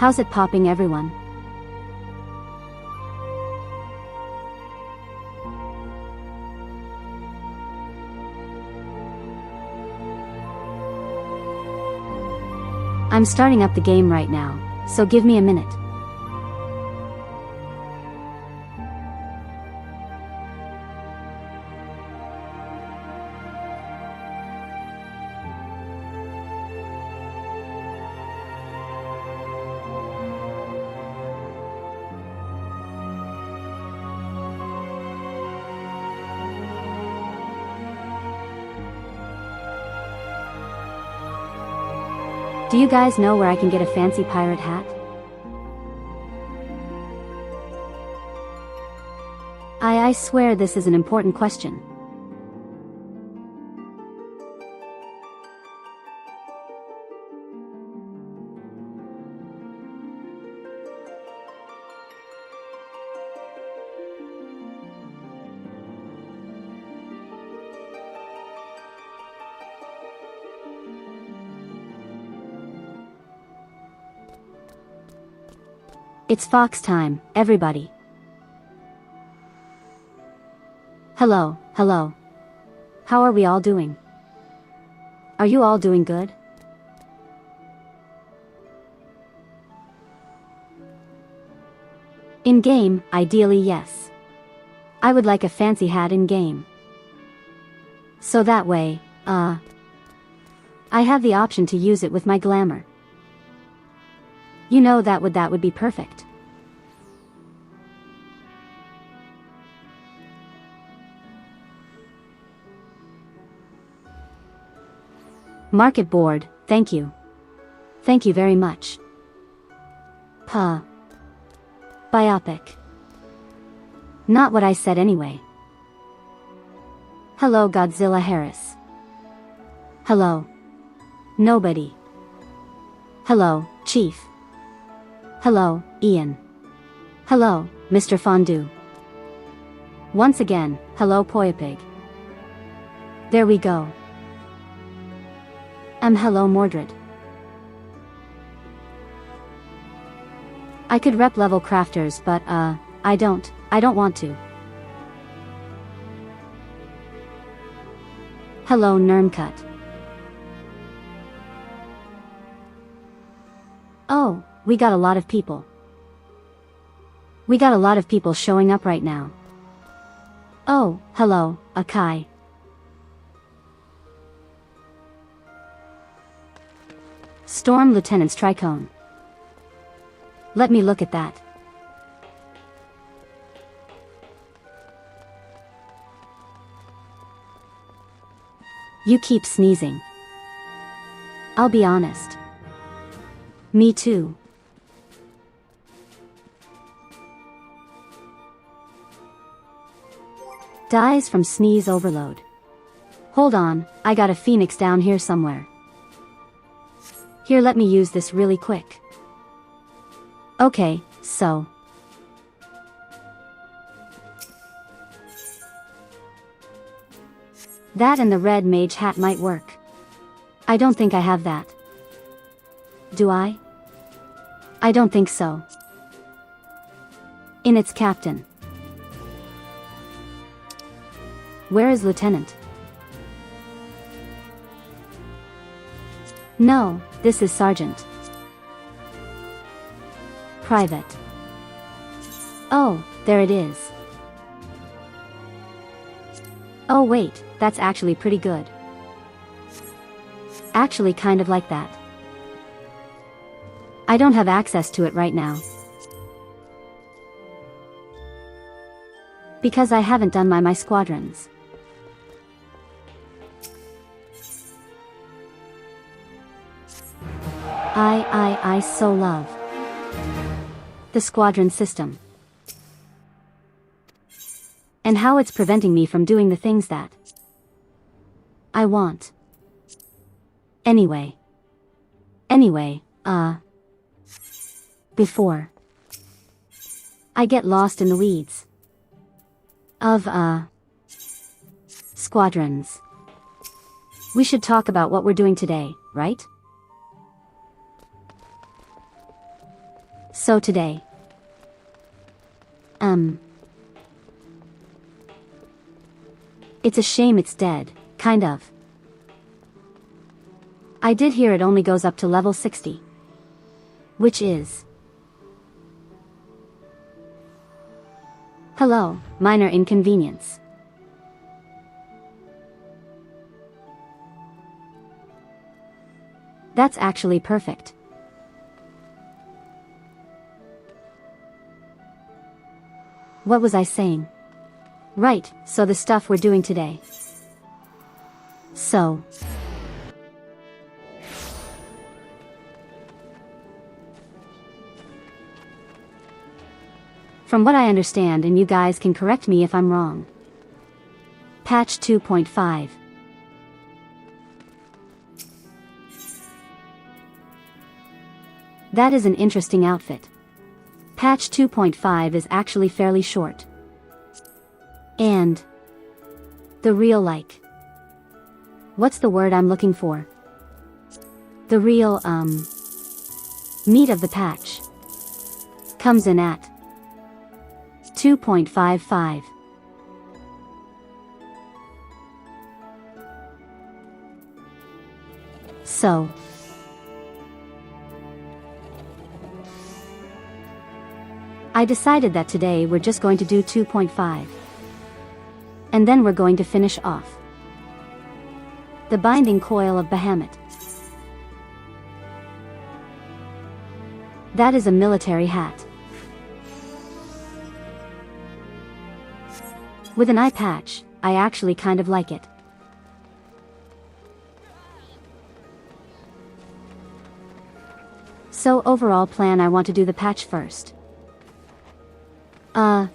How's it popping, everyone? I'm starting up the game right now, so give me a minute. Do you guys know where I can get a fancy pirate hat? I swear this is an important question. It's Fox time, everybody. Hello, hello. How are we all doing? Are you all doing good? In-game, ideally yes. I would like a fancy hat in-game. So that way, I have the option to use it with my glamour. You know that would be perfect. Market board, thank you. Thank you very much. Puh. Biopic. Not what I said anyway. Hello, Godzilla Harris. Hello. Nobody. Hello, Chief. Hello, Ian. Hello, Mr. Fondue. Once again, hello, Poyapig. There we go. Hello, Mordred. I could rep level crafters, but I don't want to. Hello, Nermcut. Oh, we got a lot of people. We got a lot of people showing up right now. Oh, hello, Akai. Storm Lieutenant's Tricone. Let me look at that. You keep sneezing. I'll be honest. Me too. Dies from sneeze overload. Hold on, I got a phoenix down here somewhere. Here, let me use this really quick. Okay, so. That and the red mage hat might work. I don't think I have that. Do I? I don't think so. In its captain. Where is Lieutenant? No, this is Sergeant. Private. Oh, there it is. Oh wait, that's actually pretty good. Actually kind of like that. I don't have access to it right now. Because I haven't done my squadrons. I so love the squadron system. And how it's preventing me from doing the things that I want. Anyway, before I get lost in the weeds of, squadrons, we should talk about what we're doing today, right? So today. It's a shame it's dead, kind of. I did hear it only goes up to level 60. Which is... Hello, minor inconvenience. That's actually perfect. What was I saying? Right, so the stuff we're doing today. So. From what I understand, and you guys can correct me if I'm wrong. Patch 2.5. That is an interesting outfit. Patch 2.5 is actually fairly short. And the real what's the word I'm looking for? The real, meat of the patch comes in at 2.55. So. I decided that today we're just going to do 2.5. And then we're going to finish off the binding coil of Bahamut. That is a military hat. With an eye patch, I actually kind of like it. So overall plan, I want to do the patch first.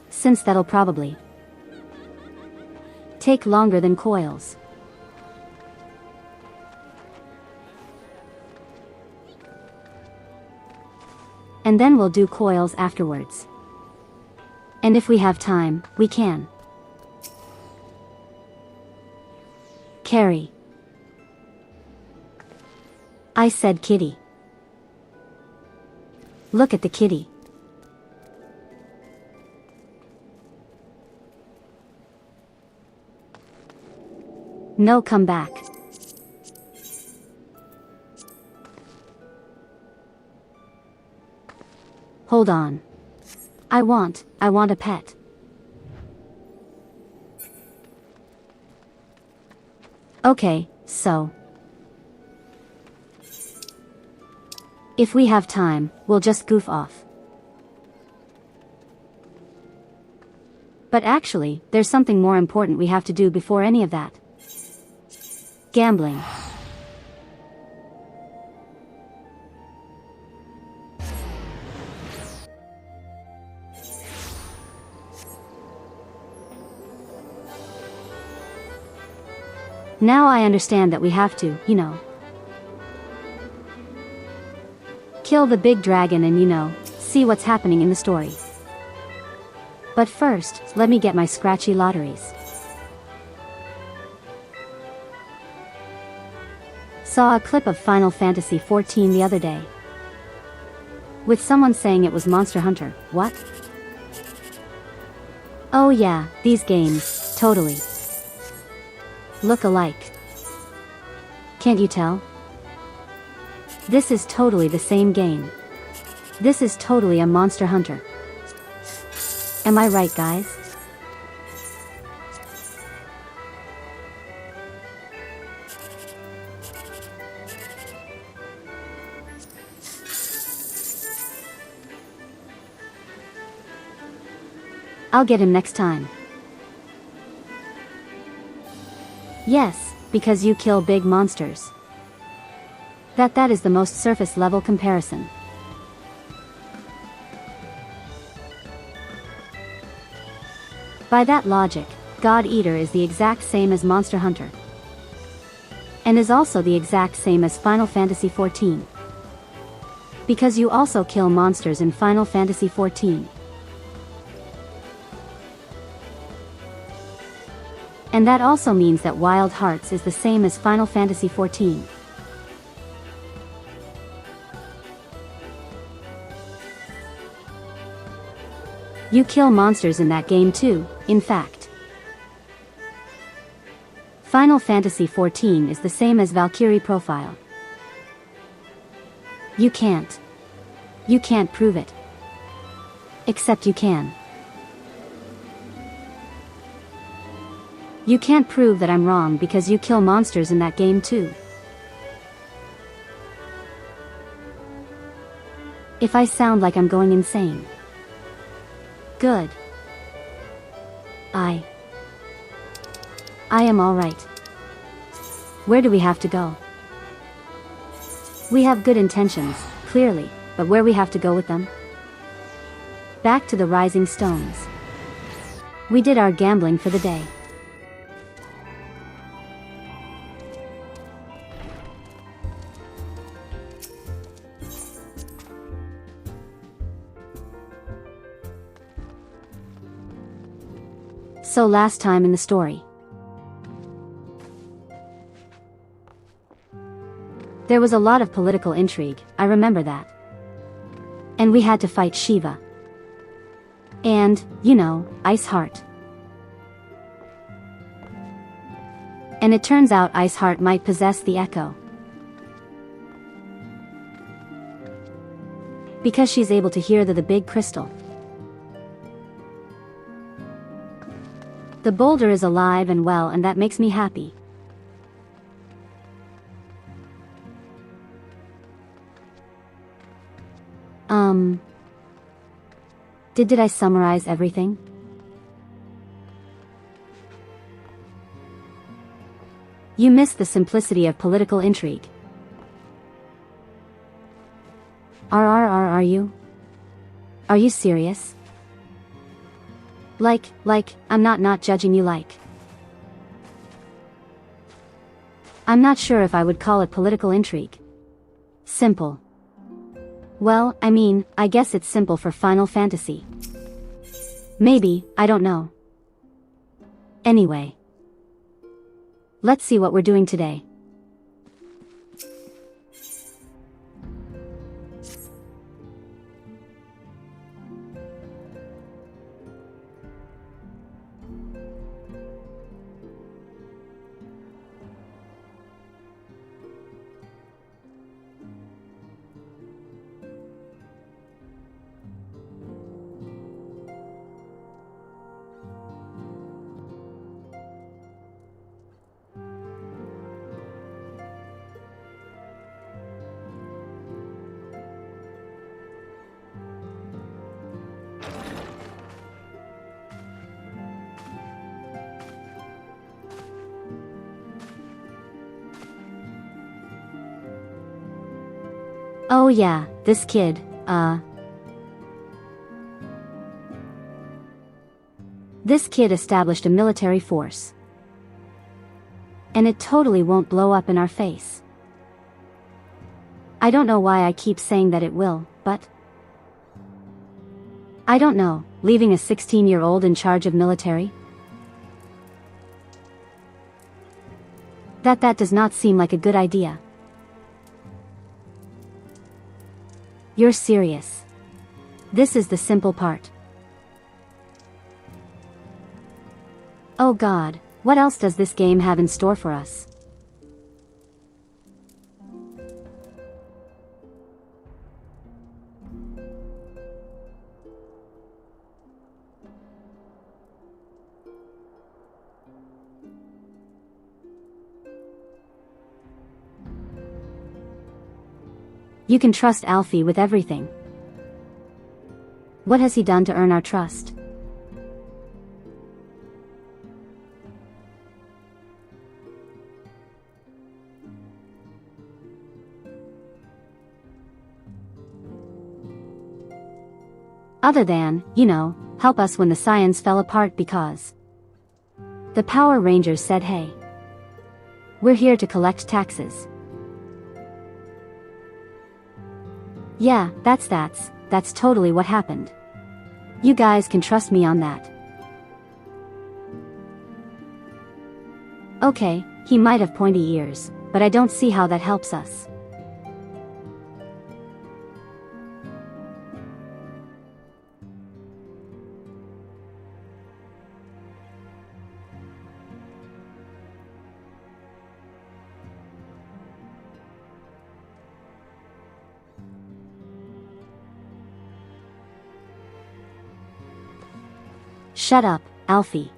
Since that'll probably take longer than coils. And then we'll do coils afterwards. And if we have time, we can carry. I said kitty. Look at the kitty. No, come back. Hold on. I want a pet. Okay, so. If we have time, we'll just goof off. But actually, there's something more important we have to do before any of that. Gambling. Now I understand that we have to, kill the big dragon and, see what's happening in the story. But first, let me get my scratchy lotteries. Saw a clip of Final Fantasy XIV the other day. With someone saying it was Monster Hunter. What? Oh yeah, these games, totally look alike. Can't you tell? This is totally the same game. This is totally a Monster Hunter. Am I right, guys? I'll get him next time. Yes, because you kill big monsters. That is the most surface level comparison. By that logic, God Eater is the exact same as Monster Hunter. And is also the exact same as Final Fantasy XIV. Because you also kill monsters in Final Fantasy XIV. And that also means that Wild Hearts is the same as Final Fantasy XIV. You kill monsters in that game too, in fact. Final Fantasy XIV is the same as Valkyrie profile. You can't. You can't prove it. Except you can. You can't prove that I'm wrong because you kill monsters in that game too. If I sound like I'm going insane. Good. I am alright. Where do we have to go? We have good intentions, clearly, but where we have to go with them? Back to the Rising Stones. We did our gambling for the day. So last time in the story, there was a lot of political intrigue, I remember that. And we had to fight Shiva. And, you know, Ice Heart. And it turns out Ice Heart might possess the Echo. Because she's able to hear the big crystal. The boulder is alive and well, and that makes me happy. Did I summarize everything? You missed the simplicity of political intrigue. Are you? Are you serious? Like, I'm not judging you like. I'm not sure if I would call it political intrigue. Simple. Well, I mean, I guess it's simple for Final Fantasy. Maybe, I don't know. Anyway. Let's see what we're doing today. Oh yeah, this kid, This kid established a military force. And it totally won't blow up in our face. I don't know why I keep saying that it will, but... I don't know, leaving a 16-year-old in charge of military? That does not seem like a good idea. You're serious. This is the simple part. Oh God, what else does this game have in store for us? You can trust Alfie with everything. What has he done to earn our trust? Other than, you know, help us when the science fell apart because the Power Rangers said, hey, we're here to collect taxes. Yeah, that's totally what happened. You guys can trust me on that. Okay, he might have pointy ears, but I don't see how that helps us. Shut up, Alfie.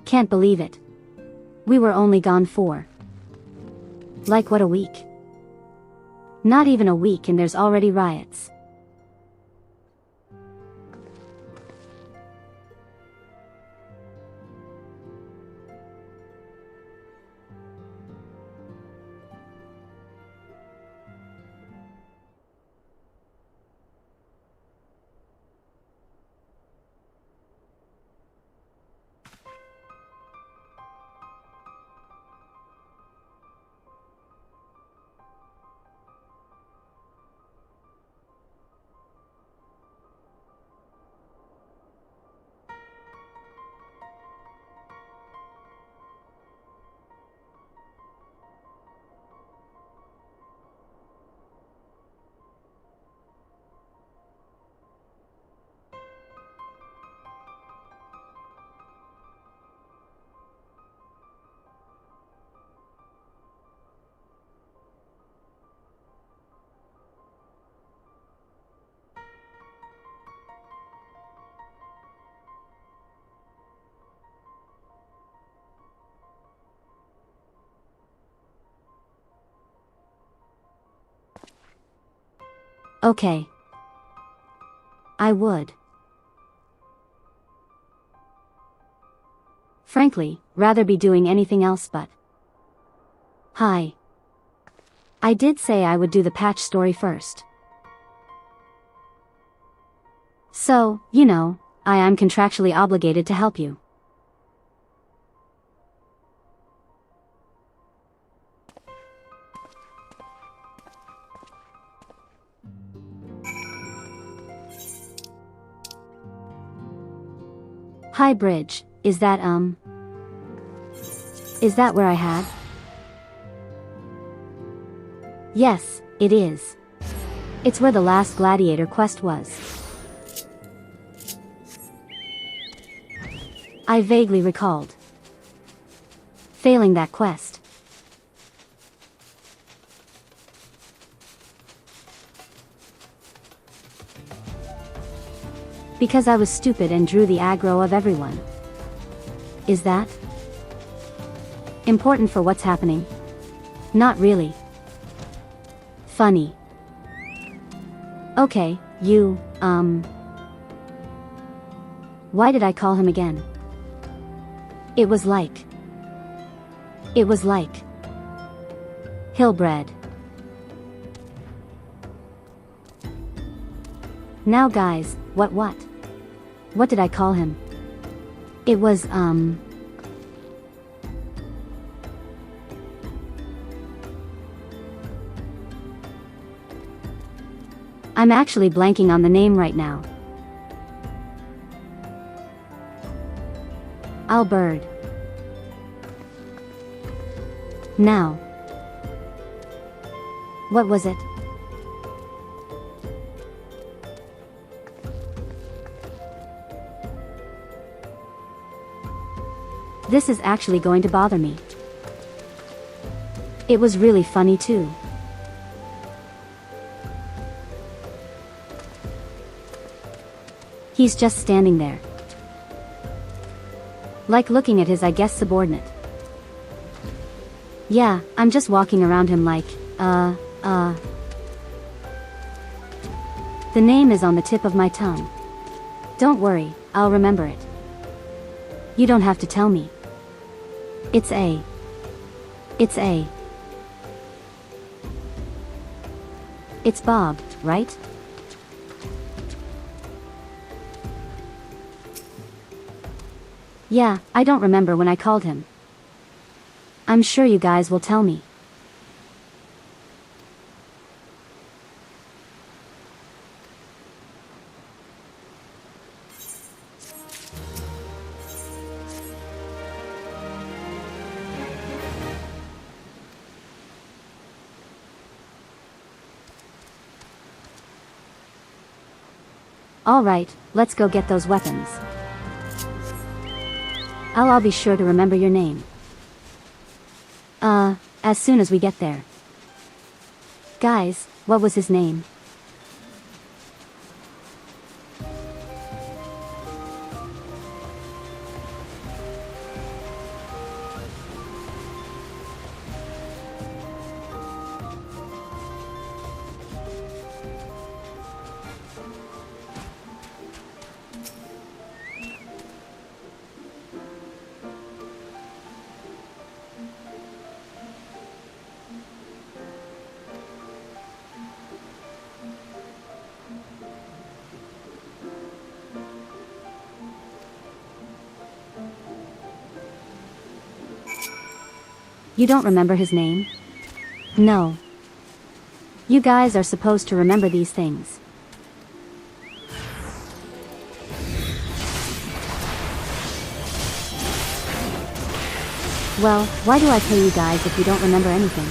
Can't believe it. We were only gone for, like, what, a week? Not even a week and there's already riots. Okay. I would. Frankly, rather be doing anything else but. Hi. I did say I would do the patch story first. So, you know, I am contractually obligated to help you. Hi Bridge, is that where I had? Yes, it is. It's where the last gladiator quest was. I vaguely recalled failing that quest. Because I was stupid and drew the aggro of everyone. Is that important for what's happening? Not really. Funny. Okay, you, why did I call him again? It was like Hillbred. Now guys, what did I call him? It was, I'm actually blanking on the name right now. Albert. Now. What was it? This is actually going to bother me. It was really funny too. He's just standing there. Like looking at his, I guess, subordinate. Yeah, I'm just walking around him like, The name is on the tip of my tongue. Don't worry, I'll remember it. You don't have to tell me. It's Bob, right? Yeah, I don't remember when I called him. I'm sure you guys will tell me. Alright, let's go get those weapons. I'll be sure to remember your name. As soon as we get there. Guys, what was his name? You don't remember his name? No. You guys are supposed to remember these things. Well, why do I pay you guys if you don't remember anything?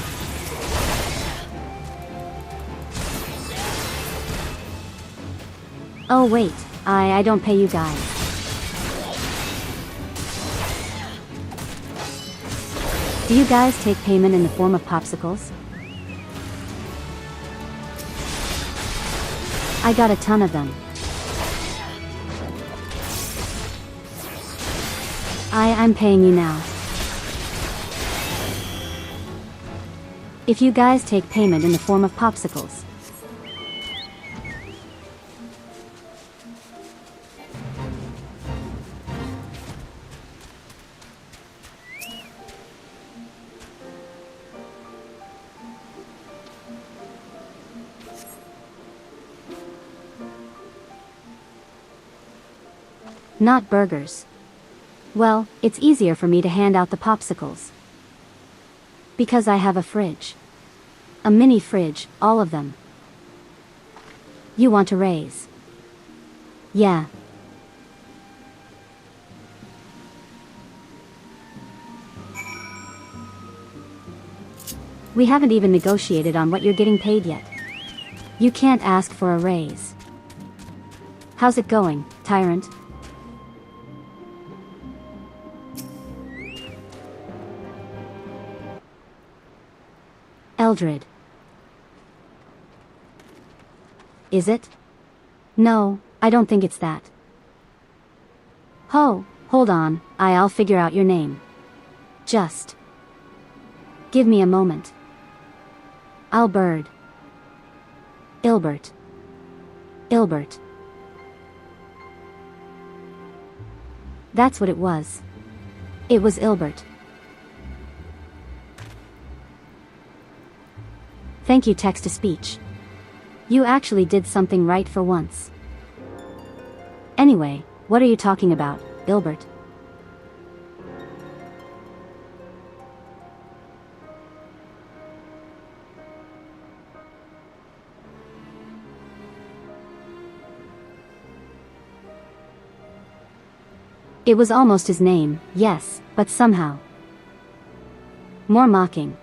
Oh wait, I don't pay you guys. Do you guys take payment in the form of popsicles? I got a ton of them. I'm paying you now. If you guys take payment in the form of popsicles. Not burgers. Well, it's easier for me to hand out the popsicles. Because I have a fridge. A mini fridge, all of them. You want to raise? Yeah. We haven't even negotiated on what you're getting paid yet. You can't ask for a raise. How's it going, Tyrant? Eldred. Is it? No, I don't think it's that. Hold on, I'll figure out your name. Just give me a moment. Albert. Ilbert. Ilbert. That's what it was. It was Ilbert. Thank you, text-to-speech. You actually did something right for once. Anyway, what are you talking about, Ilbert? It was almost his name, yes, but somehow. More mocking.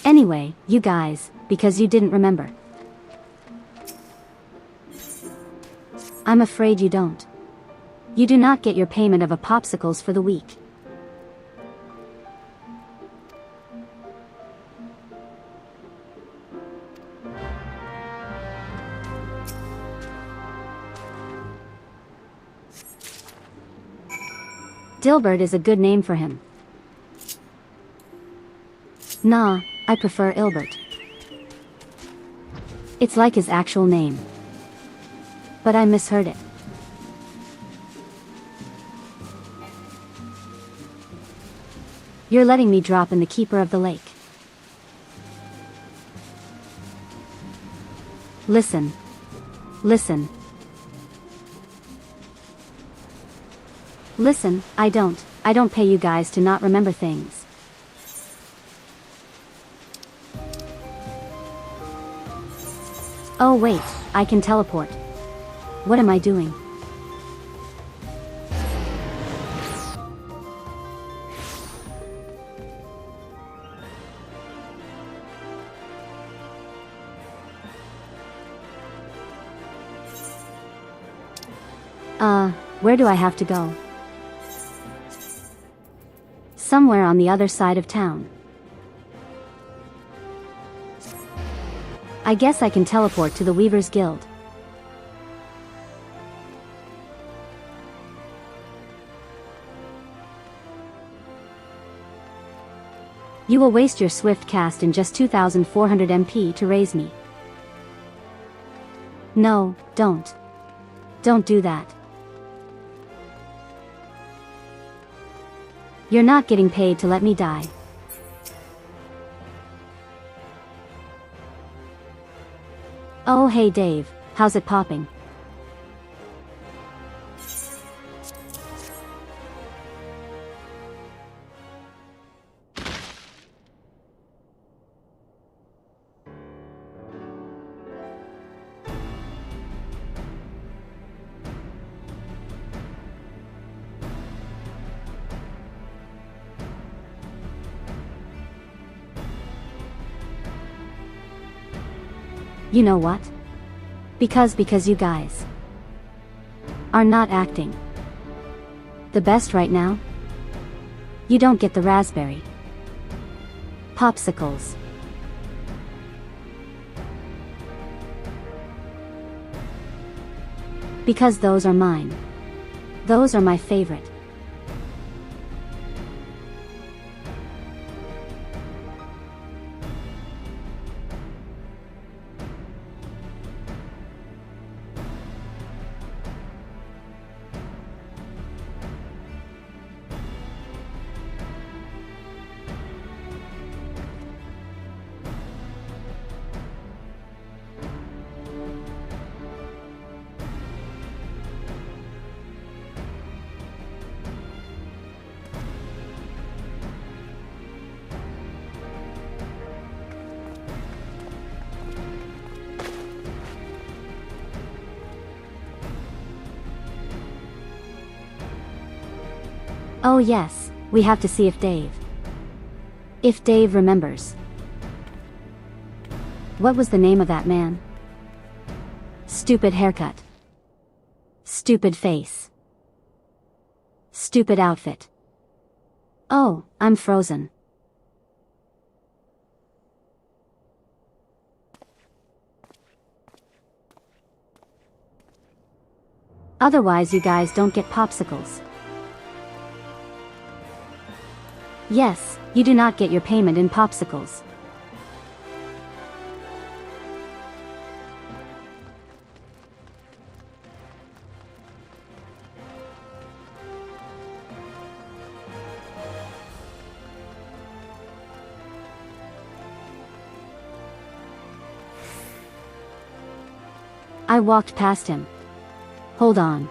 Anyway, you guys, because you didn't remember. I'm afraid you don't. You do not get your payment of a popsicles for the week. Dilbert is a good name for him. Nah, I prefer Ilbert. It's like his actual name. But I misheard it. You're letting me drop in the Keeper of the Lake. Listen. Listen. Listen, I don't pay you guys to not remember things. Oh wait, I can teleport. What am I doing? Where do I have to go? Somewhere on the other side of town. I guess I can teleport to the Weaver's Guild. You will waste your swift cast in just 2400 MP to raise me. No, don't. Don't do that. You're not getting paid to let me die. Oh hey Dave, how's it popping? You know what? Because you guys are not acting the best right now. You don't get the raspberry popsicles. Because those are mine. Those are my favorite. Oh yes, we have to see if Dave remembers. What was the name of that man? Stupid haircut. Stupid face. Stupid outfit. Oh, I'm frozen. Otherwise you guys don't get popsicles. Yes, you do not get your payment in popsicles. I walked past him. Hold on.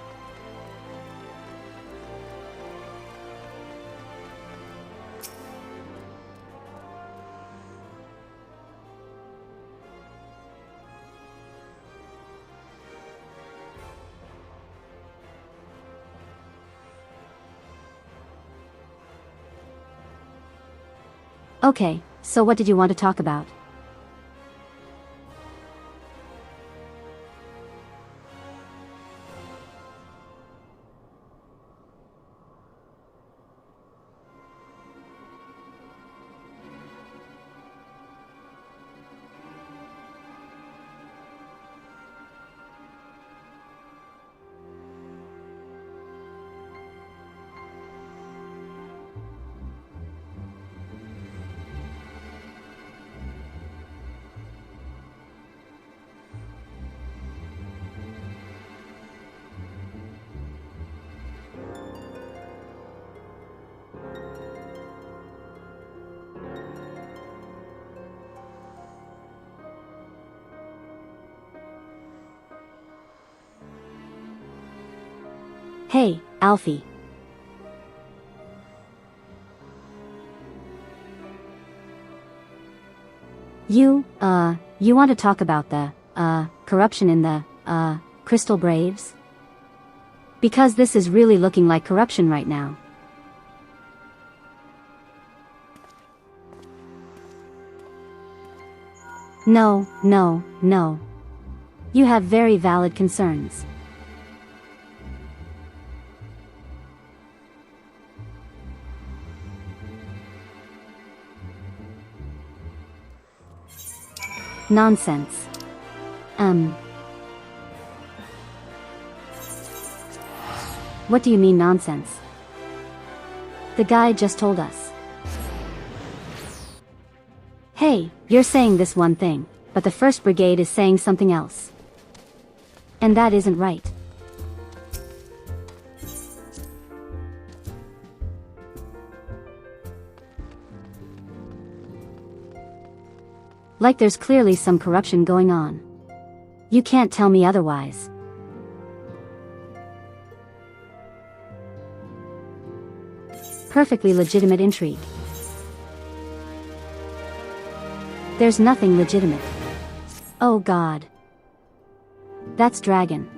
Okay, so what did you want to talk about? Hey, Alfie. You want to talk about the, corruption in the, Crystal Braves? Because this is really looking like corruption right now. No. You have very valid concerns. Nonsense. What do you mean nonsense? The guy just told us. Hey, you're saying this one thing, but the 1st Brigade is saying something else. And that isn't right. Like there's clearly some corruption going on. You can't tell me otherwise. Perfectly legitimate intrigue. There's nothing legitimate. Oh God. That's Dragon.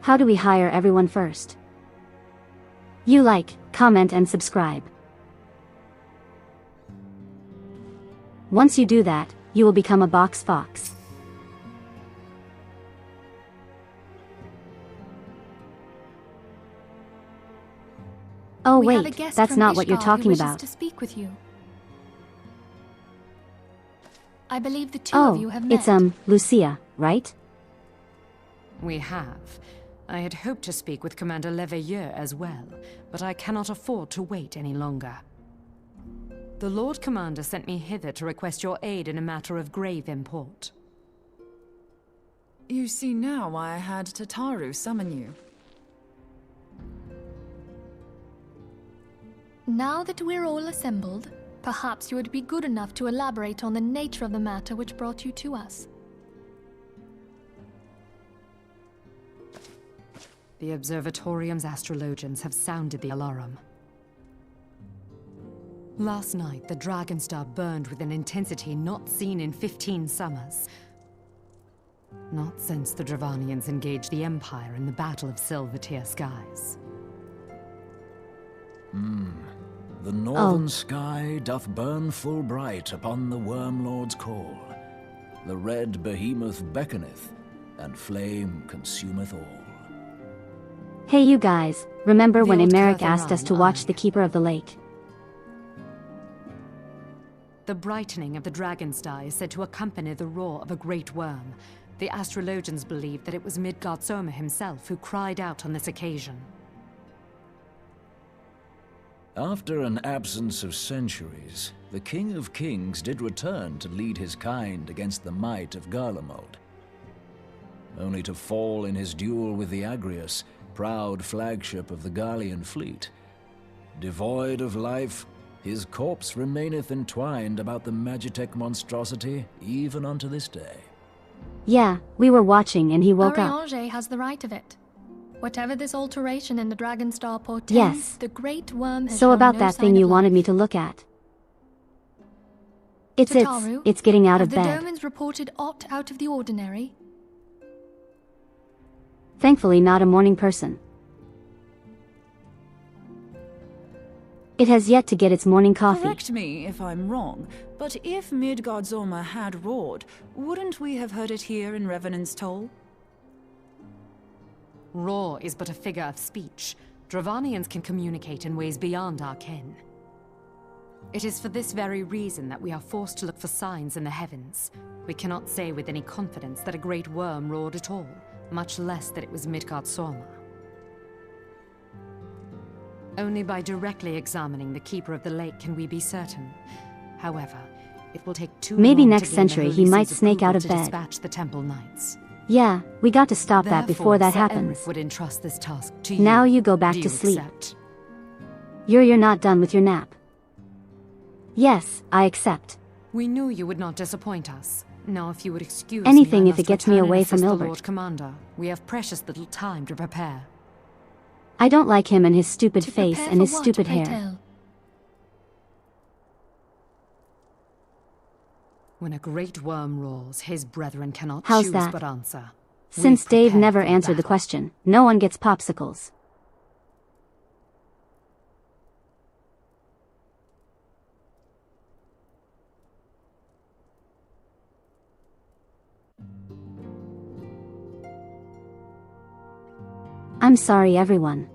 How do we hire everyone first? You like, comment and subscribe. Once you do that, you will become a box fox. Oh wait, that's not what you're talking about. To speak with you. I believe the two of you have met. It's Lucia, right? We have. I had hoped to speak with Commander Leveilleur as well, but I cannot afford to wait any longer. The Lord Commander sent me hither to request your aid in a matter of grave import. You see now why I had Tataru summon you. Now that we're all assembled, perhaps you would be good enough to elaborate on the nature of the matter which brought you to us. The Observatorium's astrologians have sounded the alarm. Last night, the Dragon Star burned with an intensity not seen in 15 summers. Not since the Dravanians engaged the Empire in the Battle of Silver-Tier Skies. The northern sky doth burn full bright upon the Wormlord's call. The red behemoth beckoneth, and flame consumeth all. Hey you guys, remember when Emeric asked us to watch the Keeper of the Lake? The brightening of the Dragon Star is said to accompany the roar of a great worm. The astrologians believe that it was Midgard Soma himself who cried out on this occasion. After an absence of centuries, the King of Kings did return to lead his kind against the might of Garlemald. Only to fall in his duel with the Agrius, proud flagship of the Garlean fleet. Devoid of life, his corpse remaineth entwined about the Magitech monstrosity even unto this day. Yeah, we were watching and he woke up. Ariange has the right of it. Whatever this alteration in the Dragon Star portends, yes. The Great Worm has So shown about no that sign thing of you life. wanted me to look at. Tataru, It's getting out have of bed. the Domans reported aught out of the ordinary? Thankfully not a morning person. It has yet to get its morning coffee. Correct me if I'm wrong, but if Midgard Soma had roared, wouldn't we have heard it here in Revenant's Toll? Roar is but a figure of speech. Dravanians can communicate in ways beyond our ken. It is for this very reason that we are forced to look for signs in the heavens. We cannot say with any confidence that a great worm roared at all, much less that it was Midgard Soma. Only by directly examining the Keeper of the Lake can we be certain. However, it will take too Maybe long next to gain the century Holy he might See's snake out approval of to bed. dispatch the Temple Knights. Yeah, we got to stop that before that Sir happens. Emmerich would entrust this task to you. Now you go back Do to you sleep. accept? You're not done with your nap. Yes, I accept. We knew you would not disappoint us. Now, if you would excuse Anything me, I if it must gets me return and away from assist the Ilbert. Lord Commander. We have precious little time to prepare. I don't like him and his stupid To face prepare and for his what, stupid pray hair. tell? When a great worm roars, his brethren cannot How's choose that? but answer. Since We've Dave prepared never for answered the battle. question, no one gets popsicles. I'm sorry, everyone.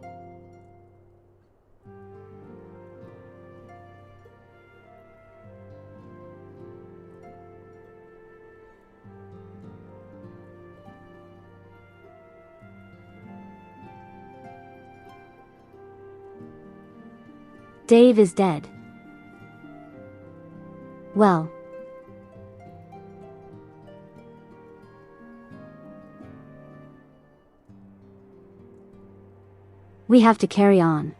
Dave is dead. Well. We have to carry on.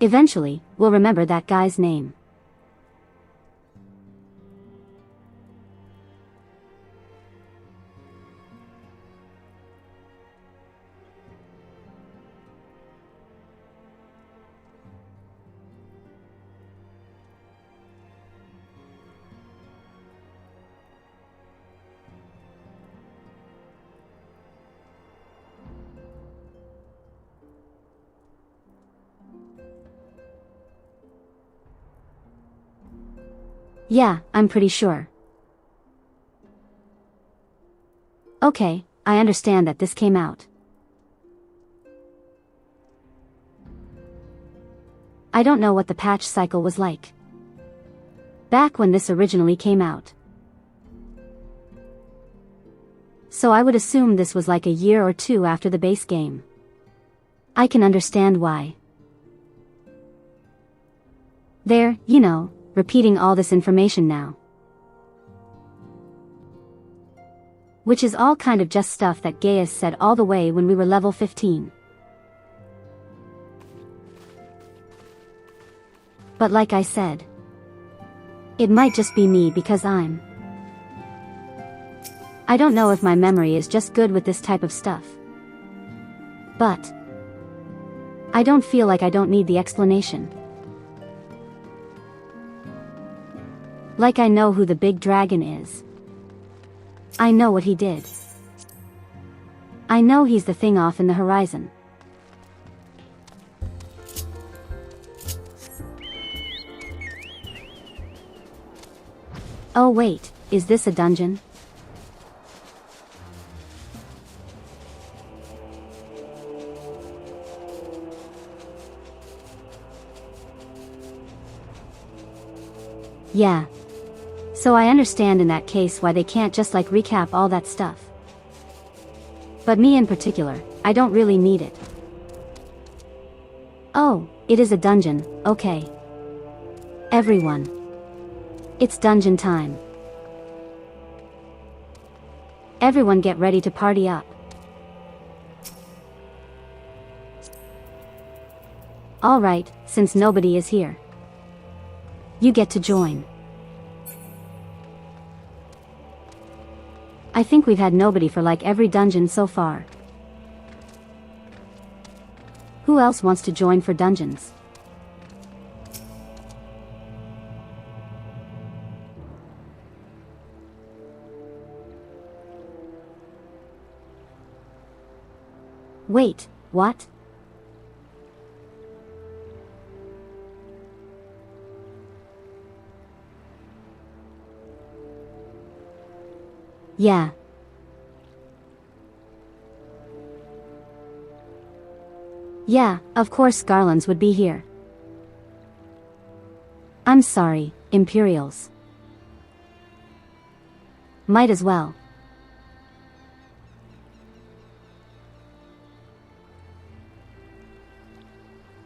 Eventually, we'll remember that guy's name. Yeah, I'm pretty sure. Okay, I understand that this came out. I don't know what the patch cycle was like back when this originally came out. So I would assume this was like a year or two after the base game. I can understand why. There, you know, repeating all this information now. Which is all kind of just stuff that Gaius said all the way when we were level 15. But like I said, it might just be me because I don't know if my memory is just good with this type of stuff. But I don't feel like I don't need the explanation. Like I know who the big dragon is. I know what he did. I know he's the thing off in the horizon. Oh wait, is this a dungeon? Yeah. So I understand in that case why they can't just like recap all that stuff. But me in particular, I don't really need it. Oh, it is a dungeon, okay. Everyone. It's dungeon time. Everyone get ready to party up. Alright, since nobody is here. You get to join. I think we've had nobody for like every dungeon so far. Who else wants to join for dungeons? Wait, what? Yeah. Yeah, of course Garlands would be here. I'm sorry, Imperials. Might as well.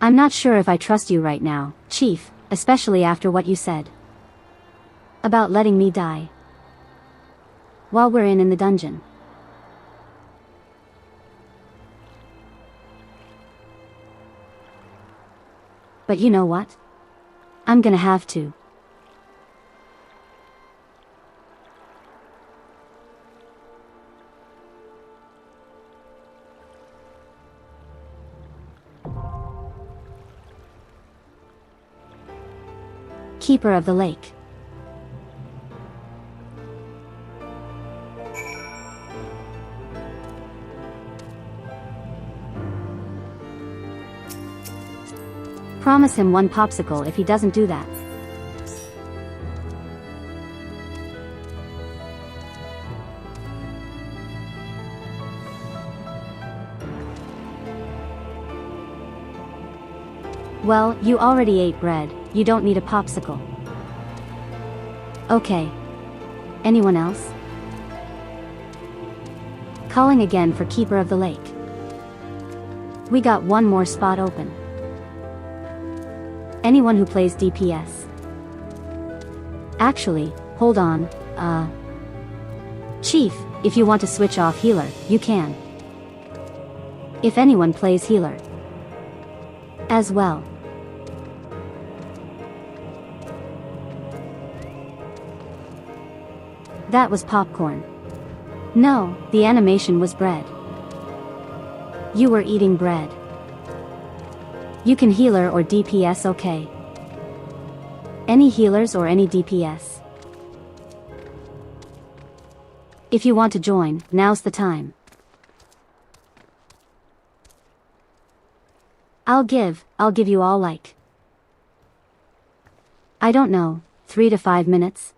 I'm not sure if I trust you right now, Chief, especially after what you said about letting me die. while we're in the dungeon. But you know what? I'm gonna have to. Keeper of the Lake. Promise him one popsicle if he doesn't do that. Well, you already ate bread, you don't need a popsicle. Okay. Anyone else? Calling again for Keeper of the Lake. We got one more spot open. Anyone who plays DPS. Actually, hold on, Chief, if you want to switch off healer, you can. If anyone plays healer as well. That was popcorn. No, the animation was bread. You were eating bread. You can healer or DPS, okay? Any healers or any DPS? If you want to join, now's the time. I'll give you all like, I don't know, 3 to 5 minutes.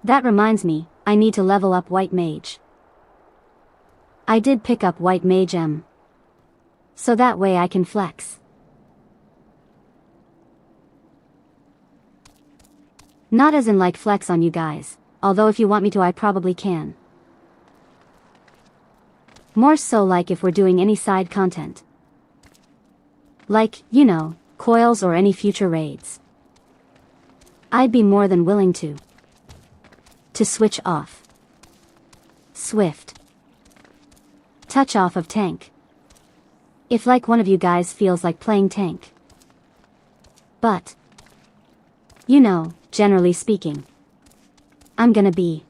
That reminds me, I need to level up White Mage. I did pick up White Mage M. So that way I can flex. Not as in like flex on you guys, although if you want me to I probably can. More so like if we're doing any side content. Like, you know, coils or any future raids. I'd be more than willing to switch off. Swift. Touch off of tank. If like one of you guys feels like playing tank. But, you know, generally speaking, I'm going to be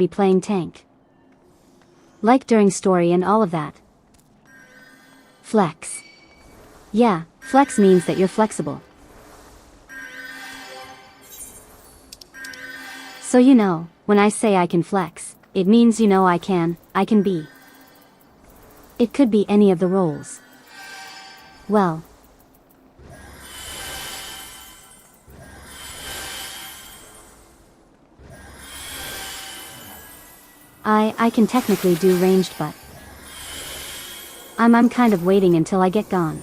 playing tank. Like during story and all of that. Flex. Yeah, flex means that you're flexible. So you know, when I say I can flex, it means you know I can be. It could be any of the roles. Well. I can technically do ranged, but I'm kind of waiting until I get gone.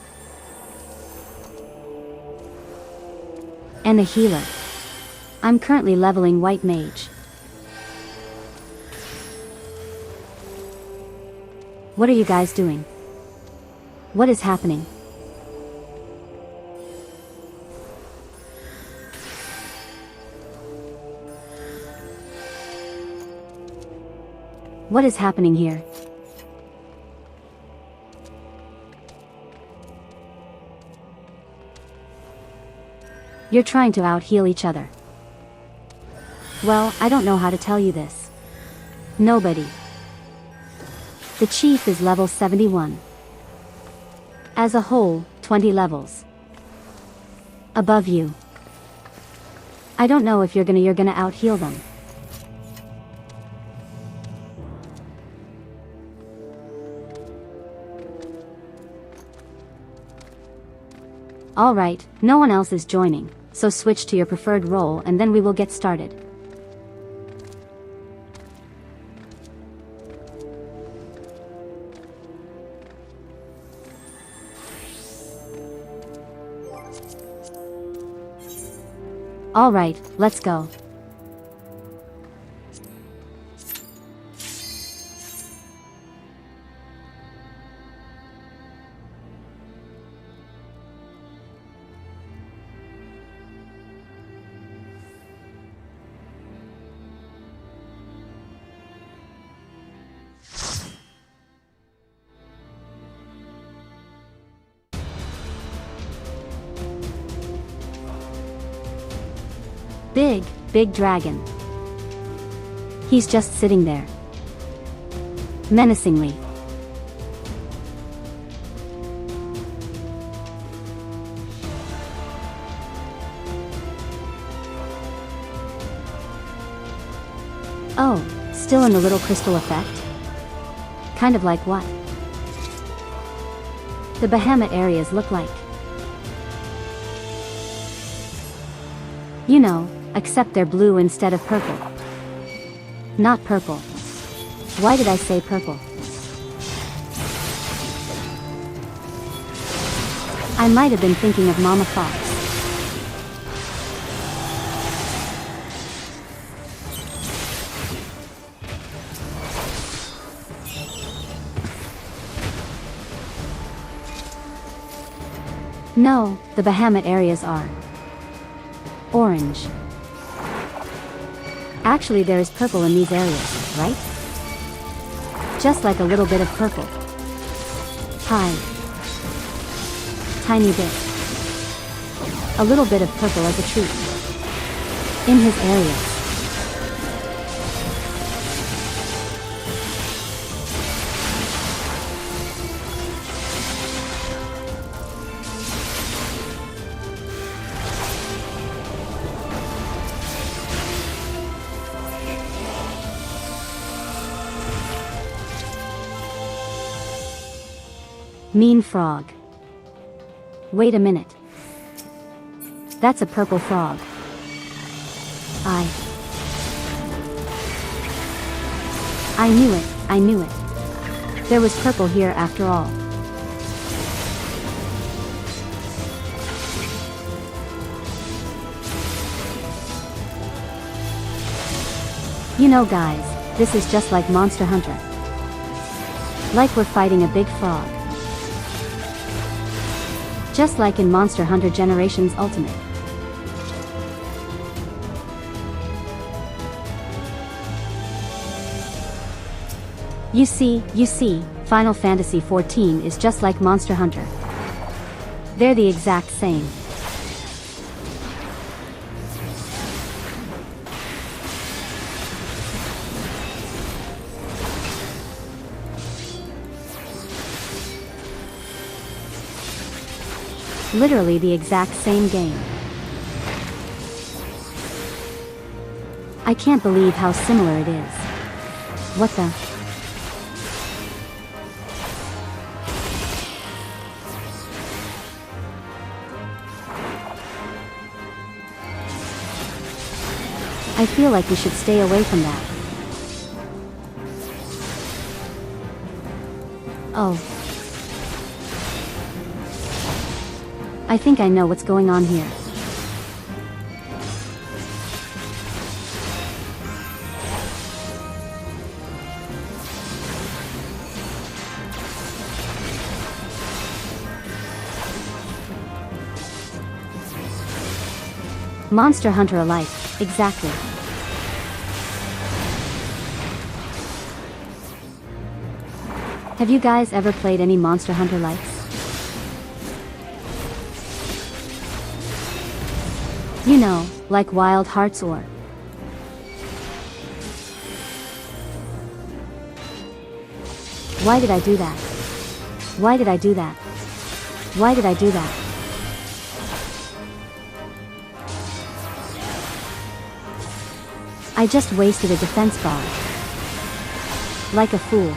And a healer. I'm currently leveling White Mage. What are you guys doing? What is happening? What is happening here? You're trying to out-heal each other. Well, I don't know how to tell you this. Nobody. The chief is level 71. As a whole, 20 levels above you. I don't know if you're gonna out-heal them. Alright, no one else is joining, so switch to your preferred role and then we will get started. Alright, let's go. Big dragon. He's just sitting there. Menacingly. Oh, still in the little crystal effect? Kind of like what? The Bahamut areas look like. You know, except they're blue instead of purple. Not purple. Why did I say purple? I might have been thinking of Mama Fox. No, the Bahamut areas are orange. Actually, there is purple in these areas, right? Just like a little bit of purple. Hi. Tiny bit. A little bit of purple as a treat. In his areas. Mean frog. Wait a minute. That's a purple frog. I knew it. There was purple here after all. You know guys, this is just like Monster Hunter. Like we're fighting a big frog. Just like in Monster Hunter Generations Ultimate. You see, Final Fantasy XIV is just like Monster Hunter. They're the exact same. Literally the exact same game. I can't believe how similar it is. What the? I feel like we should stay away from that. Oh. I think I know what's going on here. Monster Hunter alike, exactly. Have you guys ever played any Monster Hunter likes? You know, like Wild Hearts or... Why did I do that? Why did I do that? Why did I do that? I just wasted a defense bar. Like a fool.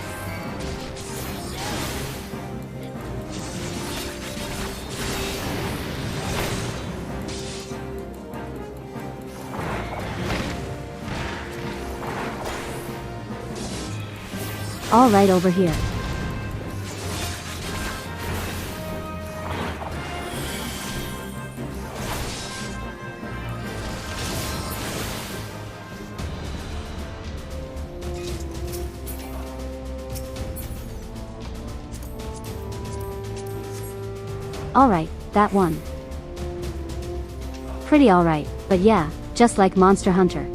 All right, over here. Alright, that one. Pretty alright, but yeah, just like Monster Hunter.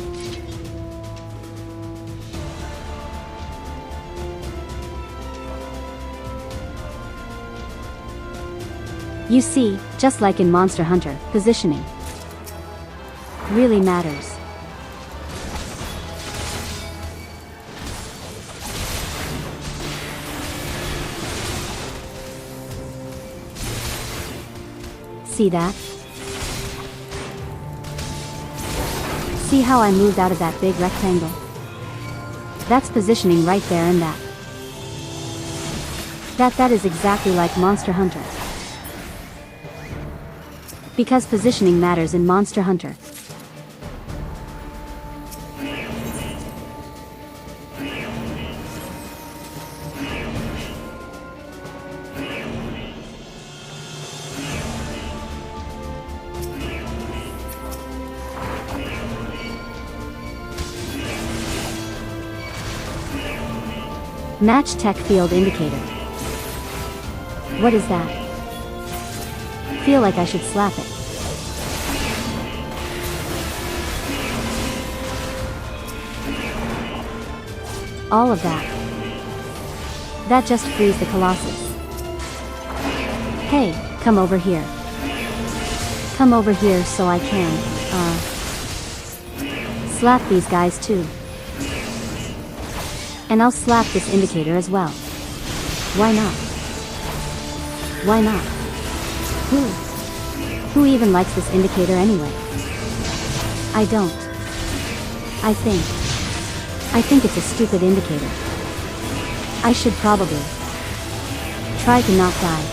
You see, just like in Monster Hunter, positioning really matters. See that? See how I moved out of that big rectangle? That's positioning right there and that. That is exactly like Monster Hunter. Because positioning matters in Monster Hunter. Match tech field indicator. What is that? Feel like I should slap it. All of that. That just frees the Colossus. Hey, come over here. Come over here so I can, slap these guys too. And I'll slap this indicator as well. Why not? Why not? Who even likes this indicator anyway? I don't. I think it's a stupid indicator. I should probably try to not die.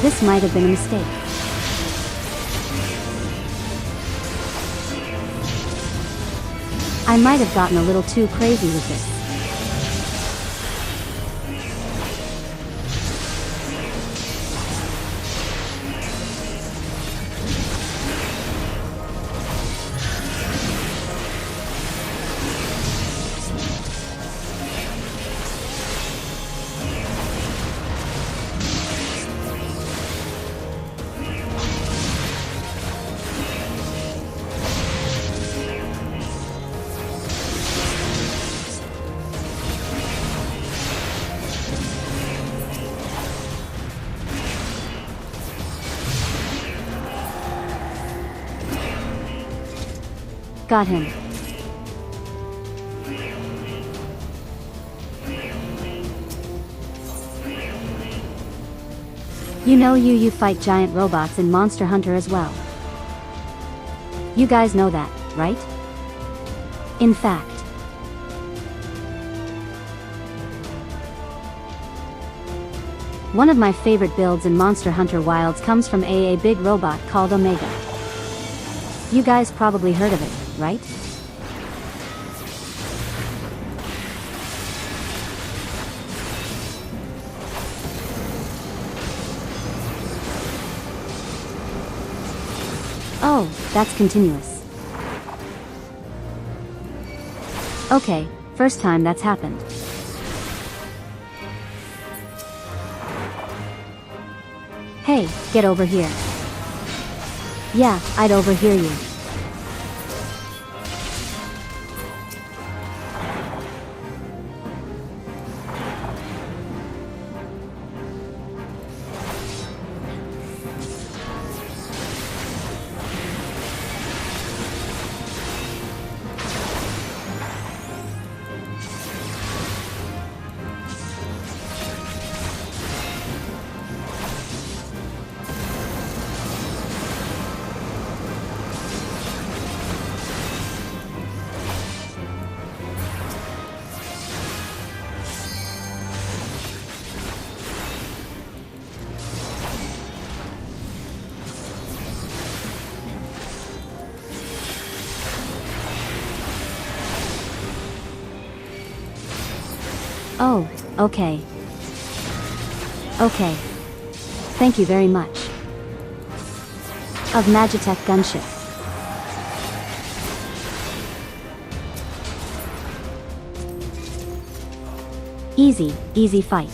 This might have been a mistake. I might have gotten a little too crazy with this. Got him. You know you fight giant robots in Monster Hunter as well. You guys know that, right? In fact, one of my favorite builds in Monster Hunter Wilds comes from a big robot called Omega. You guys probably heard of it, right? Oh, that's continuous. Okay, first time that's happened. Hey, get over here. Yeah, I'd overhear you. Oh, okay. Okay. Thank you very much. Of Magitech Gunship. Easy fight.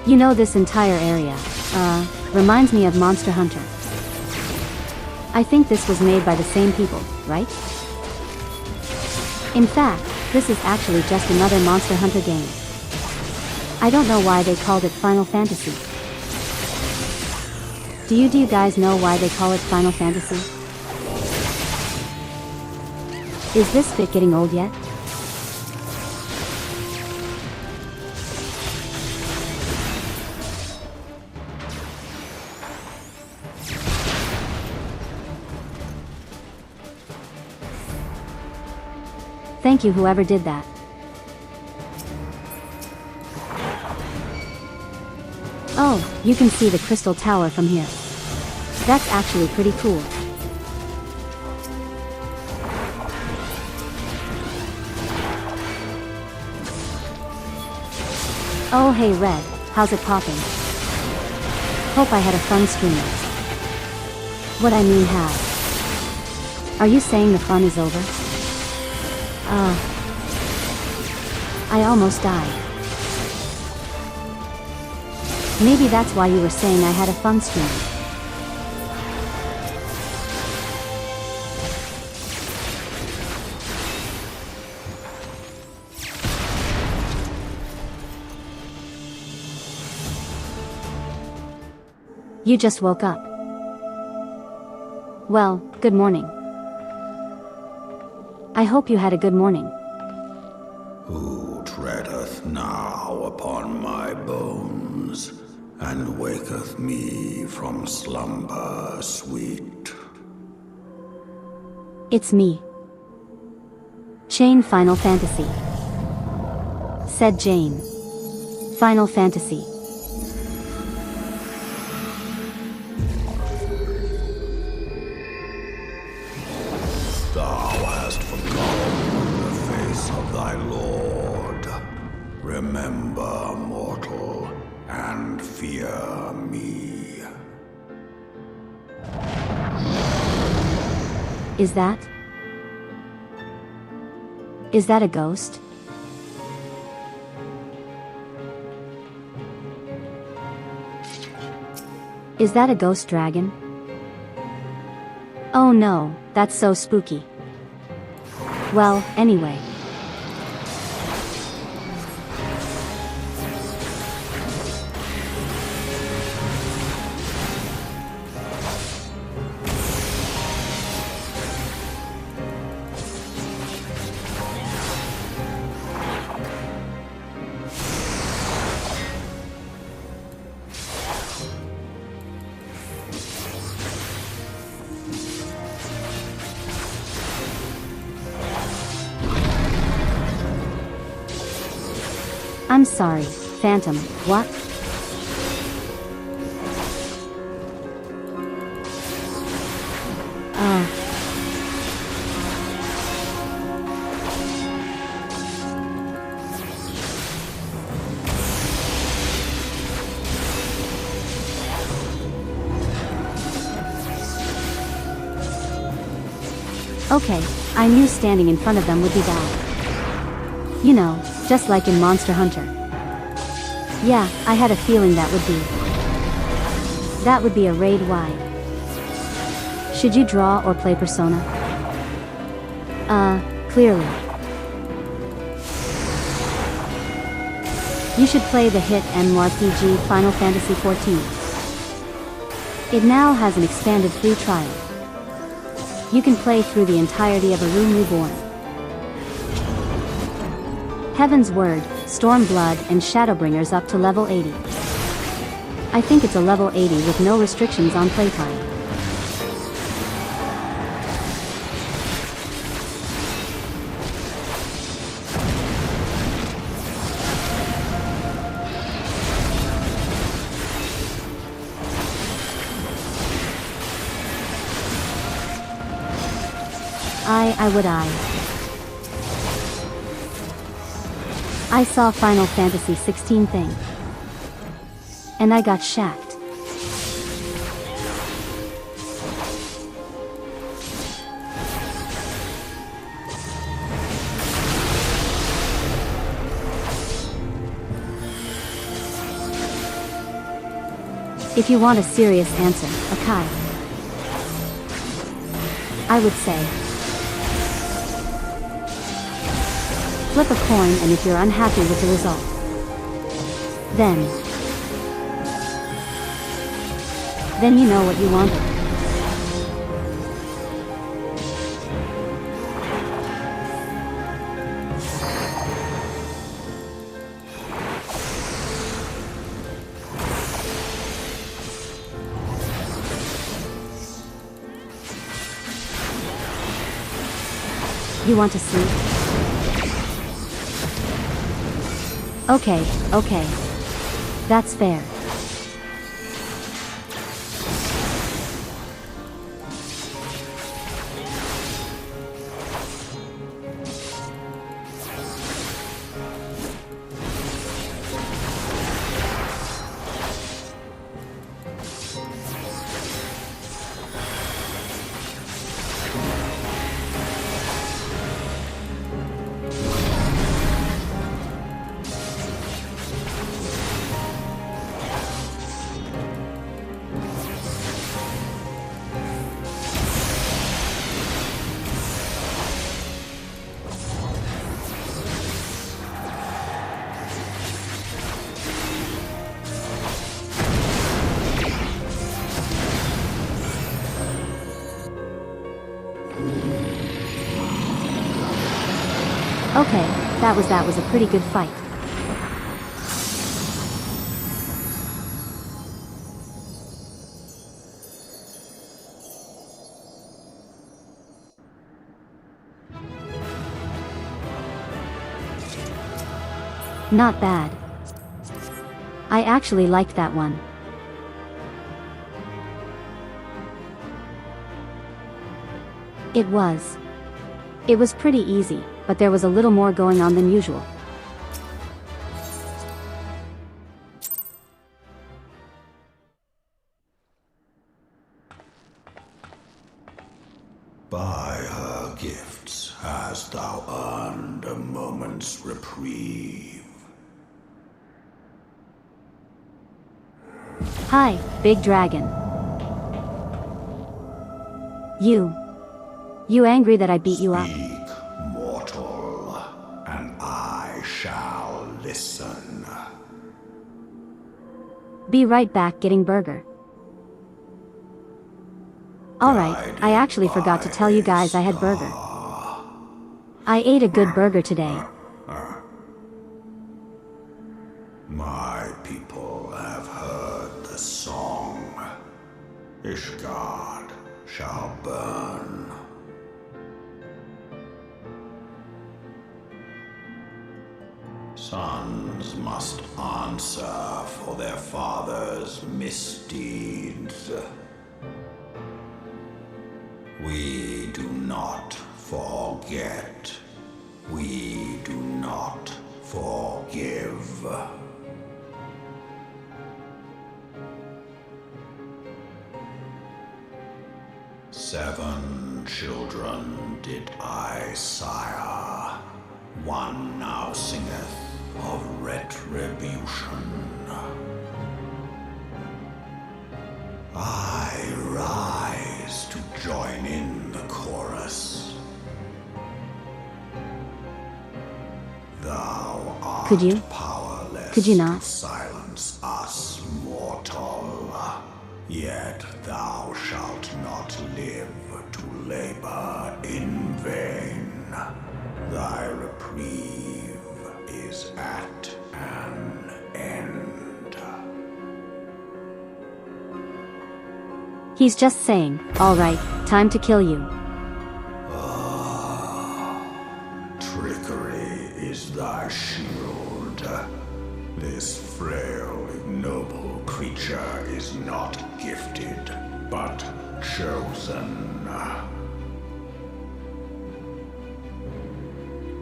You know, this entire area, reminds me of Monster Hunter. I think this was made by the same people, right? In fact, this is actually just another Monster Hunter game. I don't know why they called it Final Fantasy. Do you guys know why they call it Final Fantasy? Is this bit getting old yet? Thank you, whoever did that. Oh, you can see the crystal tower from here. That's actually pretty cool. Oh hey Red, how's it popping? Hope I had a fun stream. What I mean have. Are you saying the fun is over? I almost died. Maybe that's why you were saying I had a fun stream. You just woke up. Well, good morning. I hope you had a good morning. Who treadeth now upon my bones, and waketh me from slumber sweet? It's me. Jane Final Fantasy. Said Jane. Final Fantasy. Thou hast forgotten the face of thy Lord. Remember, mortal, and fear me. Is that a ghost? Is that a ghost dragon? Oh no, that's so spooky. Well, anyway. I'm sorry, Phantom, what? Okay, I knew standing in front of them would be bad. You know, just like in Monster Hunter. Yeah, I had a feeling that would be a raid wide. Should you draw or play Persona? Clearly. You should play the hit MMORPG Final Fantasy XIV. It now has an expanded free trial. You can play through the entirety of a room Reborn. Heaven's Word, Stormblood, and Shadowbringers up to level 80. I think it's a level 80 with no restrictions on playtime. I saw Final Fantasy 16 thing. And I got shacked. If you want a serious answer, Akai, I would say, flip a coin, and if you're unhappy with the result, then you know what you want. You want to sleep? Okay. That's fair. Okay, that was a pretty good fight. Not bad. I actually liked that one. It was pretty easy, but there was a little more going on than usual. By her gifts hast thou earned a moment's reprieve. Hi, big dragon. You angry that I beat you up? Speak, mortal, and I shall listen. Be right back getting burger. Alright, I actually forgot to tell you guys I had burger. I ate a good burger today. My people have heard the song. Ishgard shall burn. Sons must answer for their father's misdeeds. We do not forget. We do not forgive. Seven children did I sire. One now singeth of retribution. I rise to join in the chorus. Thou art powerless Could you not? to silence us, mortal. Yet thou shalt not live to labor in vain. Thy reprieve is at an end. He's just saying, alright, time to kill you. Trickery is thy shield. This frail, ignoble creature is not gifted, but chosen.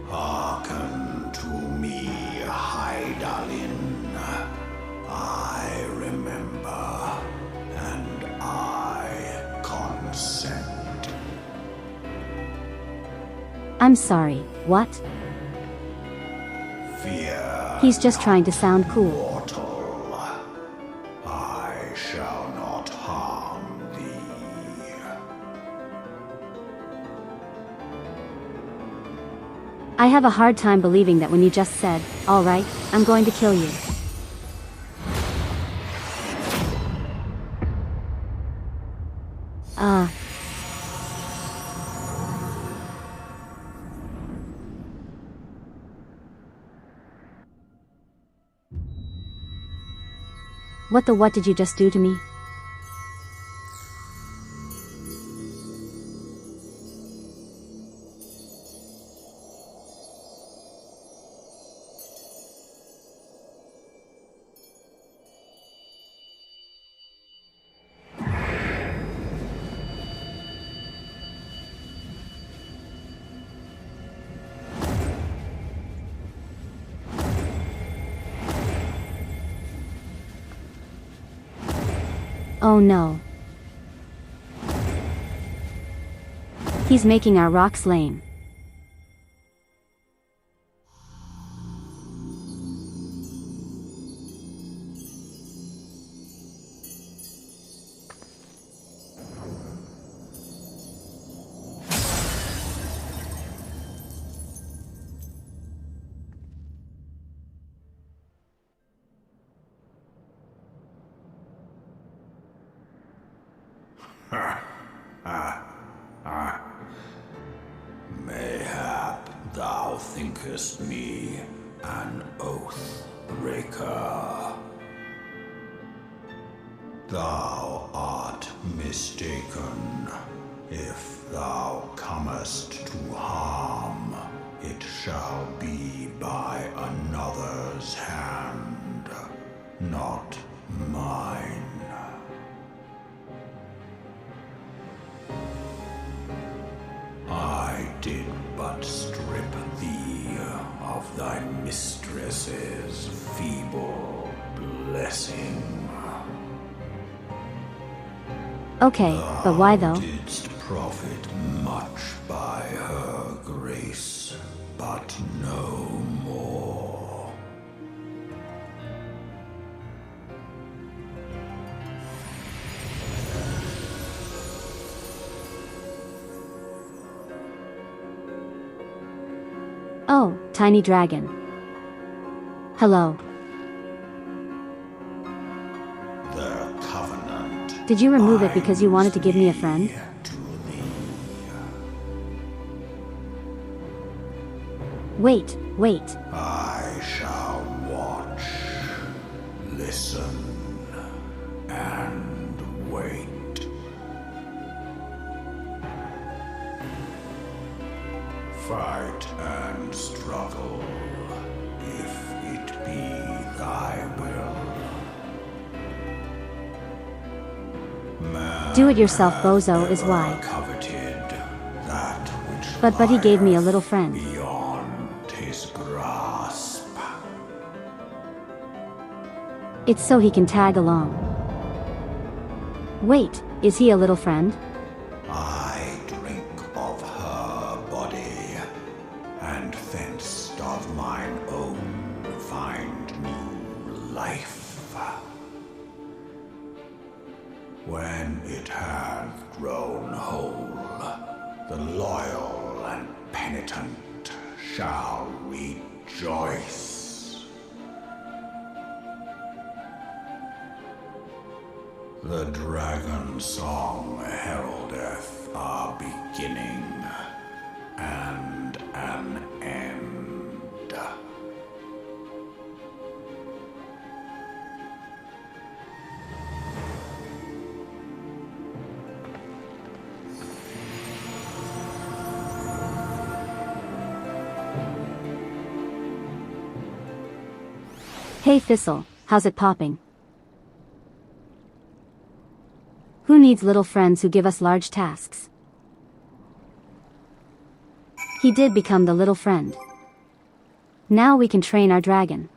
Hearken to me, I'm sorry, what? Fear He's just trying to sound cool. mortal. I shall not harm thee. I have a hard time believing that when you just said, "Alright, I'm going to kill you." What did you just do to me? Oh no. He's making our rocks lame. Mayhap thou thinkest me an oath breaker. Thou art mistaken. If thou comest to harm, it shall be by another's hand, not mine. I did but strip thee of thy mistress's feeble blessing. Okay, but why though? Thou didst profit much by her grace, but no more. Oh, tiny dragon. Hello. The covenant. Did you remove it because you wanted to give me a friend? To thee. Wait. I shall watch, listen, and wait. Fight and struggle, if it be thy will. Man Do it yourself, hath bozo, is ever why. coveted that which But he gave me a lieth little friend. beyond his grasp. It's so he can tag along. Wait, is he a little friend? I drink of her body, and fenced of mine own find new life. When it hath grown whole, the loyal and penitent shall rejoice. The dragon song heraldeth a beginning and an end. Hey Thistle, how's it popping? Who needs little friends who give us large tasks? He did become the little friend. Now we can train our dragon.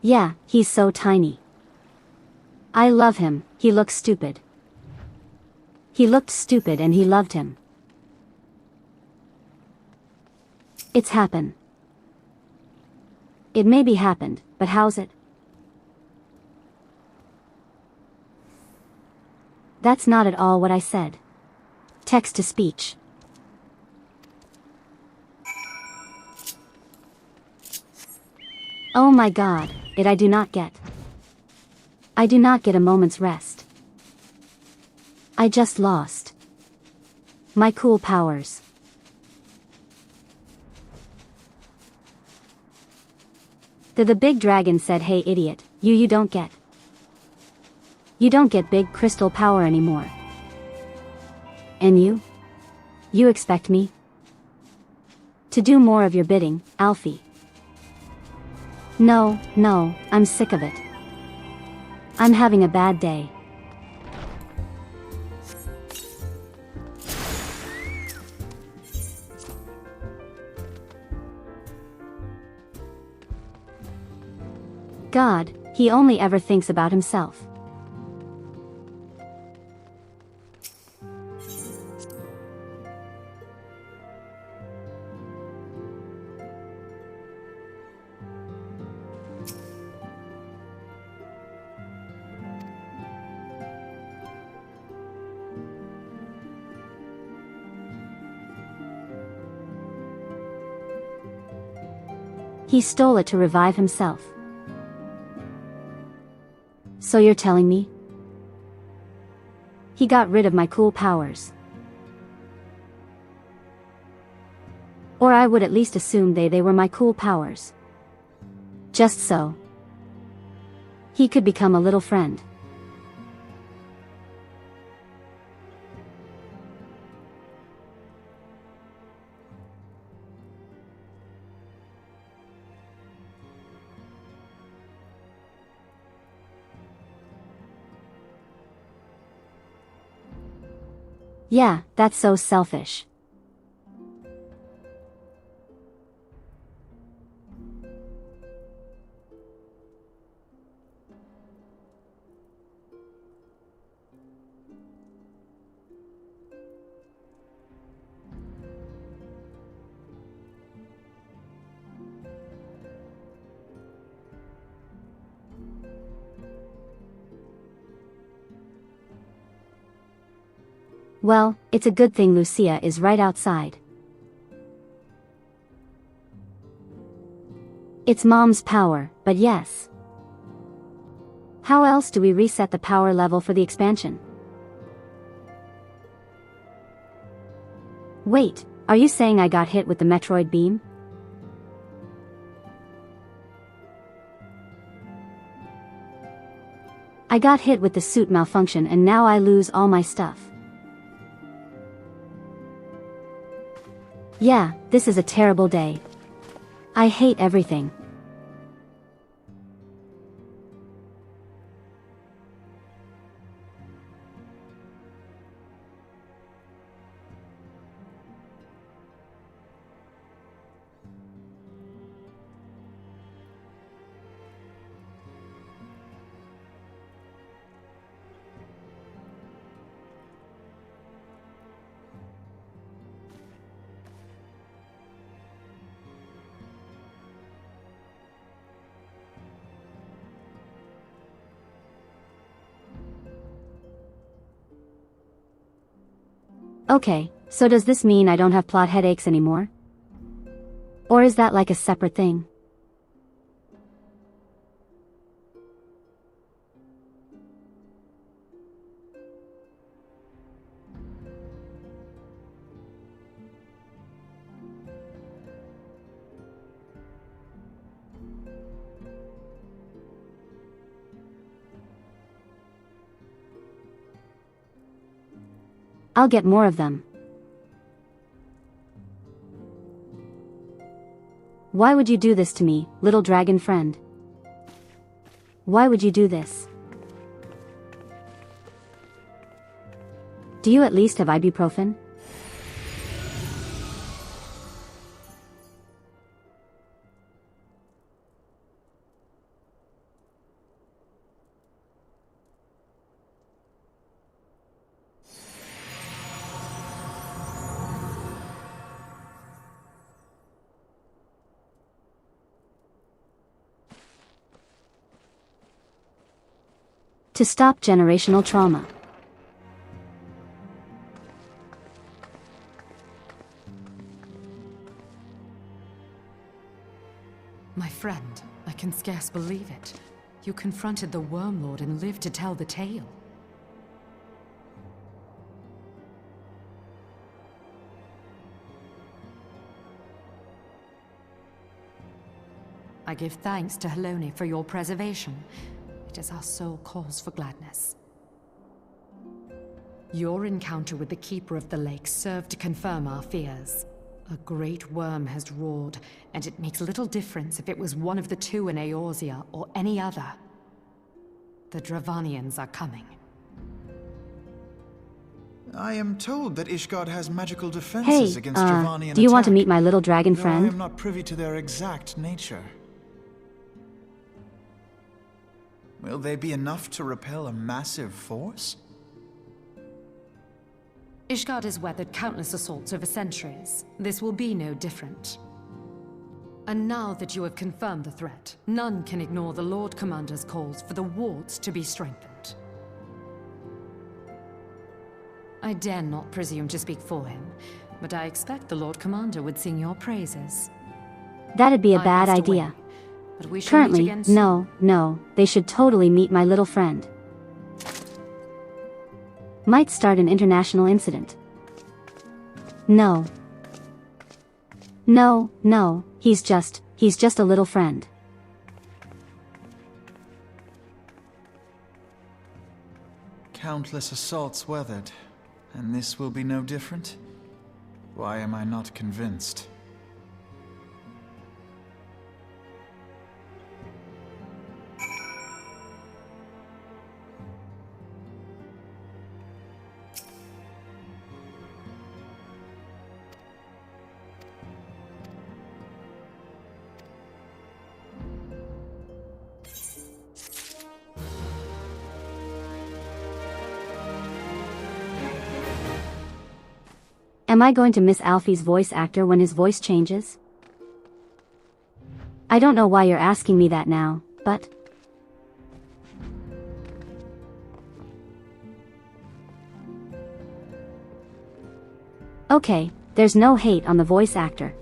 Yeah, he's so tiny. I love him, he looks stupid. He looked stupid and he loved him. It's happened. It maybe happened, but how's it? That's not at all what I said. Text to speech. Oh my god, I do not get. I do not get a moment's rest. I just lost my cool powers. The big dragon said, hey idiot, you don't get. You don't get big crystal power anymore. And you? You expect me to do more of your bidding, Alfie? No, I'm sick of it. I'm having a bad day. God, he only ever thinks about himself. He stole it to revive himself. So you're telling me he got rid of my cool powers? Or I would at least assume they were my cool powers. Just so he could become a little friend. Yeah, that's so selfish. Well, it's a good thing Lucia is right outside. It's Mom's power, but yes. How else do we reset the power level for the expansion? Wait, are you saying I got hit with the Metroid beam? I got hit with the suit malfunction and now I lose all my stuff. Yeah, this is a terrible day. I hate everything. Okay, so does this mean I don't have plot headaches anymore? Or is that like a separate thing? I'll get more of them. Why would you do this to me, little dragon friend? Why would you do this? Do you at least have ibuprofen? To stop generational trauma. My friend, I can scarce believe it. You confronted the Worm Lord and lived to tell the tale. I give thanks to Helone for your preservation. It is our sole cause for gladness. Your encounter with the Keeper of the Lake served to confirm our fears. A great worm has roared, and it makes little difference if it was one of the two in Eorzea or any other. The Dravanians are coming. I am told that Ishgard has magical defenses against Dravanian do you want to attack, meet my little dragon though friend? I am not privy to their exact nature. Will they be enough to repel a massive force? Ishgard has weathered countless assaults over centuries. This will be no different. And now that you have confirmed the threat, none can ignore the Lord Commander's calls for the wards to be strengthened. I dare not presume to speak for him, but I expect the Lord Commander would sing your praises. That'd be a I bad must idea. away, but we shall meet Currently, again soon. no, they should totally meet my little friend. Might start an international incident. No, he's just a little friend. Countless assaults weathered, and this will be no different? Why am I not convinced? Am I going to miss Alfie's voice actor when his voice changes? I don't know why you're asking me that now, but... Okay, there's no hate on the voice actor.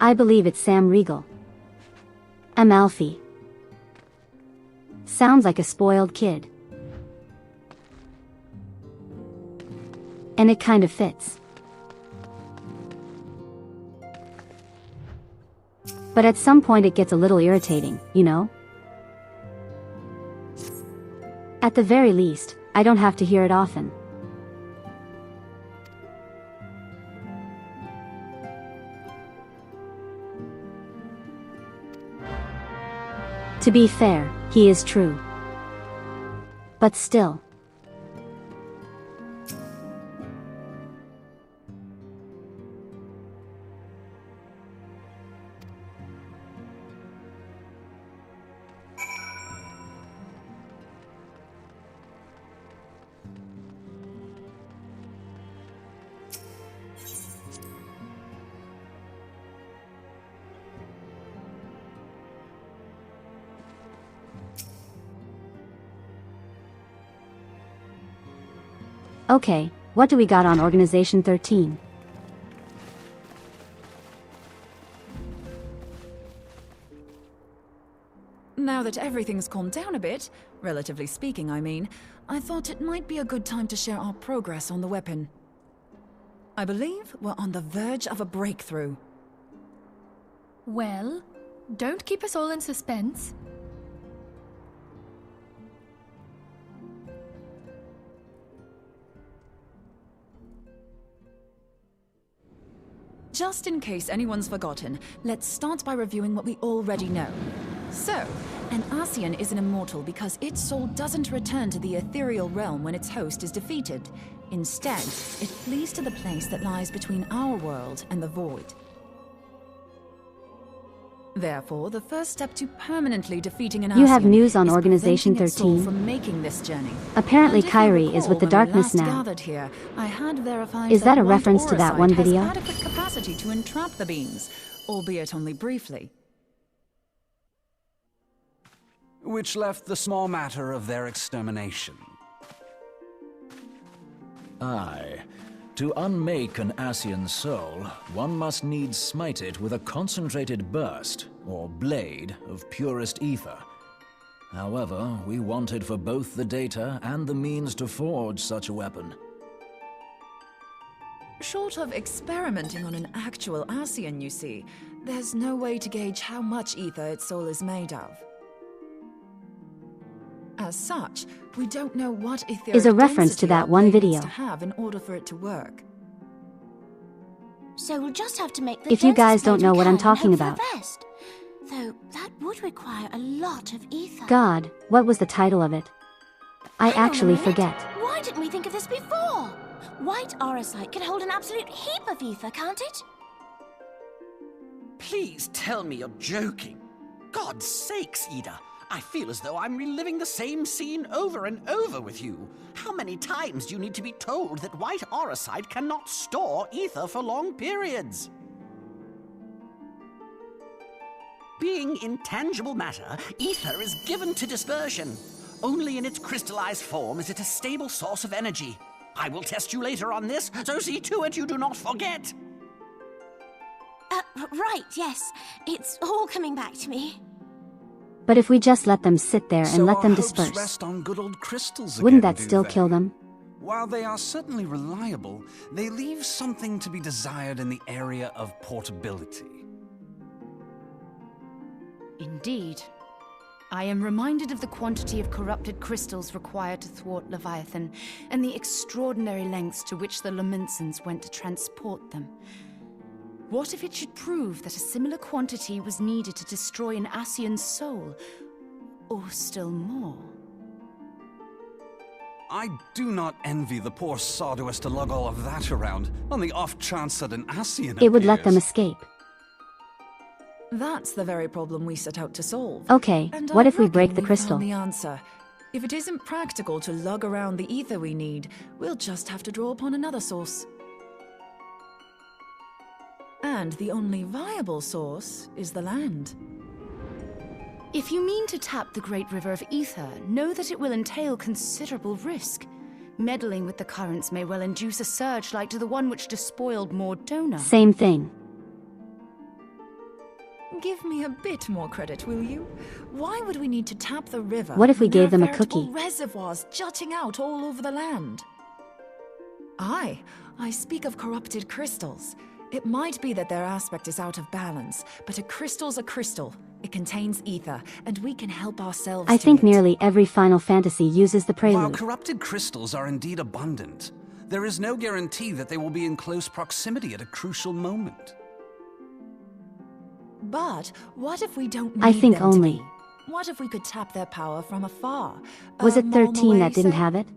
I believe it's Sam Riegel. I'm Alfie. Sounds like a spoiled kid. And it kind of fits. But at some point it gets a little irritating, you know? At the very least, I don't have to hear it often. To be fair, he is true. But still. Okay, what do we got on Organization 13? Now that everything's calmed down a bit, relatively speaking I mean, I thought it might be a good time to share our progress on the weapon. I believe we're on the verge of a breakthrough. Well, don't keep us all in suspense. Just in case anyone's forgotten, let's start by reviewing what we already know. So, an Ascian is an immortal because its soul doesn't return to the ethereal realm when its host is defeated. Instead, it flees to the place that lies between our world and the void. Therefore, the first step to permanently defeating an Ascian You have news on is Organization preventing its soul 13. from making this journey. Apparently And if you Kyrie is recall, with the when we darkness last now. gathered here, I had verified Is that a White reference to that one Auracite has video? adequate capacity to entrap the beams, albeit only briefly. which left the small matter of their extermination. Aye. To unmake an Ascian soul, one must needs smite it with a concentrated burst, or blade, of purest ether. However, we wanted for both the data and the means to forge such a weapon. Short of experimenting on an actual Ascian, you see, there's no way to gauge how much ether its soul is made of. As such, we don't know what etheric Is a reference to density our that one blade video. needs to have in order for it to work. So we'll just have to make the If you guys densest don't blade know we what I'm can and talking hope for about. the best. Though that would require a lot of ether. God, what was the title of it? I Hang on a actually minute. forget. Why didn't we think of this before? White aurosite can hold an absolute heap of ether, can't it? Please tell me you're joking. God's sakes, Ida. I feel as though I'm reliving the same scene over and over with you. How many times do you need to be told that white aurosite cannot store ether for long periods? Being intangible matter, ether is given to dispersion. Only in its crystallized form is it a stable source of energy. I will test you later on this, so see to it you do not forget. Right, yes. It's all coming back to me. But if we just let them sit there and So let our them hopes disperse, rest on good old crystals wouldn't again, that do still they? kill them? While they are certainly reliable, they leave something to be desired in the area of portability. Indeed. I am reminded of the quantity of corrupted crystals required to thwart Leviathan, and the extraordinary lengths to which the Lamentsons went to transport them. What if it should prove that a similar quantity was needed to destroy an Ascian soul? Or still more? I do not envy the poor sod who has to lug all of that around, on the off chance that an Ascian It would let them appears. escape. That's the very problem we set out to solve. Okay, And what I if we break reckon the we crystal? found the answer. If it isn't practical to lug around the ether we need, we'll just have to draw upon another source. And the only viable source is the land. If you mean to tap the Great River of Ether, know that it will entail considerable risk. Meddling with the currents may well induce a surge like to the one which despoiled Mordona. Same thing. Give me a bit more credit, will you? Why would we need to tap the river? What if we when there gave them are a veritable cookie? reservoirs jutting out all over the land? Aye, I speak of corrupted crystals. It might be that their aspect is out of balance, but a crystal's a crystal. It contains ether, and we can help ourselves I to think it. nearly every Final Fantasy uses the While prelude. corrupted crystals are indeed abundant, there is no guarantee that they will be in close proximity at a crucial moment. But what if we don't need I think them to only. be? What if we could tap their power from afar? Was A it mile 13 away, that didn't say? have it?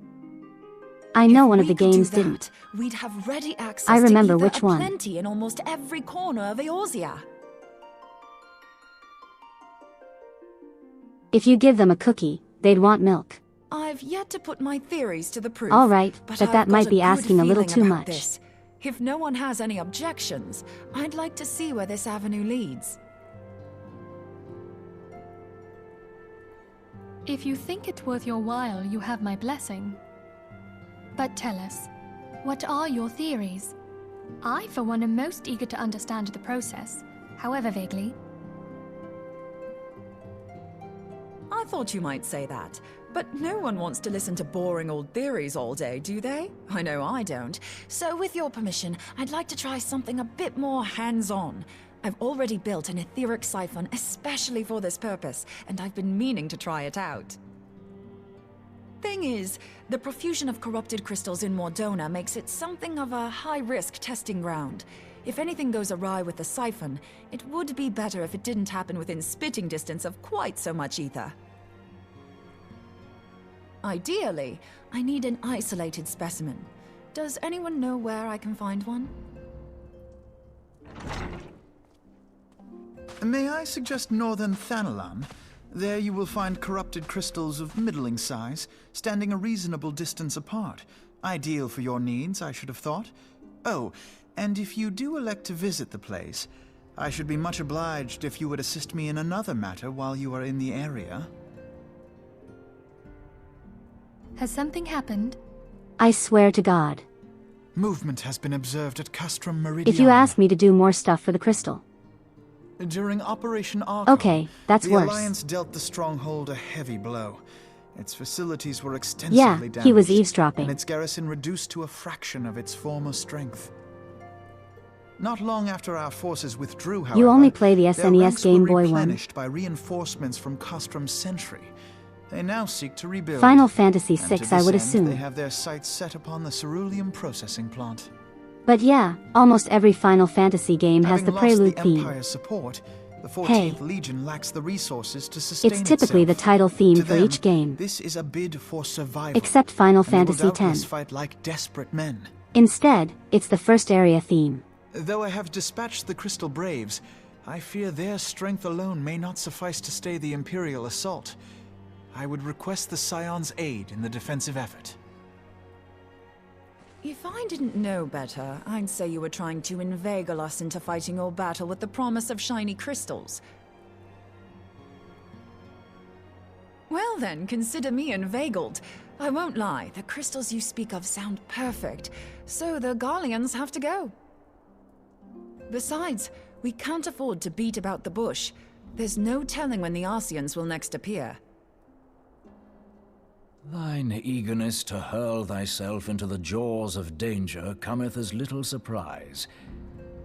I know If one of we the could do games that, didn't. We'd have ready access I remember to ether which one. aplenty in almost every corner of Eorzea. If you give them a cookie, they'd want milk. I've yet to put my theories to the proof. All right, but but I've that got might be good asking a little feeling too about much. this. If no one has any objections, I'd like to see where this avenue leads. If you think it worth your while, you have my blessing. But tell us, what are your theories? I, for one, am most eager to understand the process, however vaguely. I thought you might say that, but no one wants to listen to boring old theories all day, do they? I know I don't. So with your permission, I'd like to try something a bit more hands-on. I've already built an etheric siphon especially for this purpose, and I've been meaning to try it out. Thing is, the profusion of corrupted crystals in Mordona makes it something of a high-risk testing ground. If anything goes awry with the siphon, it would be better if it didn't happen within spitting distance of quite so much ether. Ideally, I need an isolated specimen. Does anyone know where I can find one? May I suggest northern Thanalan? There you will find corrupted crystals of middling size, standing a reasonable distance apart. Ideal for your needs, I should have thought. Oh, and if you do elect to visit the place, I should be much obliged if you would assist me in another matter while you are in the area. Has something happened? I swear to God. Movement has been observed at Castrum Meridian. If you ask me to do more stuff for the crystal. During Operation Archon, Okay, that's the worse. Alliance dealt the stronghold a heavy blow. Its facilities were extensively damaged. He was eavesdropping. And its garrison reduced to a fraction of its former strength. Not long after our forces withdrew, however, You only play the their SNES ranks Game were Boy one. replenished by reinforcements from Castrum's sentry. They now seek to rebuild. Final Fantasy and VI, to I this would end, assume. They have their sights set upon the ceruleum processing plant. But yeah, almost every Final Fantasy game has the Having prelude lost the theme. Empire's support, the 14th Hey. Legion lacks the resources to sustain It's typically the itself. title theme To for them, each game. This is a bid for survival. Except Final and they will Fantasy doubtless X. fight like desperate men. Instead, it's the first area theme. Though I have dispatched the Crystal Braves, I fear their strength alone may not suffice to stay the Imperial assault. I would request the Scion's aid in the defensive effort. If I didn't know better, I'd say you were trying to inveigle us into fighting your battle with the promise of shiny crystals. Well then, consider me inveigled. I won't lie, the crystals you speak of sound perfect, so the Garleans have to go. Besides, we can't afford to beat about the bush. There's no telling when the Arceans will next appear. Thine eagerness to hurl thyself into the jaws of danger cometh as little surprise.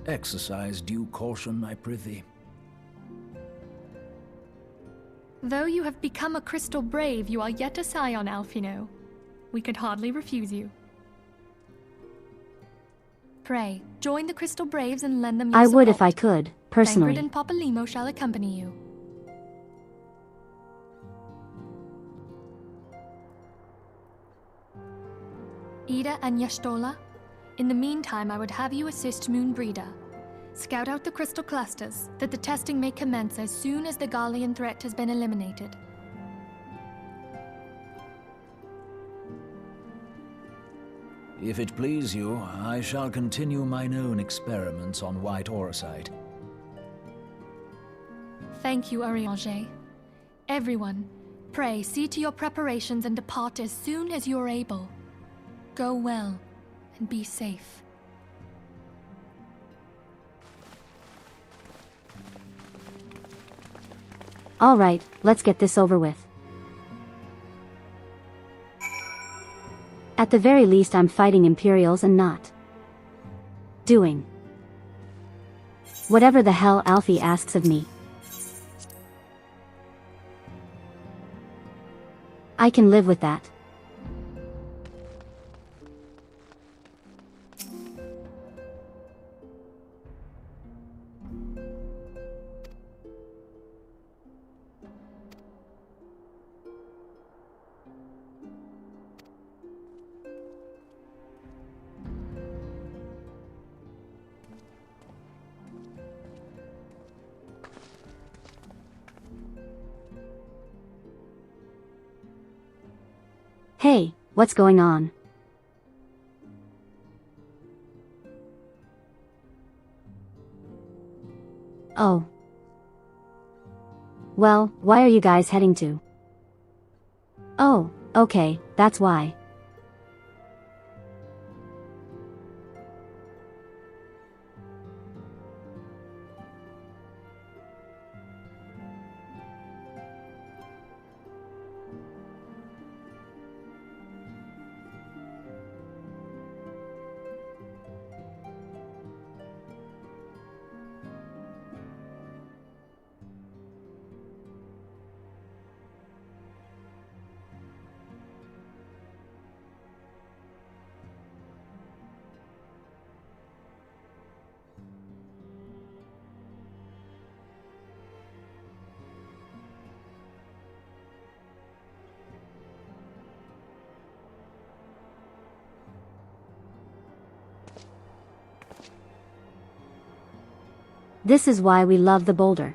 Exercise due caution, I prithee. Though you have become a Crystal Brave, you are yet a Scion, Alphino. We could hardly refuse you. Pray, join the Crystal Braves and lend them your I support. would if I could, personally. Tancred and Papalymo shall accompany you. Ida and Y'shtola, in the meantime I would have you assist Moonbreeder. Scout out the crystal clusters, that the testing may commence as soon as the Garlean threat has been eliminated. If it please you, I shall continue mine own experiments on white aurosite. Thank you, Arianger. Everyone, pray see to your preparations and depart as soon as you are able. Go well, and be safe. Alright, let's get this over with. At the very least I'm fighting Imperials and not doing whatever the hell Alfie asks of me. I can live with that. Hey, what's going on? Oh. Well, why are you guys heading to? Oh, okay, that's why. This is why we love the boulder.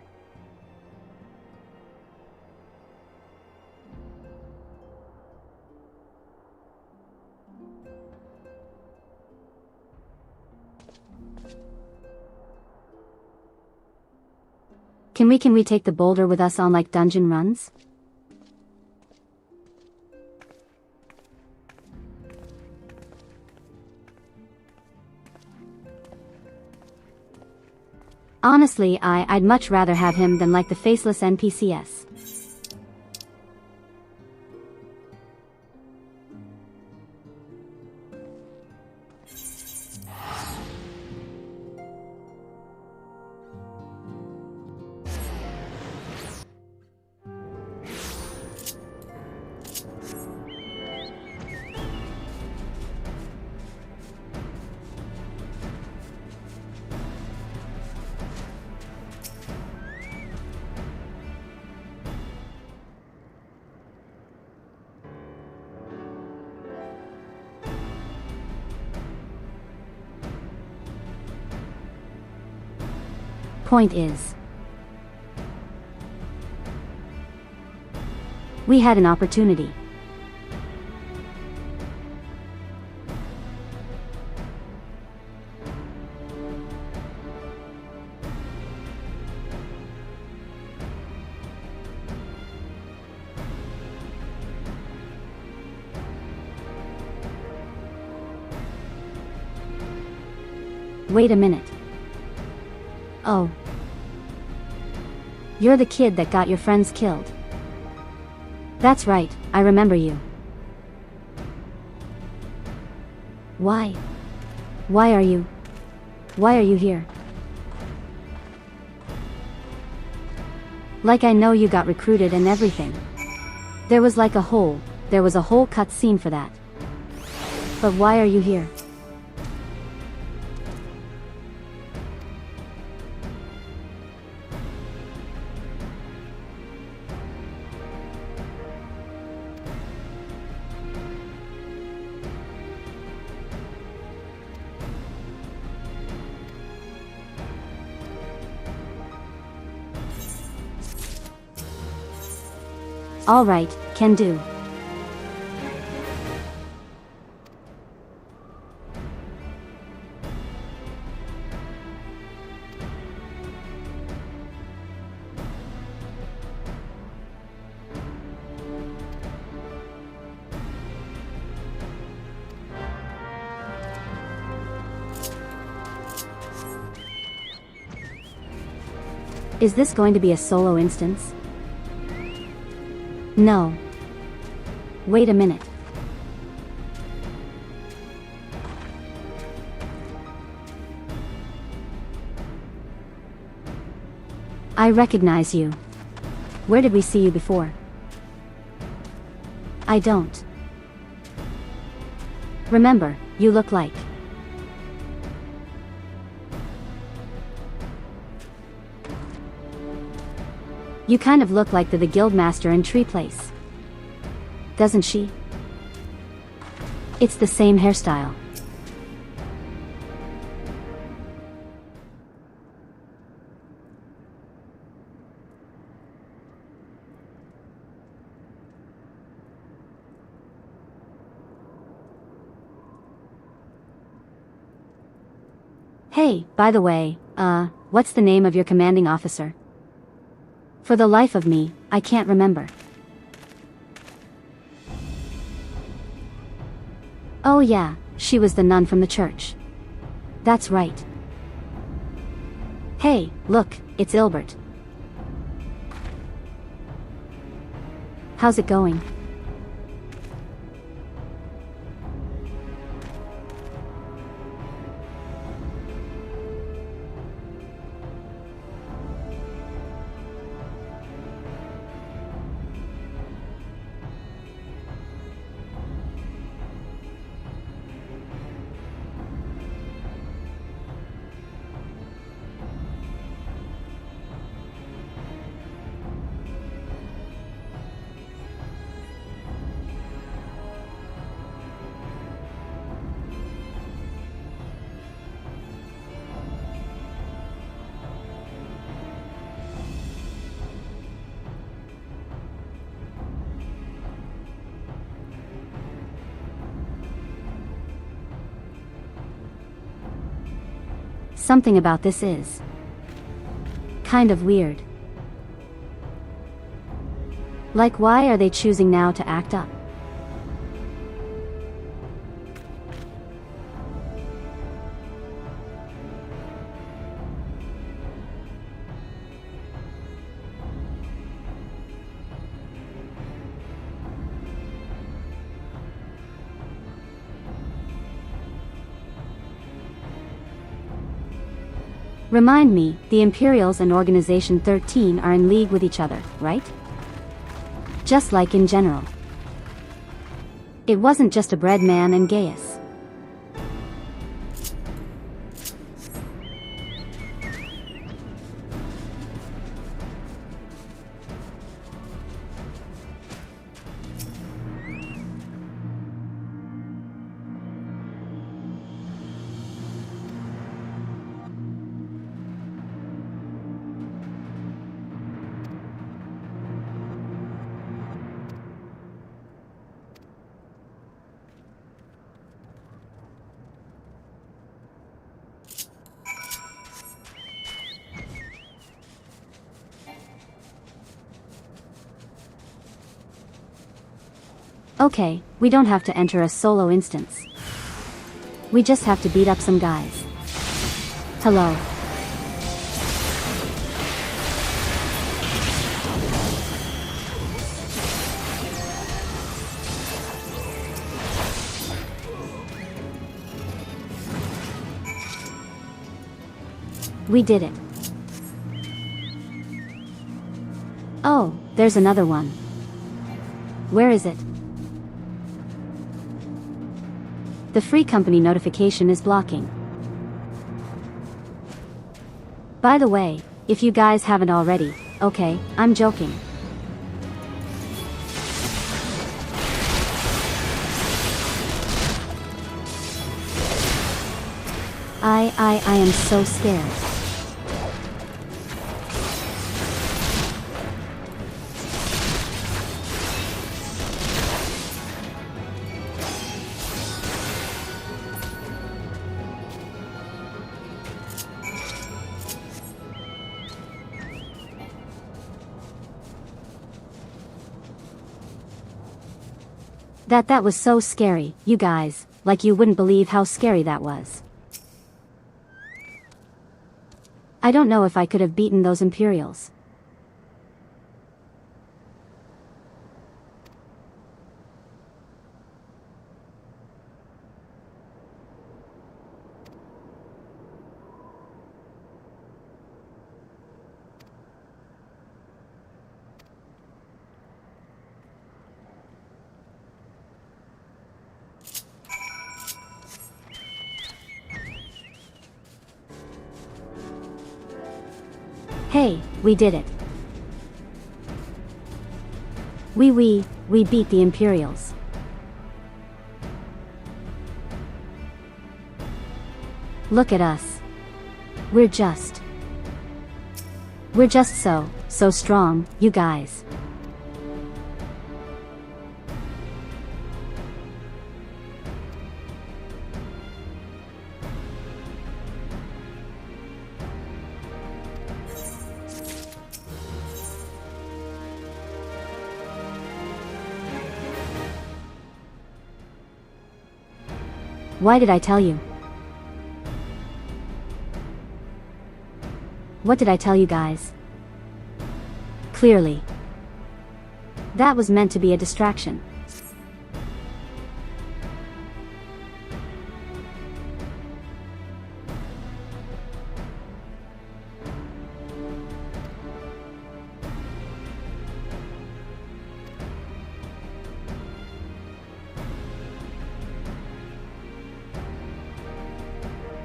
Can we take the boulder with us on like dungeon runs? Honestly, I'd much rather have him than like the faceless NPCs. Point is, we had an opportunity. Wait a minute. Oh. You're the kid that got your friends killed. That's right, I remember you. Why? Why are you here? Like I know you got recruited and everything. There was a whole cutscene for that. But why are you here? Alright, can do. Is this going to be a solo instance? No. Wait a minute. I recognize you. Where did we see you before? I don't. Remember, you look like... You kind of look like the guildmaster in Tree Place. Doesn't she? It's the same hairstyle. Hey, by the way, what's the name of your commanding officer? For the life of me, I can't remember. Oh yeah, she was the nun from the church. That's right. Hey, look, it's Ilbert. How's it going? Something about this is kind of weird. Like, why are they choosing now to act up? Remind me, the Imperials and Organization 13 are in league with each other, right? Just like in general. It wasn't just a bread man and Gaius. Okay, we don't have to enter a solo instance. We just have to beat up some guys. Hello. We did it. Oh, there's another one. Where is it? The free company notification is blocking. By the way, if you guys haven't already, okay, I'm joking. I am so scared. That was so scary, you guys, like you wouldn't believe how scary that was. I don't know if I could have beaten those Imperials. Hey, we did it. We beat the Imperials. Look at us. We're just so strong, you guys. Why did I tell you? What did I tell you guys? Clearly. That was meant to be a distraction.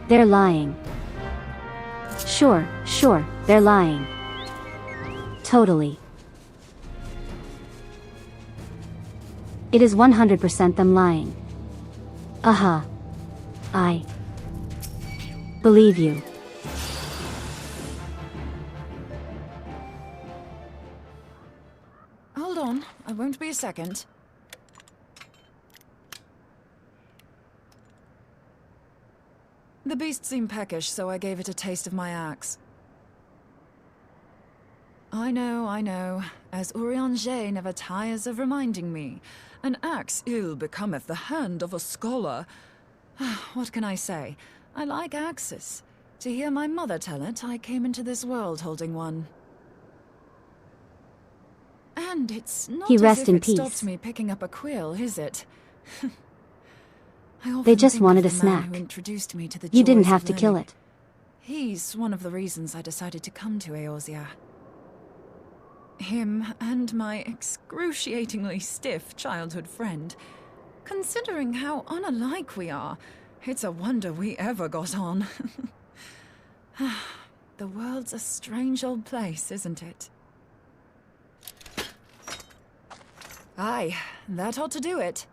They're lying. Sure, they're lying. Totally. It is 100% them lying. I believe you. Hold on, I won't be a second. The beast seemed peckish, so I gave it a taste of my axe. I know, as Urianger never tires of reminding me. An axe ill becometh the hand of a scholar. What can I say? I like axes. To hear my mother tell it, I came into this world holding one. And it's not as if it stopped me picking up a quill, is it? They just wanted a snack. You didn't have to kill it. He's one of the reasons I decided to come to Eorzea. Him and my excruciatingly stiff childhood friend. Considering how unalike we are, it's a wonder we ever got on. The world's a strange old place, isn't it? Aye, that ought to do it.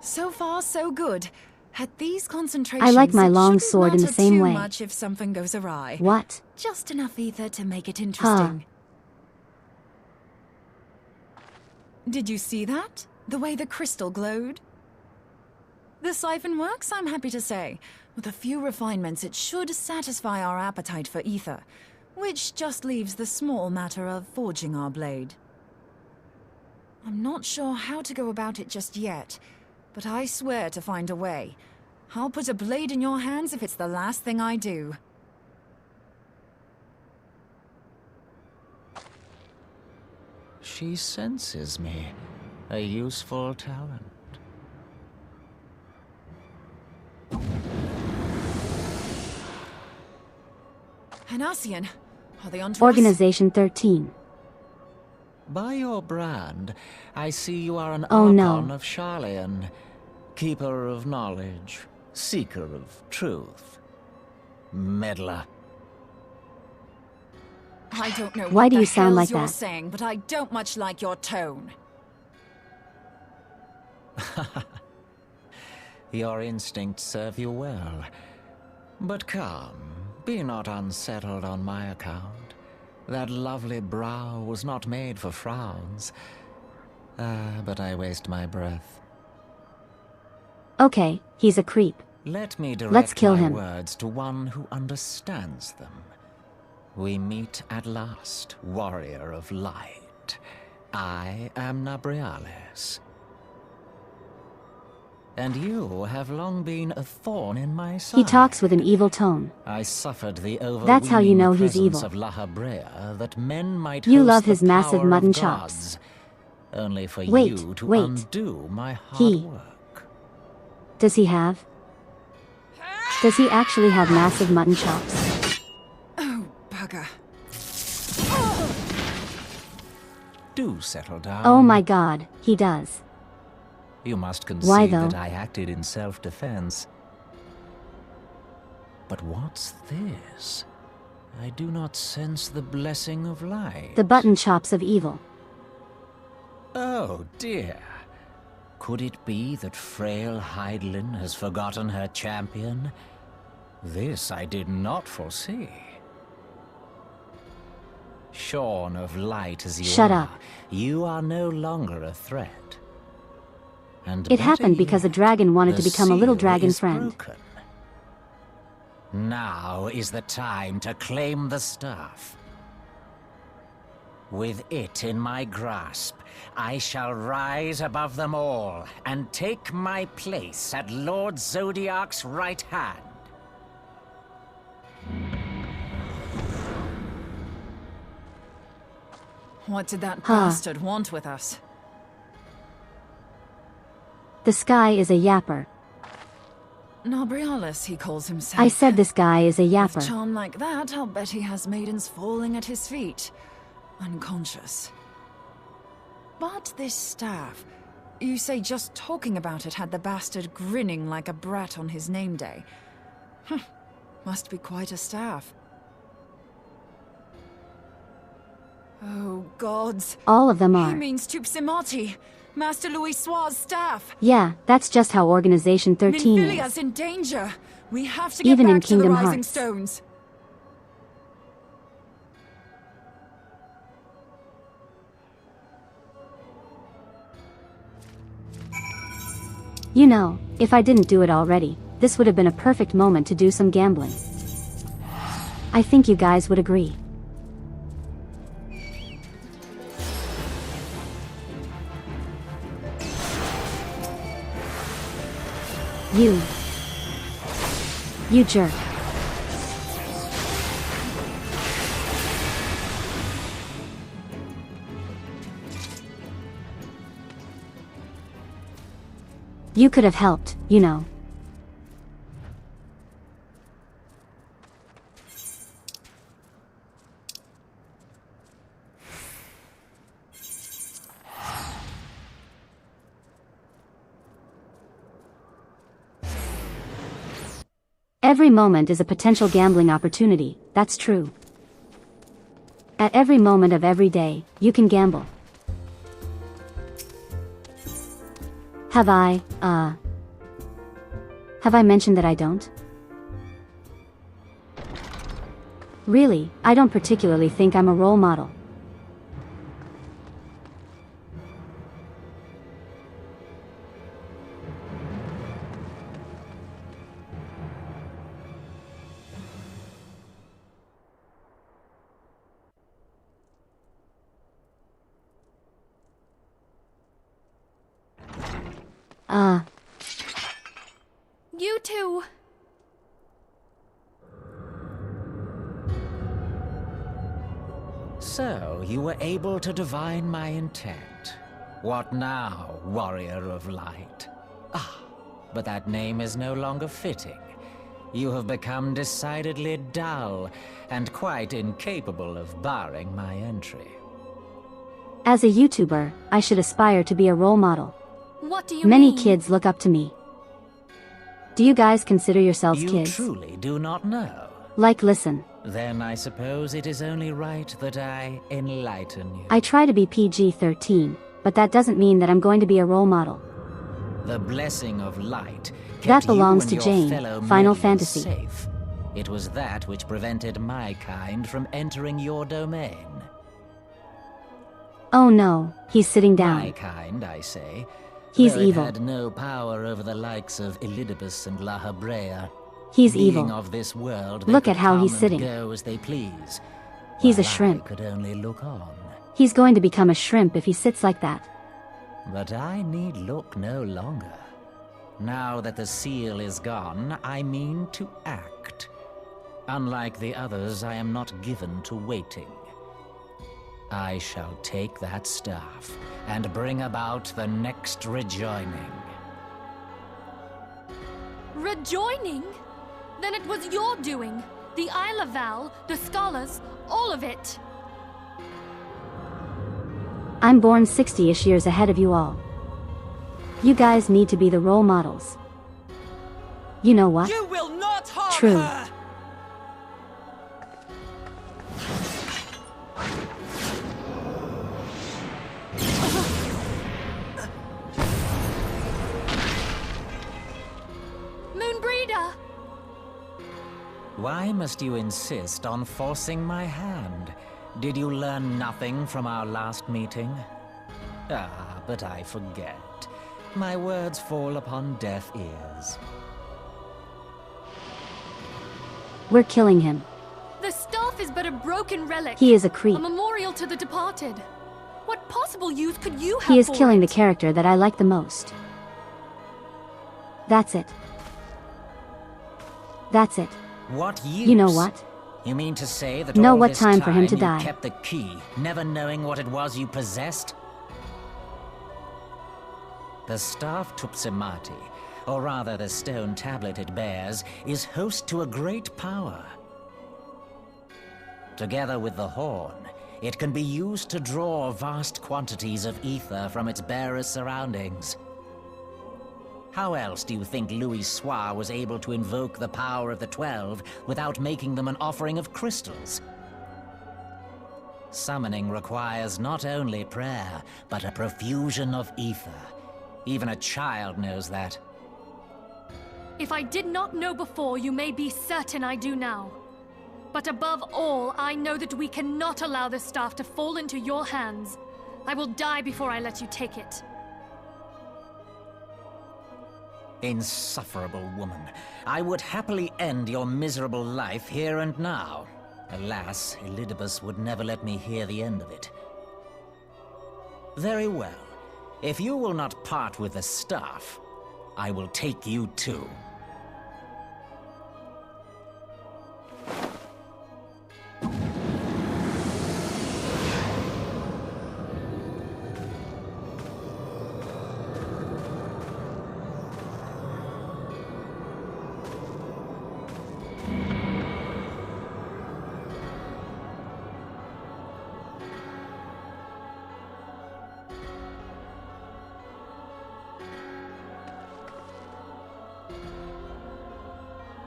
So far, so good. At these concentrations, I like my it long shouldn't sword in the matter same too way. much if something goes awry. What? Just enough ether to make it interesting. Did you see that? The way the crystal glowed? The siphon works, I'm happy to say. With a few refinements, it should satisfy our appetite for ether, which just leaves the small matter of forging our blade. I'm not sure how to go about it just yet, but I swear to find a way. I'll put a blade in your hands if it's the last thing I do. She senses me. A useful talent. Hanassian, are they on to us? Organization 13. By your brand, I see you are an Oh, no. Archon of Sharlayan, keeper of knowledge, seeker of truth, meddler. I don't know Why what do the you sound hells like you're that? saying, but I don't much like your tone. Your instincts serve you well. But come, be not unsettled on my account. That lovely brow was not made for frowns. But I waste my breath. Okay, he's a creep. Let me direct Let's kill my him. words to one who understands them. We meet at last, warrior of light. I am Nabriales. And you have long been a thorn in my side. He talks with an evil tone. I suffered the overweening That's how you know he's presence evil. of La Habrea that men might You host love the his massive power of mutton gods, chops. only for Wait, you to wait. undo my hard He- work. Does he actually have massive mutton chops? Oh, bugger. Do settle down. Oh my god, he does. You must Why, concede though? that I acted in self-defense. But what's this? I do not sense the blessing of light. The button chops of evil. Oh dear. Could it be that frail Hydaelyn has forgotten her champion? This I did not foresee. Shorn of light as you Shut are, up. you are no longer a threat. And It better happened because a yet, dragon wanted the to become a little seal dragon is friend. broken. Now is the time to claim the staff. With it in my grasp, I shall rise above them all and take my place at Lord Zodiac's right hand. What did that Huh. bastard want with us? The sky is a yapper. Nabriales, he calls himself. I said this guy is a With yapper. charm like that, I'll bet he has maidens falling at his feet, unconscious. But this staff, you say just talking about it had the bastard grinning like a brat on his name day. Must be quite a staff. Oh, gods. All of them He are. means Tupsimati, Master Louis Soir's staff. Yeah, that's just how Organization 13 Minfilia's is. in danger. We have to get Even in back to the Kingdom Rising Hearts. Stones. You know, if I didn't do it already, this would have been a perfect moment to do some gambling. I think you guys would agree. You jerk. You could have helped, you know. Every moment is a potential gambling opportunity, that's true. At every moment of every day, you can gamble. Have I mentioned that I don't? Really, I don't particularly think I'm a role model. You two! So, you were able to divine my intent. What now, warrior of light? Ah, but that name is no longer fitting. You have become decidedly dull, and quite incapable of barring my entry. As a YouTuber, I should aspire to be a role model. What do you Many mean? kids look up to me. Do you guys consider yourselves You kids? truly do not know. Like, listen. Then I suppose it is only right that I enlighten you. I try to be PG-13, but that doesn't mean that I'm going to be a role model. The blessing of light kept That belongs you to and your Jane, fellow Final meddlers Fantasy. safe. It was that which prevented my kind from entering your domain. Oh no, he's sitting down. My kind, I say. He's though it evil. had no power over the likes of Elidibus and La Habrea. He's Being evil. of this world, they Look could at how he's come sitting. and go as they please. He's a while shrimp. I could only look on. He's going to become a shrimp if he sits like that. But I need look no longer. Now that the seal is gone, I mean to act. Unlike the others, I am not given to waiting. I shall take that staff and bring about the next rejoining. Rejoining? Then it was your doing. The Isle of Val, the scholars, all of it. I'm born 60-ish years ahead of you all. You guys need to be the role models. You know what? You will not harm True. her! Moonbreeder! Why must you insist on forcing my hand? Did you learn nothing from our last meeting? Ah, but I forget. My words fall upon deaf ears. We're killing him. The staff is but a broken relic. He is a creep. A memorial to the departed. What possible use could you have He is for killing the it? character that I like the most. That's it. That's it. What use? You know what? You mean to say that Know all what this time for him to you die. kept the key, never knowing what it was you possessed? The staff Tupsimati, or rather the stone tablet it bears, is host to a great power. Together with the horn, it can be used to draw vast quantities of ether from its bearer's surroundings. How else do you think Louis Soir was able to invoke the power of the 12 without making them an offering of crystals? Summoning requires not only prayer, but a profusion of ether. Even a child knows that. If I did not know before, you may be certain I do now. But above all, I know that we cannot allow this staff to fall into your hands. I will die before I let you take it. Insufferable woman. I would happily end your miserable life here and now. Alas, Elidibus would never let me hear the end of it. Very well. If you will not part with the staff, I will take you too.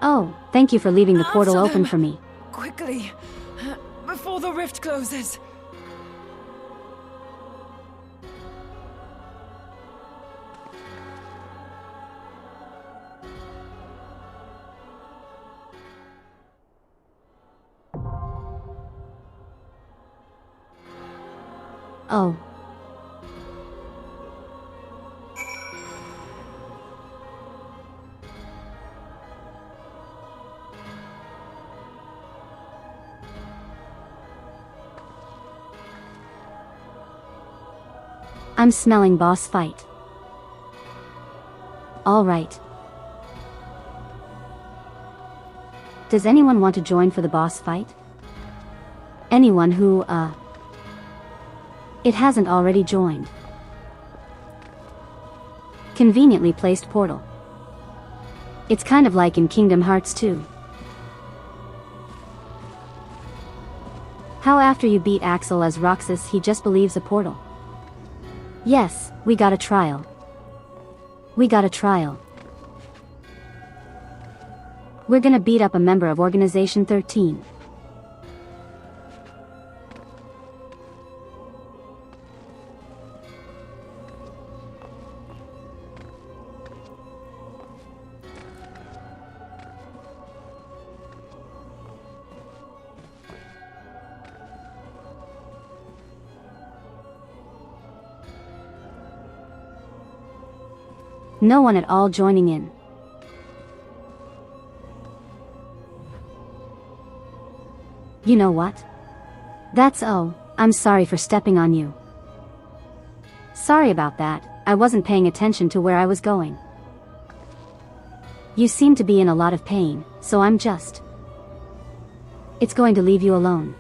Oh, thank you for leaving the portal Answer open them. for me. Quickly, before the rift closes. Oh. I'm smelling boss fight. All right. Does anyone want to join for the boss fight? Anyone who, it hasn't already joined. Conveniently placed portal. It's kind of like in Kingdom Hearts 2. How after you beat Axel as Roxas he just believes a portal. Yes, we got a trial. We got a trial. We're gonna beat up a member of Organization 13. No one at all joining in. You know what? I'm sorry for stepping on you. Sorry about that, I wasn't paying attention to where I was going. You seem to be in a lot of pain, so it's going to leave you alone.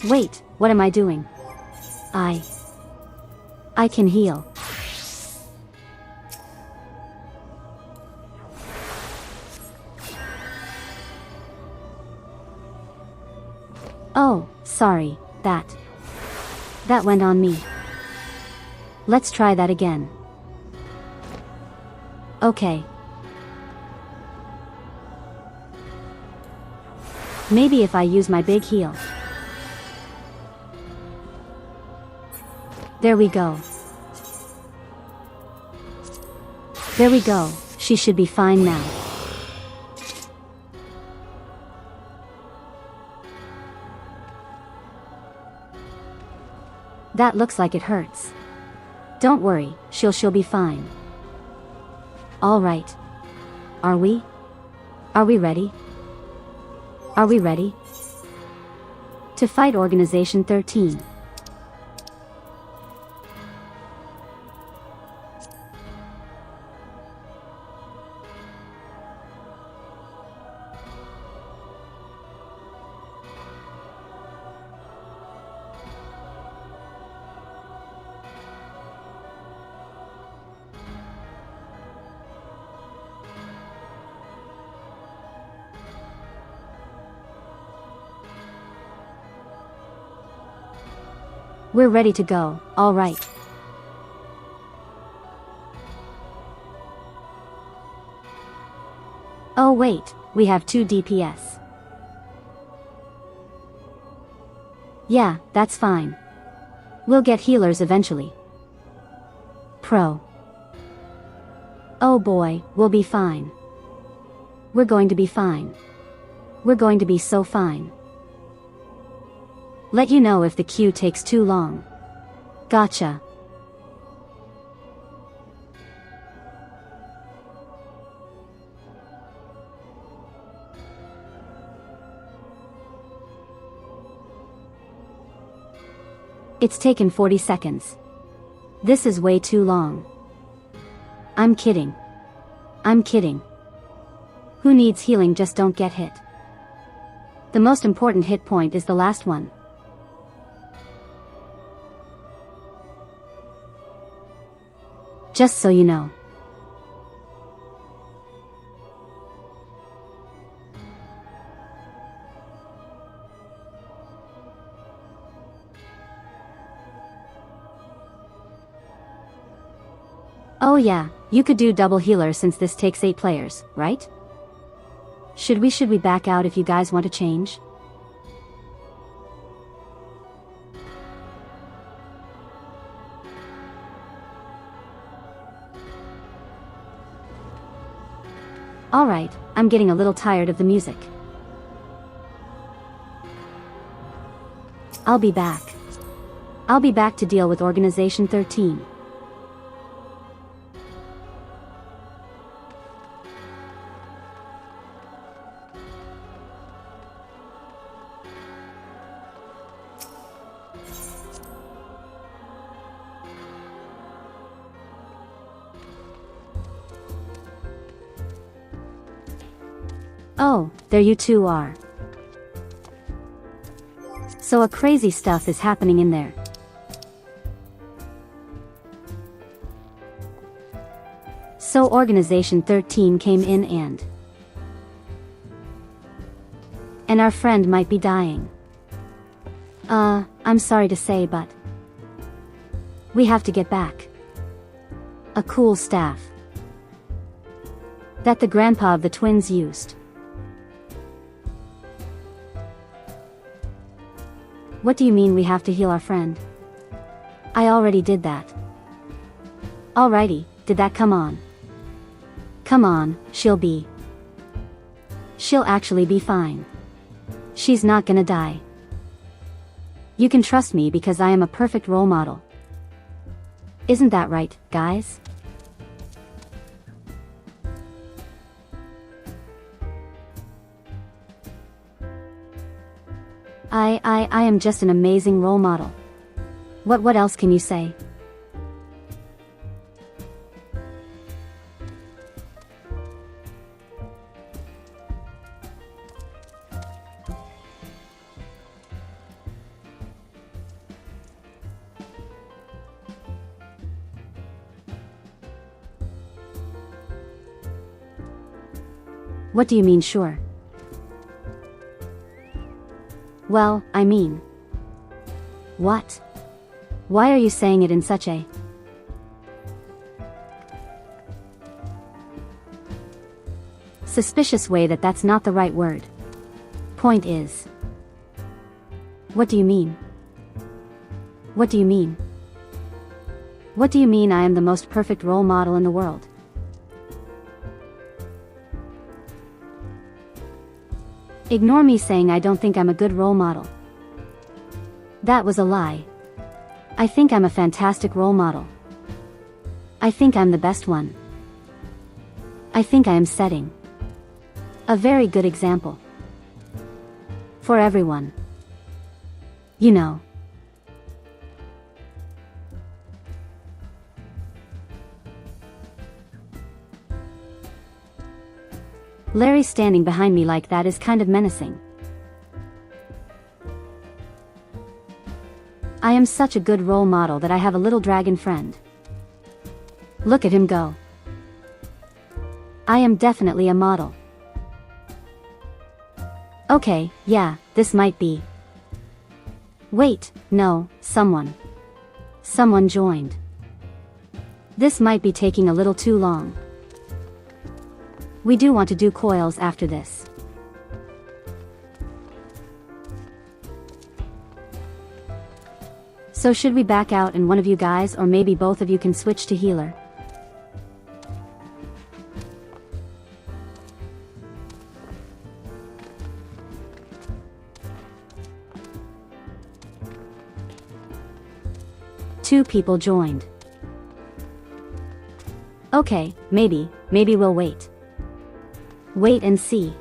Wait, what am I doing? I can heal. Oh, sorry, that went on me. Let's try that again. Okay. Maybe if I use my big heal. There we go. There we go, she should be fine now. That looks like it hurts. Don't worry, she'll be fine. Alright. Are we ready? Are we ready? To fight Organization 13. We're ready to go, all right. Oh wait, we have 2 DPS. Yeah, that's fine. We'll get healers eventually. Pro. Oh boy, we'll be fine. We're going to be fine. We're going to be so fine. Let you know if the queue takes too long. Gotcha. It's taken 40 seconds. This is way too long. I'm kidding. I'm kidding. Who needs healing? Just don't get hit. The most important hit point is the last one. Just so you know. Oh yeah, You could do double healer since this takes 8 players, right? Should we back out if you guys want to change? Alright, I'm getting a little tired of the music. I'll be back. I'll be back to deal with Organization 13. Oh, there you two are. So crazy stuff is happening in there. So Organization 13 came in and our friend might be dying. I'm sorry to say, but we have to get back a cool staff that the grandpa of the twins used. What do you mean we have to heal our friend? I already did that. Alrighty, did that come on? Come on, she'll actually be fine. She's not gonna die. You can trust me because I am a perfect role model. Isn't that right, guys? I am just an amazing role model. What else can you say? What do you mean, sure? Well, I mean... What? Why are you saying it in such a... suspicious way that's not the right word? Point is... What do you mean? What do you mean? What do you mean I am the most perfect role model in the world? Ignore me saying I don't think I'm a good role model. That was a lie. I think I'm a fantastic role model. I think I'm the best one. I think I am setting a very good example for everyone. You know. Larry standing behind me like that is kind of menacing. I am such a good role model that I have a little dragon friend. Look at him go. I am definitely a model. Okay, yeah, this might be. Wait, no, someone joined. This might be taking a little too long. We do want to do coils after this. So should we back out and one of you guys or maybe both of you can switch to healer? Two people joined. Okay, maybe we'll wait. Wait and see.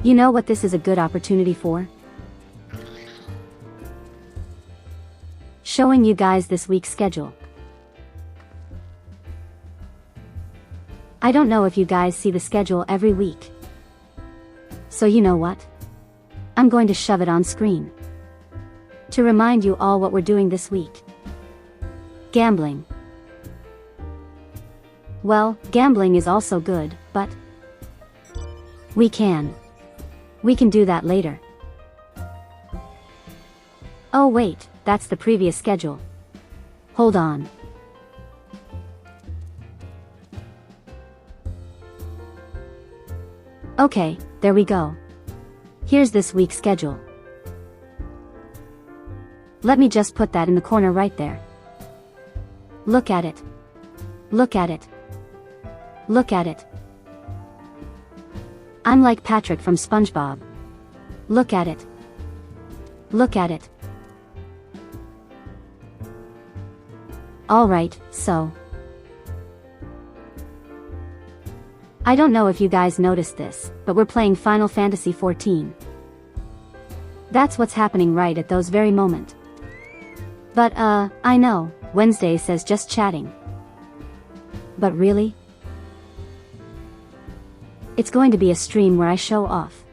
You know what this is a good opportunity for? Showing you guys this week's schedule. I don't know if you guys see the schedule every week. So you know what? I'm going to shove it on screen. To remind you all what we're doing this week. Gambling. Well, gambling is also good, but We can. We can do that later. Oh wait, that's the previous schedule. Hold on. Okay, there we go. Here's this week's schedule. Let me just put that in the corner right there. Look at it. Look at it. Look at it. I'm like Patrick from SpongeBob. Look at it. Look at it. Alright, so. I don't know if you guys noticed this, but we're playing Final Fantasy XIV. That's what's happening right at those very moment. But I know, Wednesday says just chatting. But really? It's going to be a stream where I show off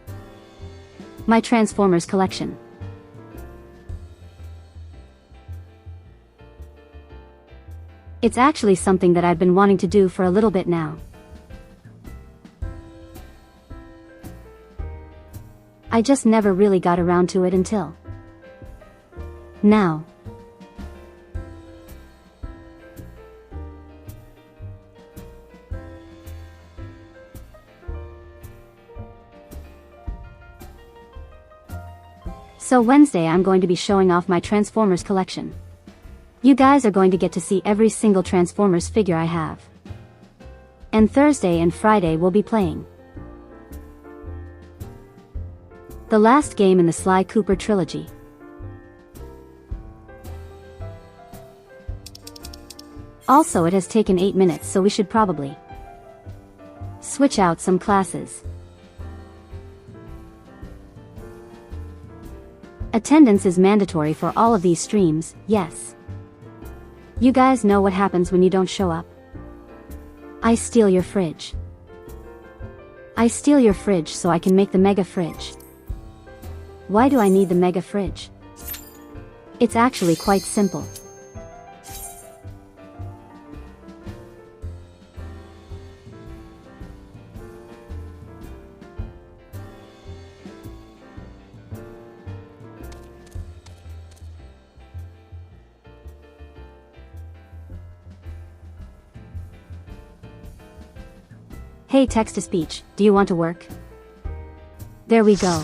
my Transformers collection. It's actually something that I've been wanting to do for a little bit now. I just never really got around to it until now. So Wednesday I'm going to be showing off my Transformers collection. You guys are going to get to see every single Transformers figure I have. And Thursday and Friday we'll be playing the last game in the Sly Cooper trilogy. Also, it has taken 8 minutes, so we should probably switch out some classes. Attendance is mandatory for all of these streams, yes. You guys know what happens when you don't show up. I steal your fridge. I steal your fridge so I can make the mega fridge. Why do I need the mega fridge? It's actually quite simple. Hey, text-to-speech, do you want to work? There we go.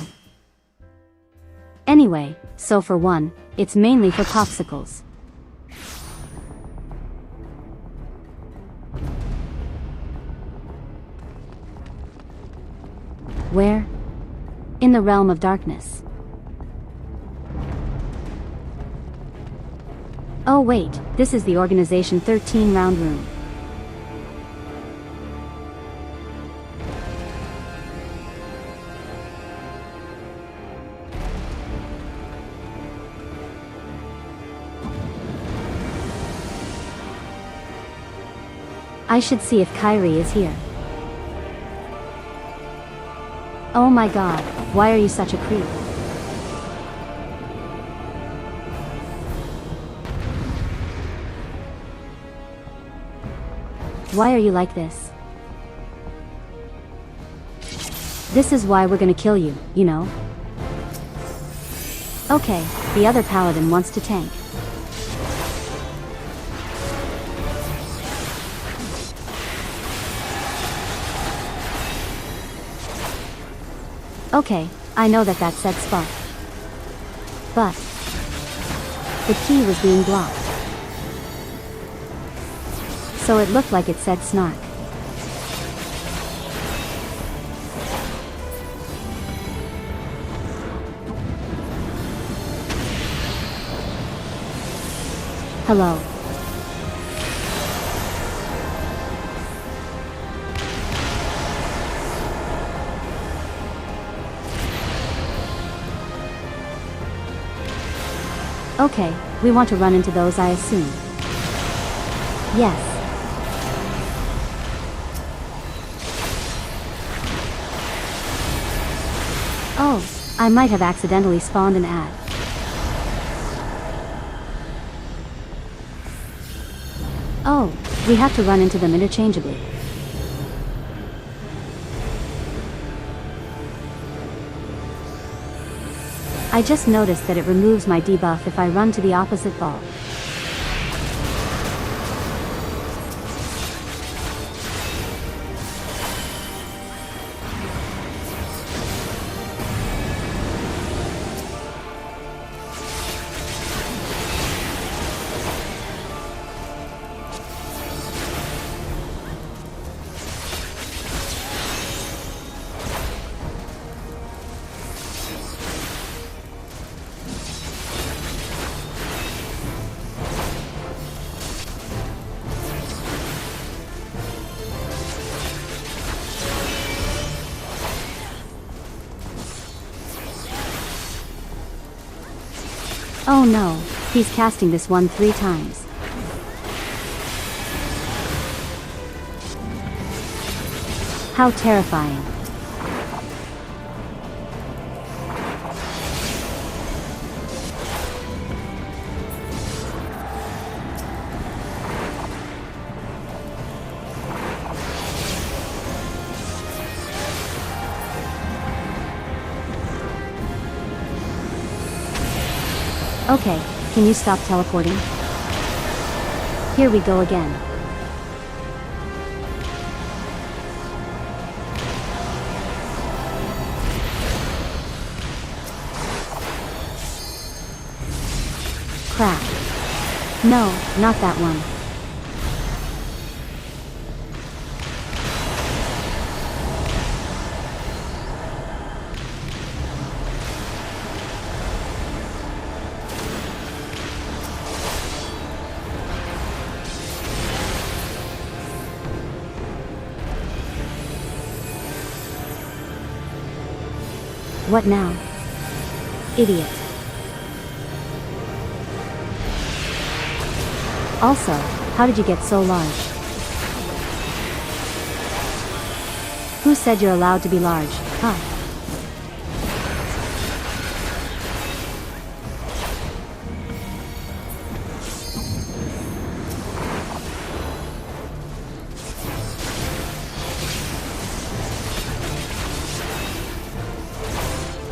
Anyway, so for one, it's mainly for popsicles. Where? In the realm of darkness. Oh wait, this is the Organization 13 round room. I should see if Kyrie is here. Oh my god, why are you such a creep? Why are you like this? This is why we're gonna kill you, you know? Okay, the other paladin wants to tank. Okay, I know that said spot. But the key was being blocked. So it looked like it said snark. Hello. Okay, we want to run into those, I assume. Yes. Oh, I might have accidentally spawned an ad. Oh, we have to run into them interchangeably. I just noticed that it removes my debuff if I run to the opposite vault. Oh no, he's casting this one 3 times. How terrifying. Okay, can you stop teleporting? Here we go again. Crap. No, not that one. What now? Idiot. Also, how did you get so large? Who said you're allowed to be large, huh?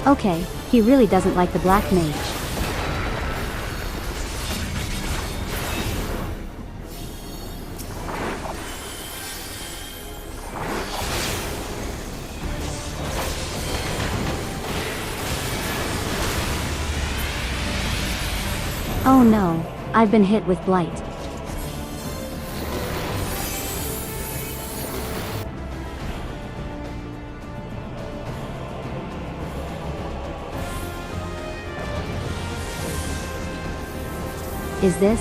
Okay, he really doesn't like the black mage. Oh no, I've been hit with blight. Is this?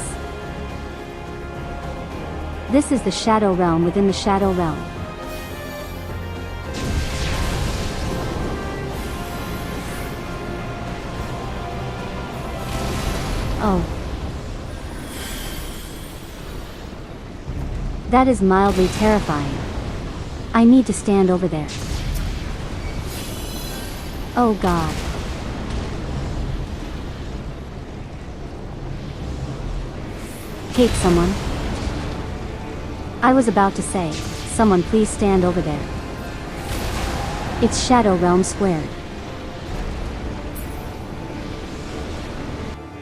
This is the Shadow Realm within the Shadow Realm. Oh. That is mildly terrifying. I need to stand over there. Oh God. Hate someone. I was about to say, someone please stand over there. It's Shadow Realm squared.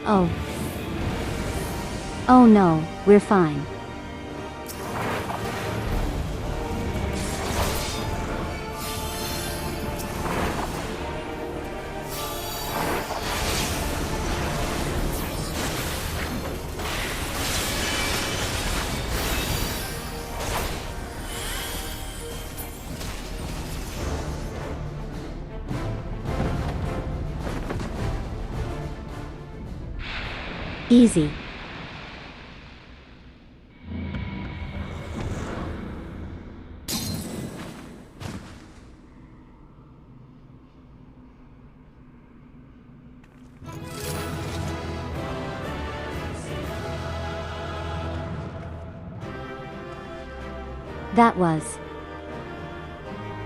Oh. Oh no, we're fine. Easy.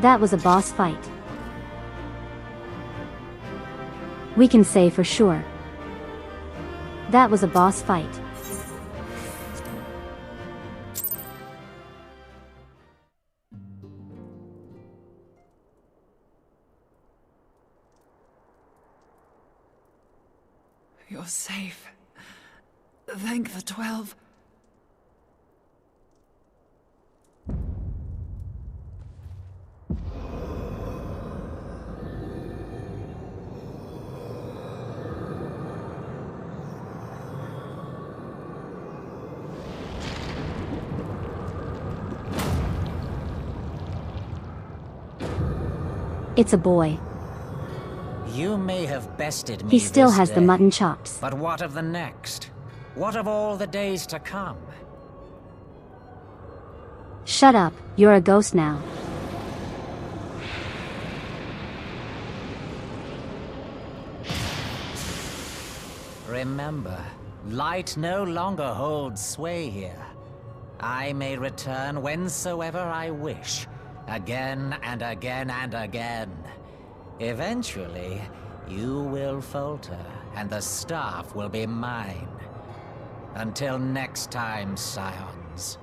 That was a boss fight. We can say for sure. That was a boss fight. You're safe. Thank the 12. It's a boy. You may have bested me. He still this has the day, mutton chops. But what of the next? What of all the days to come? Shut up, you're a ghost now. Remember, light no longer holds sway here. I may return whensoever I wish, again and again and again. Eventually, you will falter, and the staff will be mine. Until next time, scions.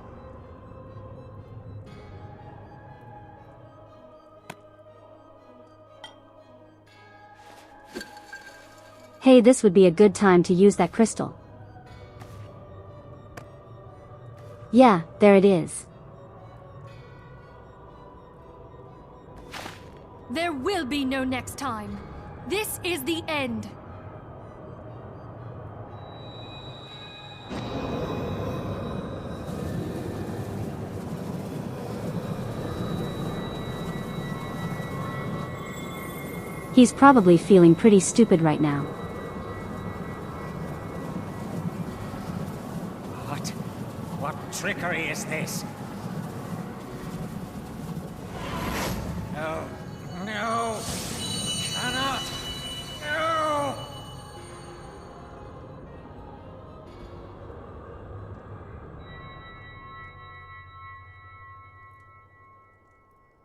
Hey, this would be a good time to use that crystal. Yeah, there it is. There will be no next time. This is the end. He's probably feeling pretty stupid right now. What trickery is this? No. No! Cannot! No!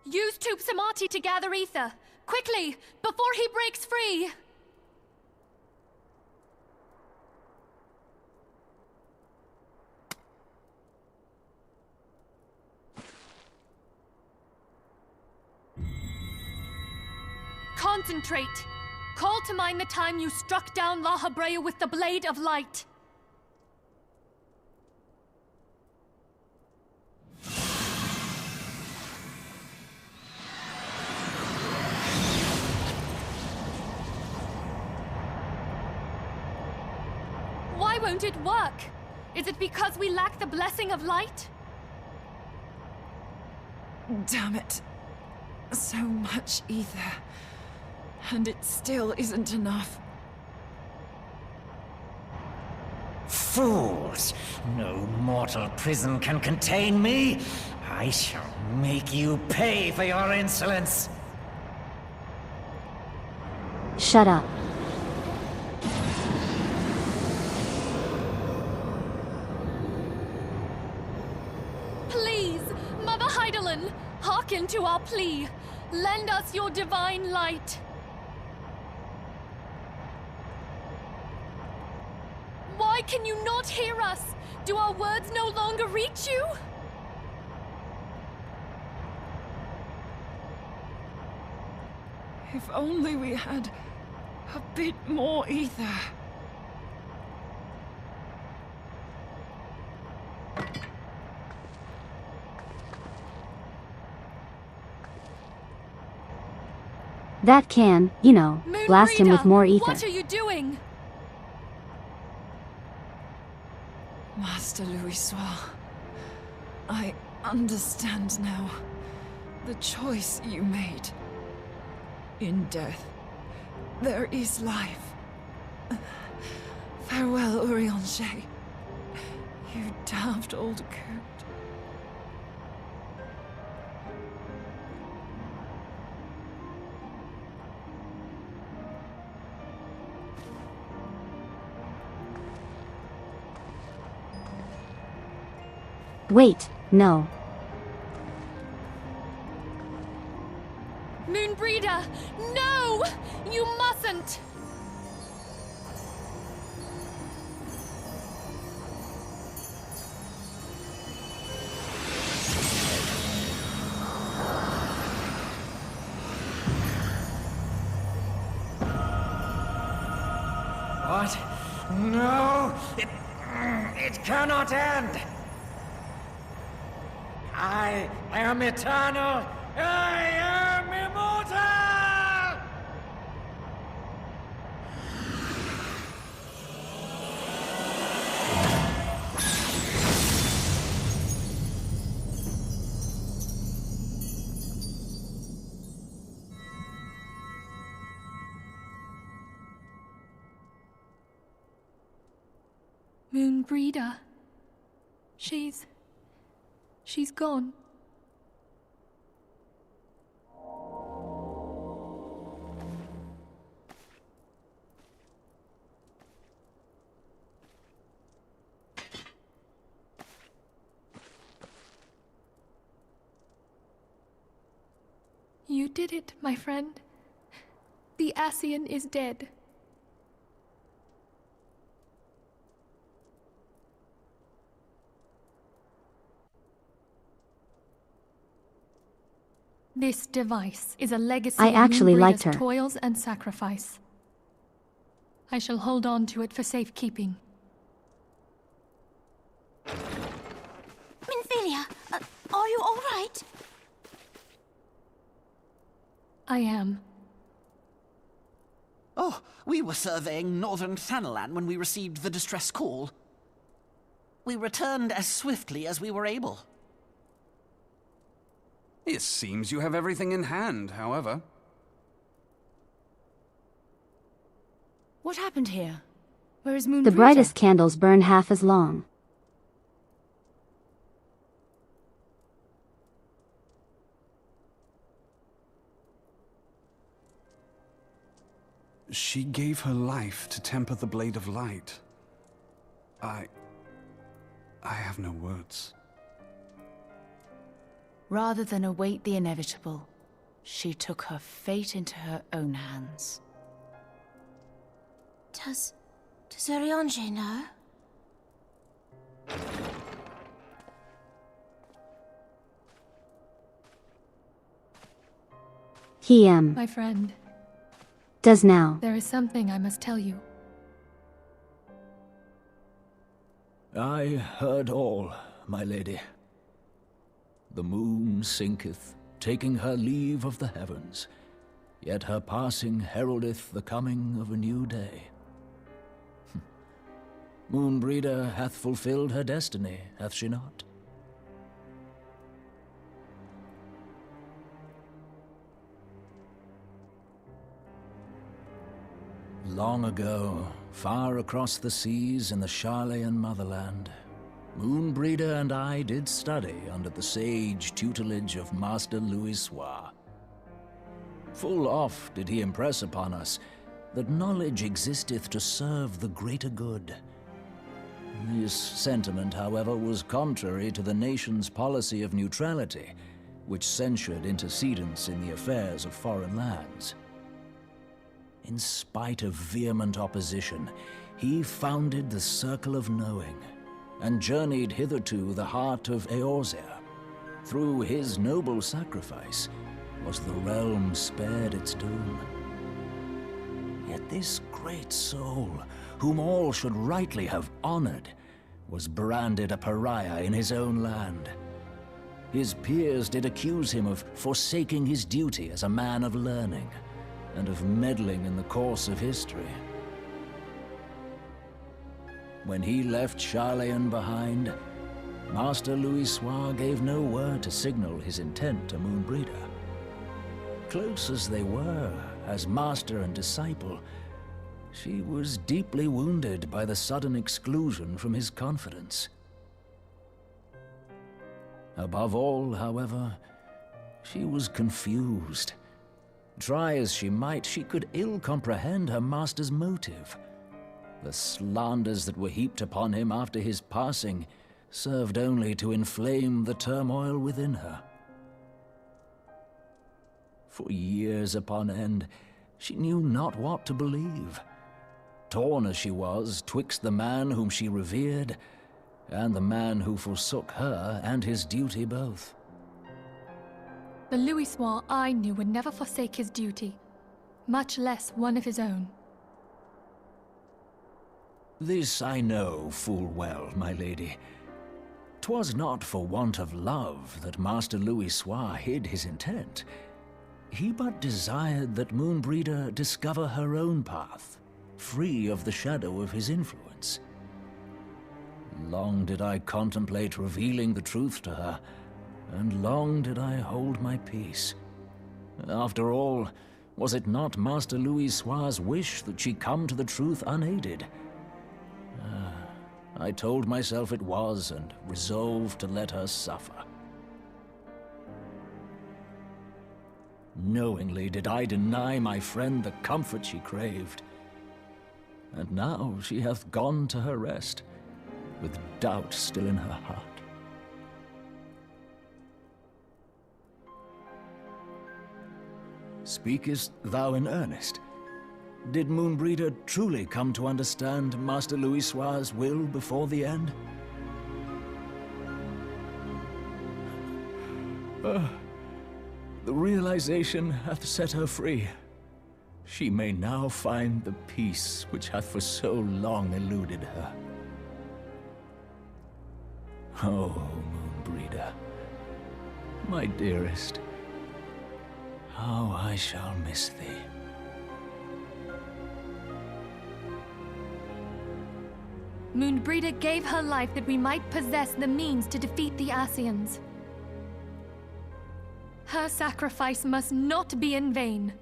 Use Tube Samadhi to gather ether. Quickly, before he breaks free! Concentrate! Call to mind the time you struck down La Habrea with the Blade of Light. Why won't it work? Is it because we lack the blessing of light? Damn it. So much ether. And it still isn't enough. Fools! No mortal prison can contain me! I shall make you pay for your insolence! Shut up. Please, Mother Heidelin, hearken to our plea. Lend us your divine light. Why can you not hear us? Do our words no longer reach you? If only we had a bit more ether. That can, you know, blast him with more ether. What are you doing? Master Louis Soir, I understand now the choice you made. In death, there is life. Farewell, Urianger, you daft old coot. Wait, no. Moonbreeder, no! You mustn't! What? No! It cannot end! I am eternal! I am immortal! Moonbreeder. She's gone. You did it, my friend. The Ascian is dead. This device is a legacy I of actually liked Moonbreeder's her. toils and sacrifice. I shall hold on to it for safekeeping. Minfilia, are you all right? I am. Oh, we were surveying northern Thanalan when we received the distress call. We returned as swiftly as we were able. It seems you have everything in hand, however. What happened here? Where is Moonbreeder? The brightest candles burn half as long. She gave her life to temper the Blade of Light. I have no words. Rather than await the inevitable, she took her fate into her own hands. Does Urianger know? He, My friend, does now. there is something I must tell you. I heard all, my lady. The moon sinketh, taking her leave of the heavens, yet her passing heraldeth the coming of a new day. Moonbreeder hath fulfilled her destiny, hath she not? Long ago, far across the seas in the Sharlayan motherland, Moonbreeder and I did study under the sage tutelage of Master Louisoix. Full oft did he impress upon us that knowledge existeth to serve the greater good. This sentiment, however, was contrary to the nation's policy of neutrality, which censured intercedence in the affairs of foreign lands. In spite of vehement opposition, he founded the Circle of Knowing, and journeyed hitherto the heart of Eorzea. Through his noble sacrifice was the realm spared its doom. Yet this great soul, whom all should rightly have honored, was branded a pariah in his own land. His peers did accuse him of forsaking his duty as a man of learning, and of meddling in the course of history. When he left Sharlayan behind, Master Louisoix gave no word to signal his intent to Moonbreeder. Close as they were, as master and disciple, she was deeply wounded by the sudden exclusion from his confidence. Above all, however, she was confused. Try as she might, she could ill comprehend her master's motive. The slanders that were heaped upon him after his passing served only to inflame the turmoil within her. For years upon end, she knew not what to believe. Torn as she was twixt the man whom she revered and the man who forsook her and his duty both. The Louisoix I knew would never forsake his duty, much less one of his own. This I know full well, my lady. 'Twas not for want of love that Master Louis Soir hid his intent. He but desired that Moonbreeder discover her own path, free of the shadow of his influence. Long did I contemplate revealing the truth to her, and long did I hold my peace. After all, was it not Master Louis Soir's wish that she come to the truth unaided? I told myself it was, and resolved to let her suffer. Knowingly did I deny my friend the comfort she craved. And now she hath gone to her rest, with doubt still in her heart. Speakest thou in earnest? Did Moonbreeder truly come to understand Master Louis Soir's will before the end? The realization hath set her free. She may now find the peace which hath for so long eluded her. Oh, Moonbreeder, my dearest, how I shall miss thee. Moonbreeder gave her life that we might possess the means to defeat the Ascians. Her sacrifice must not be in vain.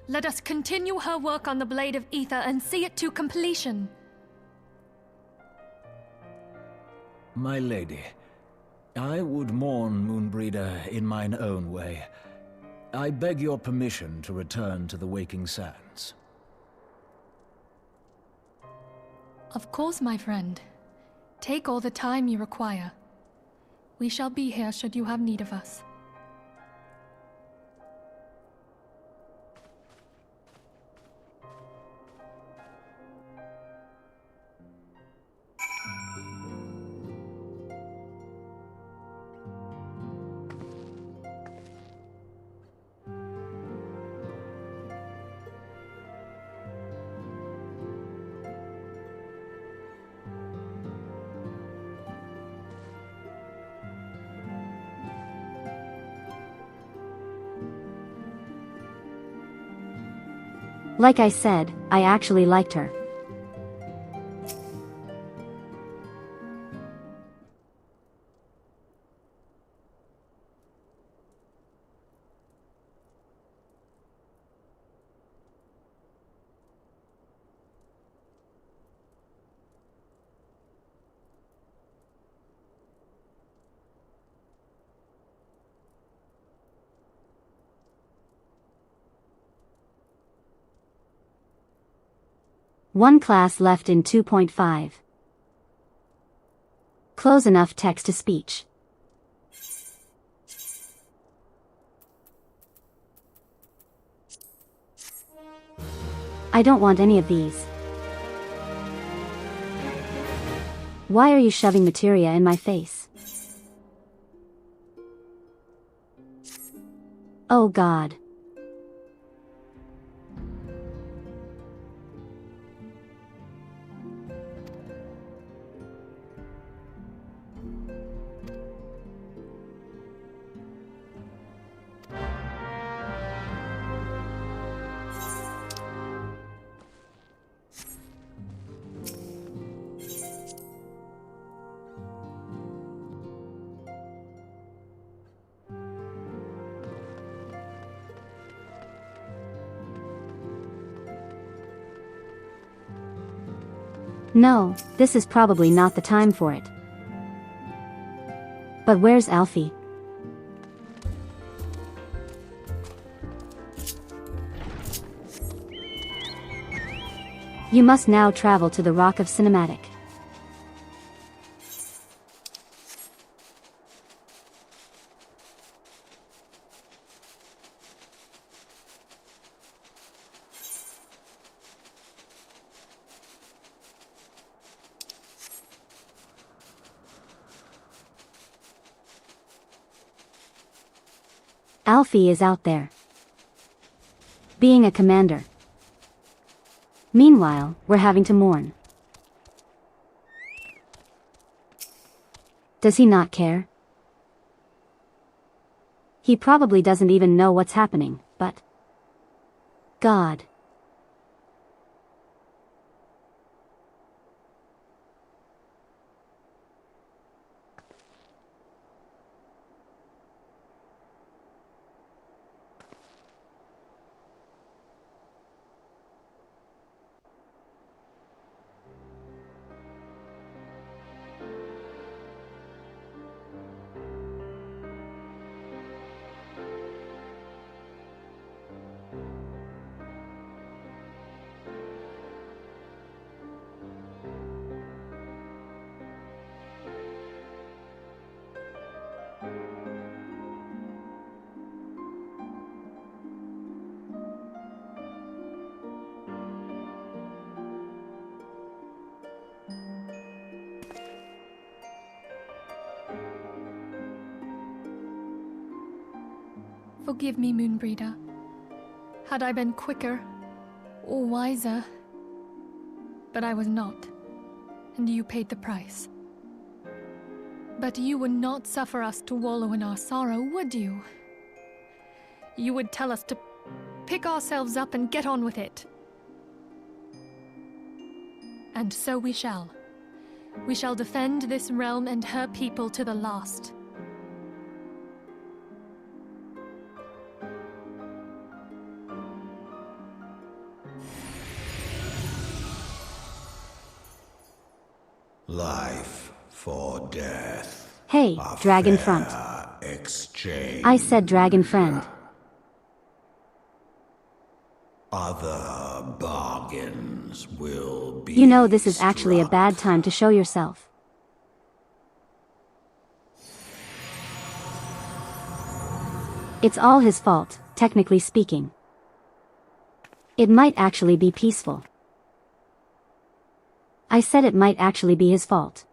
Let us continue her work on the Blade of Ether and see it to completion. My lady, I would mourn Moonbreeder in mine own way. I beg your permission to return to the Waking Sands. Of course, my friend. Take all the time you require. We shall be here should you have need of us. Like I said, I actually liked her. One class left in 2.5. Close enough text-to-speech. I don't want any of these. Why are you shoving materia in my face? Oh God. No, this is probably not the time for it. But where's Alfie? You must now travel to the Rock of Cinematic. Alfie is out there, being a commander. Meanwhile, we're having to mourn. Does he not care? He probably doesn't even know what's happening, but... God. Forgive me, Moonbreeder. Had I been quicker, or wiser, but I was not, and you paid the price. But you would not suffer us to wallow in our sorrow, would you? You would tell us to pick ourselves up and get on with it. And so we shall. We shall defend this realm and her people to the last. Life for death. Hey, A Dragon fair Front. Exchange. I said Dragon Friend. Other bargains will be. You know this is actually a bad time to show yourself. It's all his fault, technically speaking. It might actually be peaceful. I said it might actually be his fault.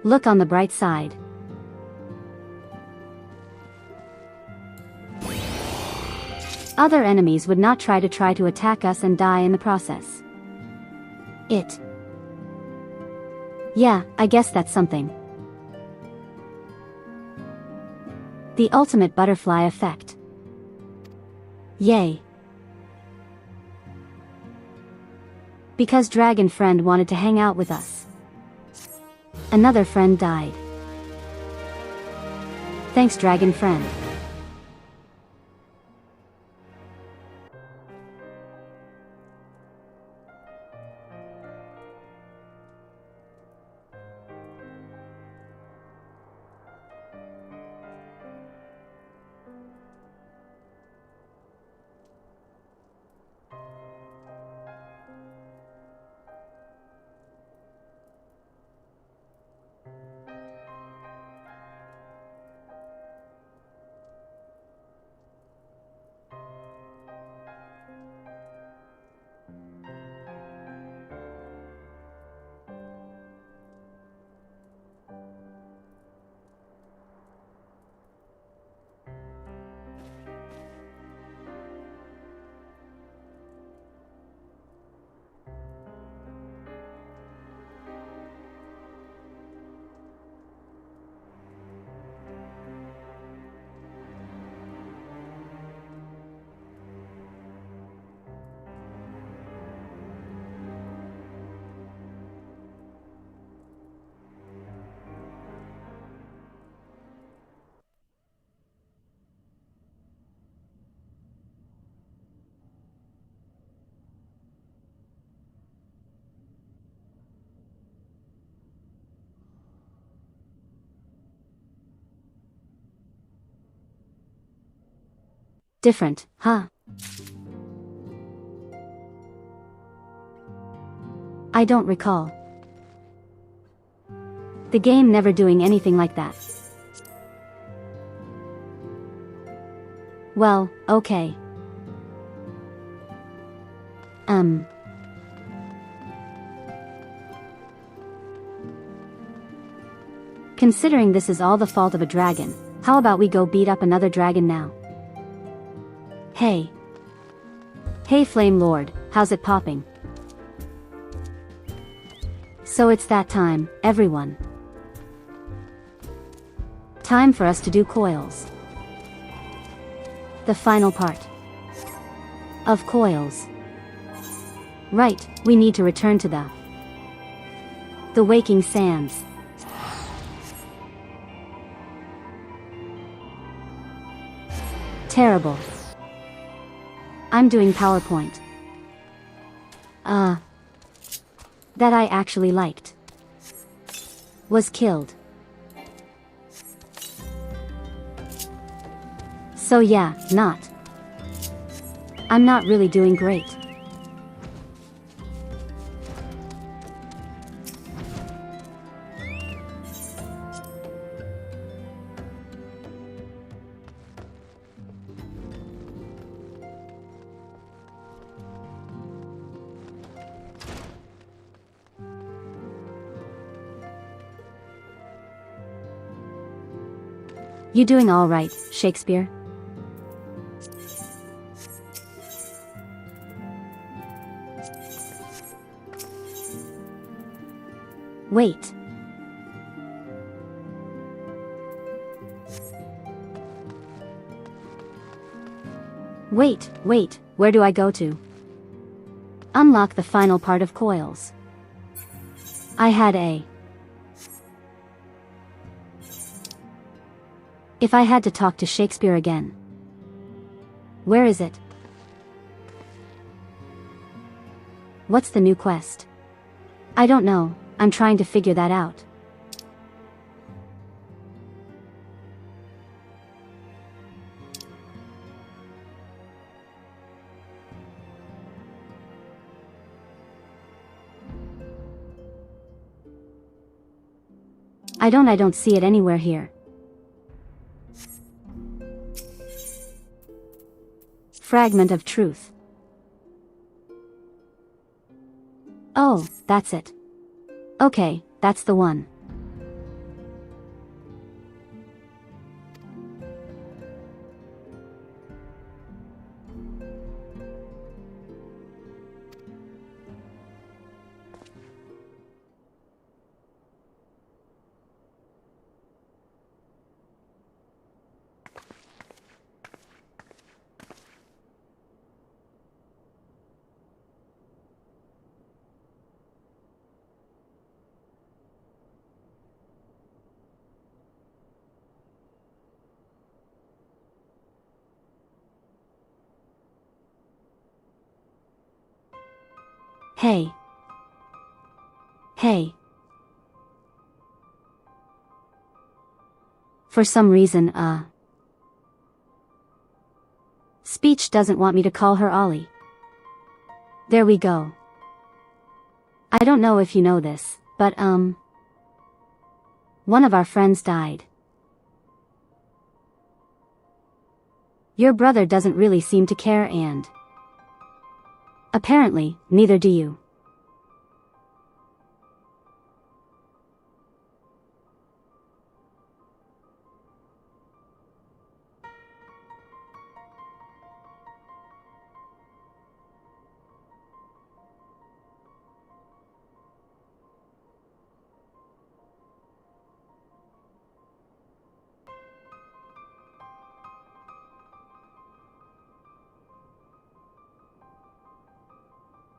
Look on the bright side. Other enemies would not try to attack us and die in the process. Yeah, I guess that's something. The ultimate butterfly effect. Yay. Because Dragon Friend wanted to hang out with us. Another friend died. Thanks, Dragon Friend. Different, huh? I don't recall. The game never doing anything like that. Well, okay. Considering this is all the fault of a dragon, how about we go beat up another dragon now? Hey. Hey Flame Lord, how's it popping? So it's that time, everyone. Time for us to do coils. The final part of coils. Right, we need to return to the Waking Sands. Terrible. I'm doing PowerPoint. That I actually liked. Was killed. So yeah, I'm not really doing great. You doing all right, Shakespeare? Wait. Wait, where do I go to? Unlock the final part of coils. I had a... If I had to talk to Shakespeare again. Where is it? What's the new quest? I don't know, I'm trying to figure that out. I don't see it anywhere here. Fragment of truth. Oh, that's it. Okay, that's the one. Hey. For some reason, speech doesn't want me to call her Ollie. There we go. I don't know if you know this, but one of our friends died. Your brother doesn't really seem to care and... apparently, neither do you.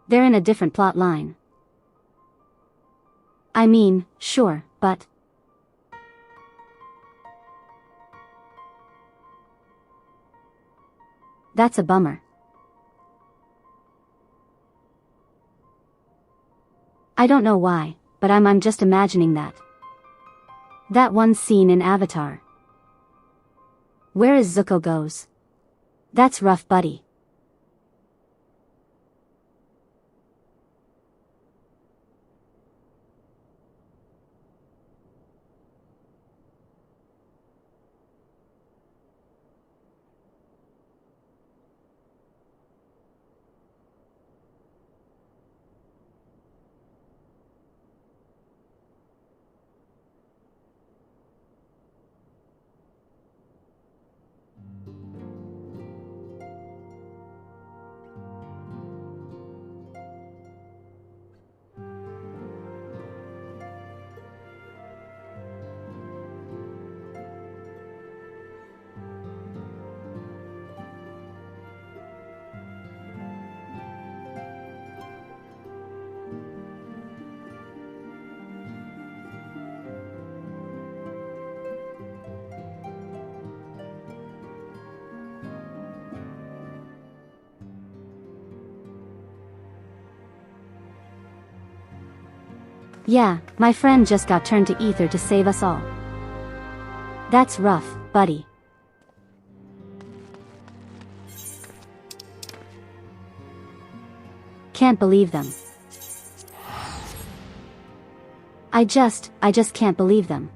They're in a different plot line. I mean, sure, but... that's a bummer. I don't know why, but I'm just imagining that. That one scene in Avatar. Where is Zuko goes? That's rough, buddy. Yeah, my friend just got turned to ether to save us all. That's rough, buddy. Can't believe them. I just can't believe them.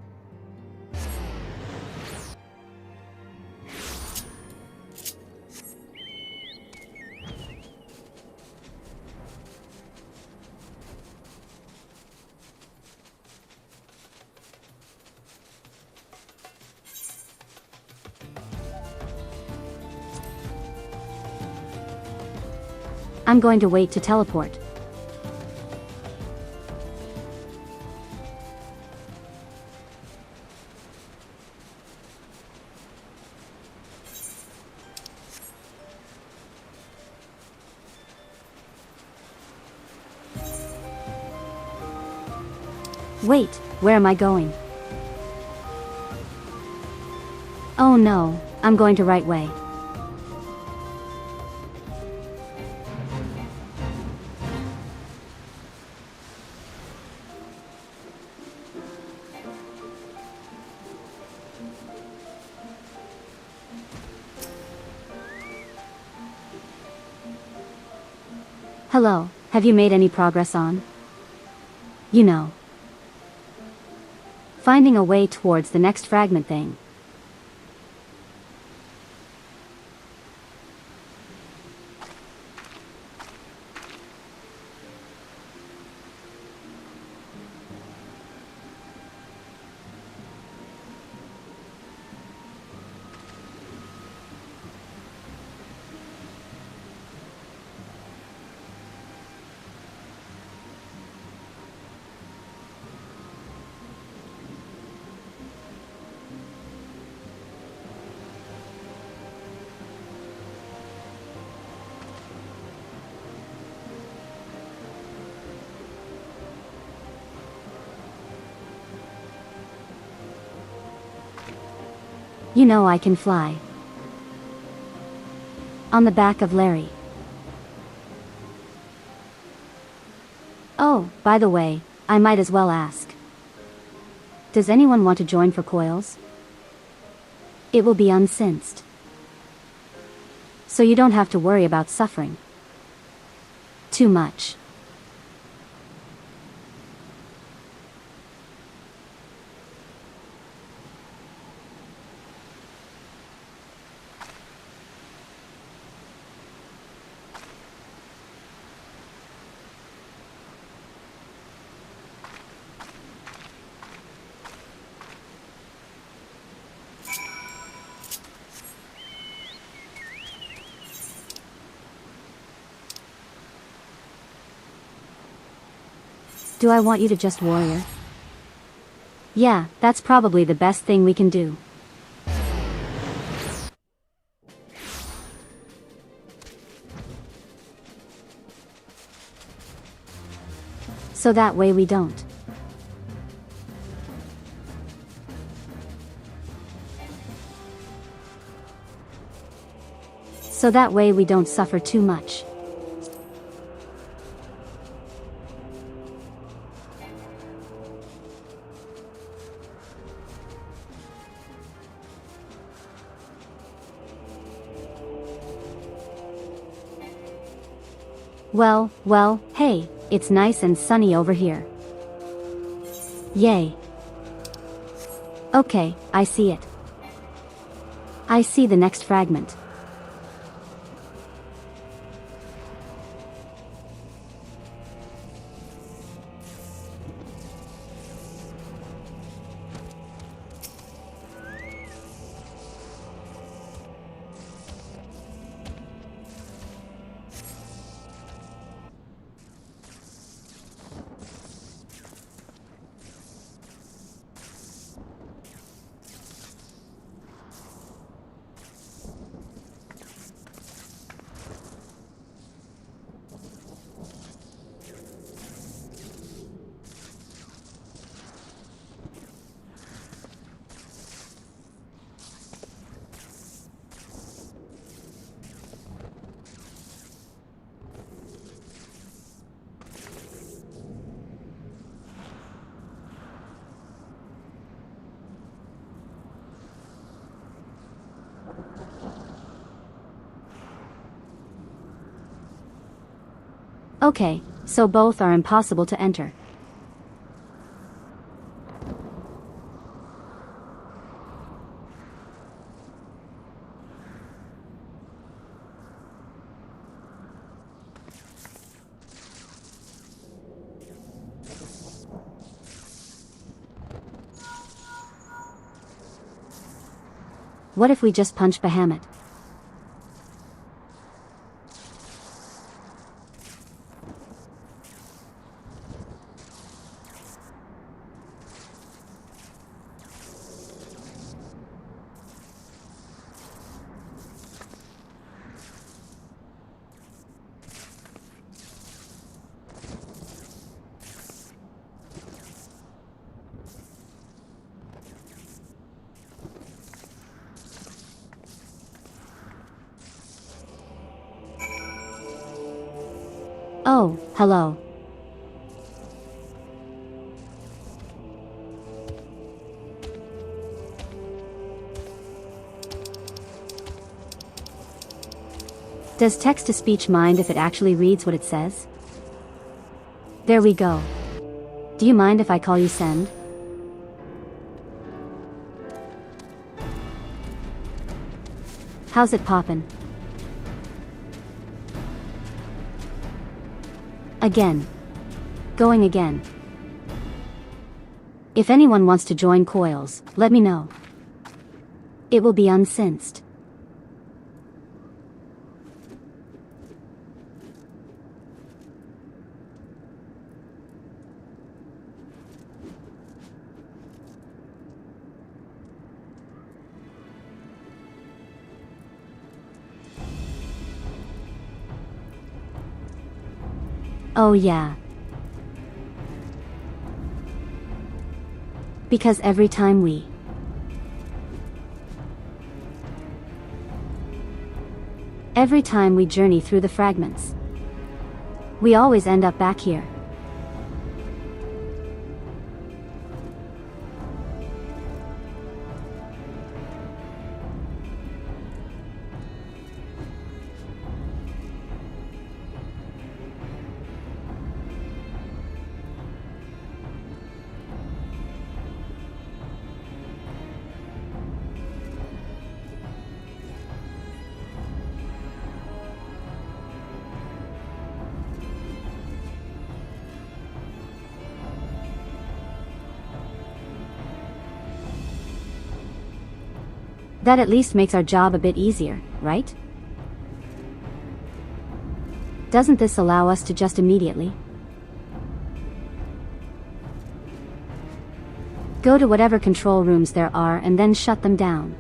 I'm going to wait to teleport. Wait, where am I going? Oh no, I'm going to right way. Hello, have you made any progress on? You know, finding a way towards the next fragment thing. You know I can fly. On the back of Larry. Oh, by the way, I might as well ask. Does anyone want to join for Coils? It will be uncinced. So you don't have to worry about suffering too much. Do I want you to just warrior? Yeah, that's probably the best thing we can do. So that way we don't. So that way we don't suffer too much. Well, hey, it's nice and sunny over here. Yay. Okay, I see it. I see the next fragment. Okay, so both are impossible to enter. What if we just punch Bahamut? Oh, hello. Does text-to-speech mind if it actually reads what it says? There we go. Do you mind if I call you Send? How's it poppin'? Again. Going again. If anyone wants to join Coils, let me know. It will be uncinced. Oh yeah. Because every time we journey through the fragments, we always end up back here. That at least makes our job a bit easier, right? Doesn't this allow us to just immediately go to whatever control rooms there are and then shut them down?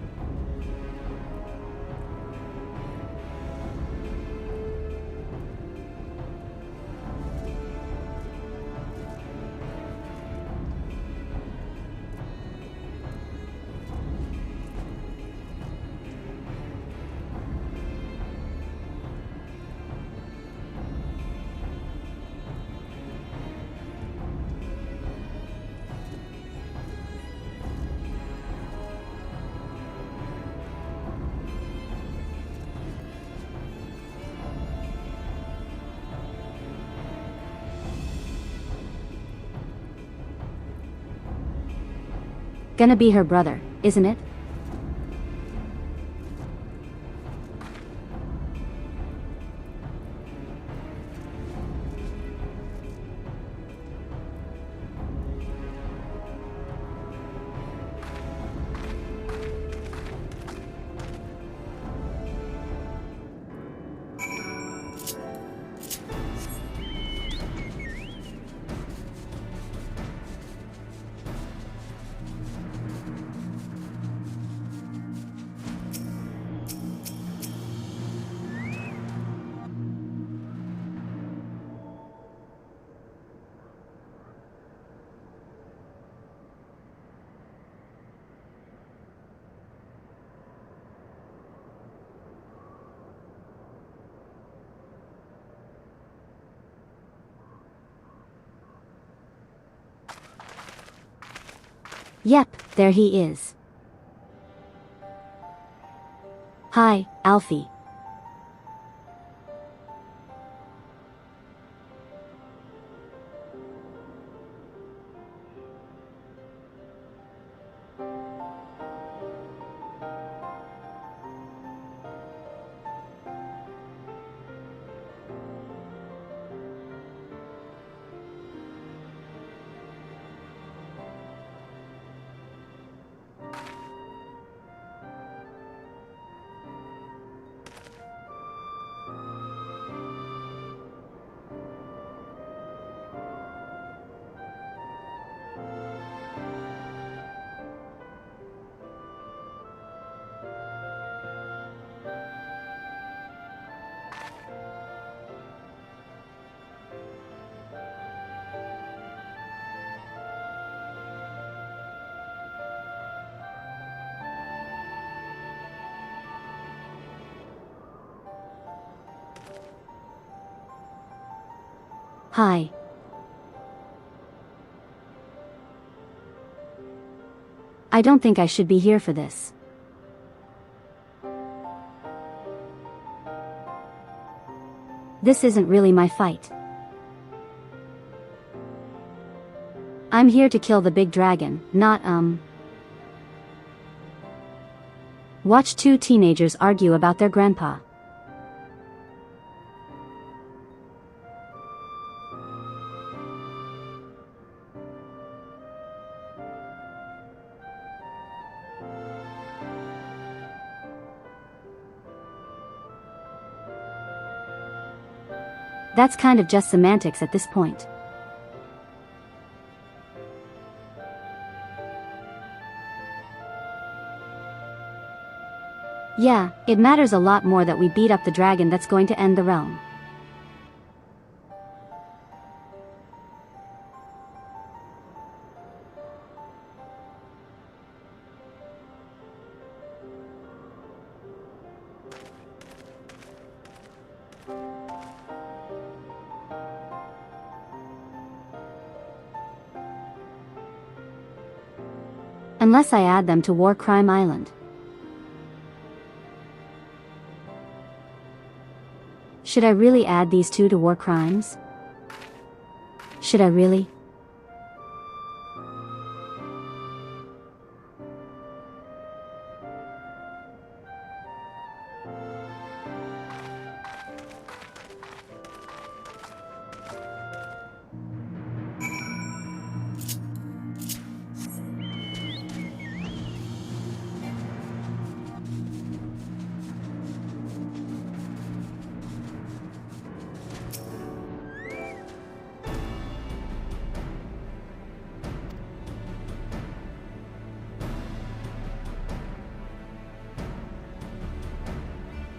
Gonna be her brother, isn't it? Yep, there he is. Hi, Alfie. Hi. I don't think I should be here for this. This isn't really my fight. I'm here to kill the big dragon, not, watch two teenagers argue about their grandpa. That's kind of just semantics at this point. Yeah, it matters a lot more that we beat up the dragon that's going to end the realm. Unless I add them to War Crime Island. Should I really add these two to War Crimes? Should I really?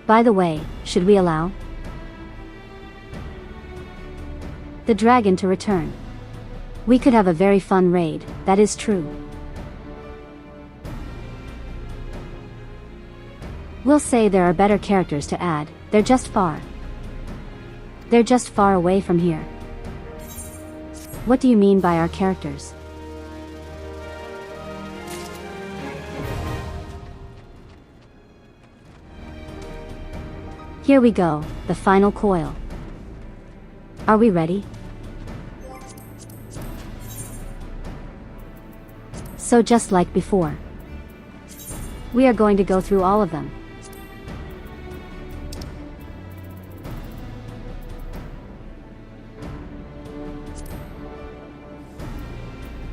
By the way, should we allow the dragon to return? We could have a very fun raid, that is true. We'll say there are better characters to add, they're just far away from here. What do you mean by our characters? Here we go, the final coil. Are we ready? So just like before, we are going to go through all of them.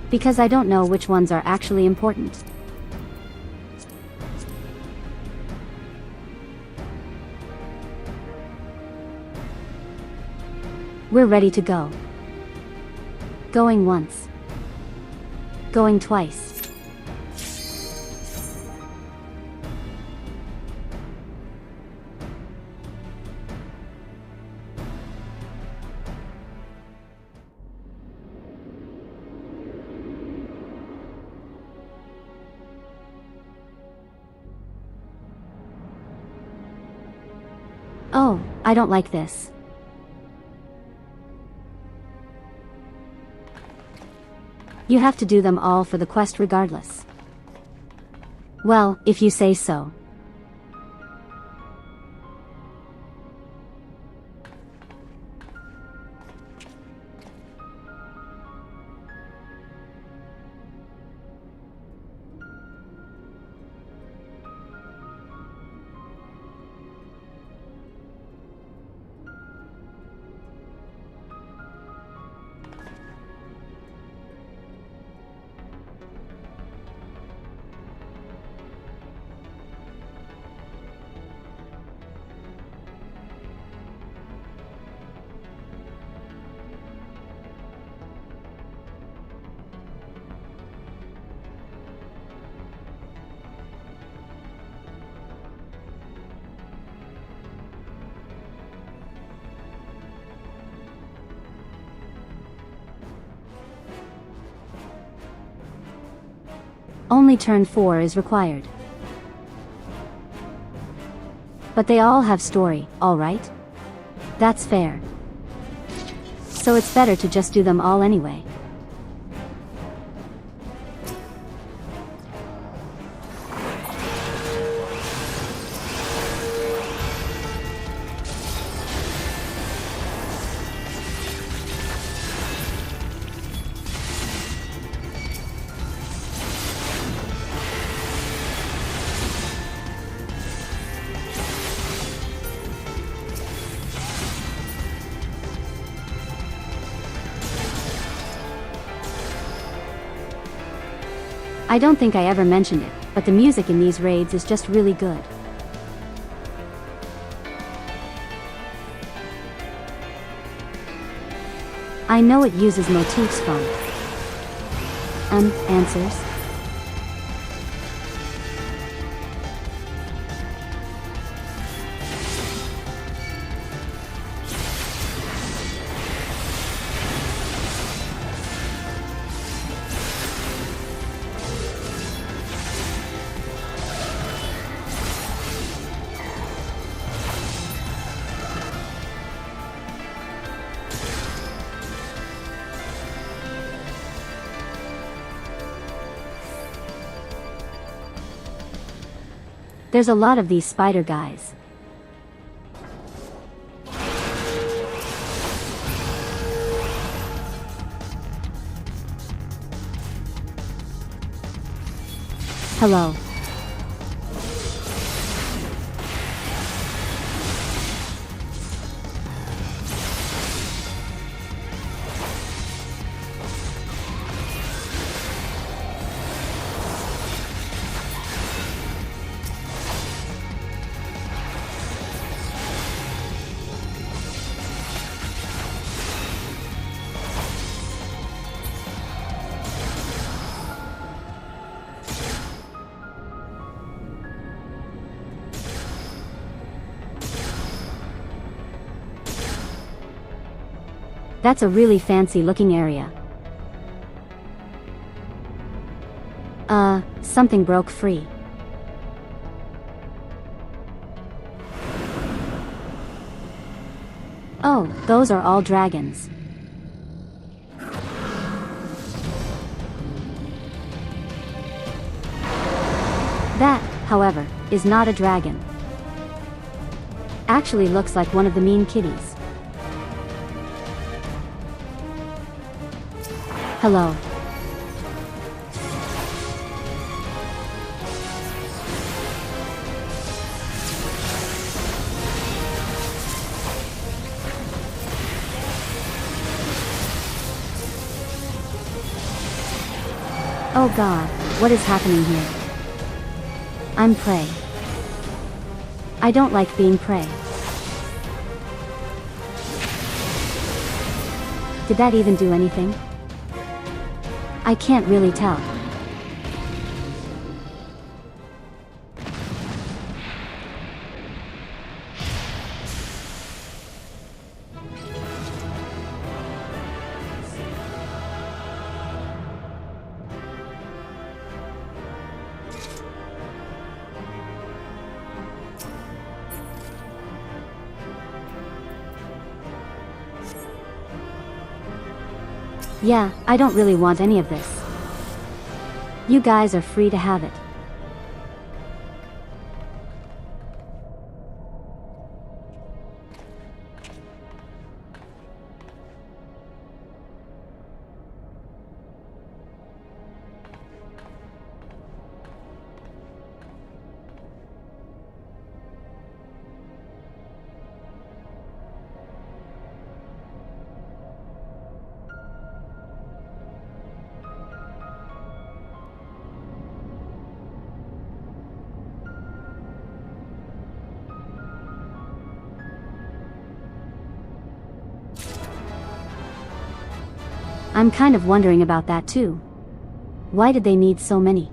Because I don't know which ones are actually important. We're ready to go. Going once. Going twice. Oh, I don't like this. You have to do them all for the quest regardless. Well, if you say so. Only turn 4 is required. But they all have story, alright? That's fair. So it's better to just do them all anyway. I don't think I ever mentioned it, but the music in these raids is just really good. I know it uses motifs from answers. There's a lot of these spider guys. Hello. That's a really fancy looking area. Something broke free. Oh, those are all dragons. That, however, is not a dragon. Actually looks like one of the mean kitties. Oh god, what is happening here? I'm prey. I don't like being prey. Did that even do anything? I can't really tell. Yeah, I don't really want any of this. You guys are free to have it. I'm kind of wondering about that too. Why did they need so many?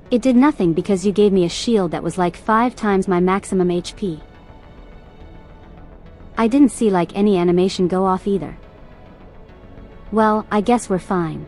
It did nothing because you gave me a shield that was like 5 times my maximum HP. I didn't see like any animation go off either. Well, I guess we're fine.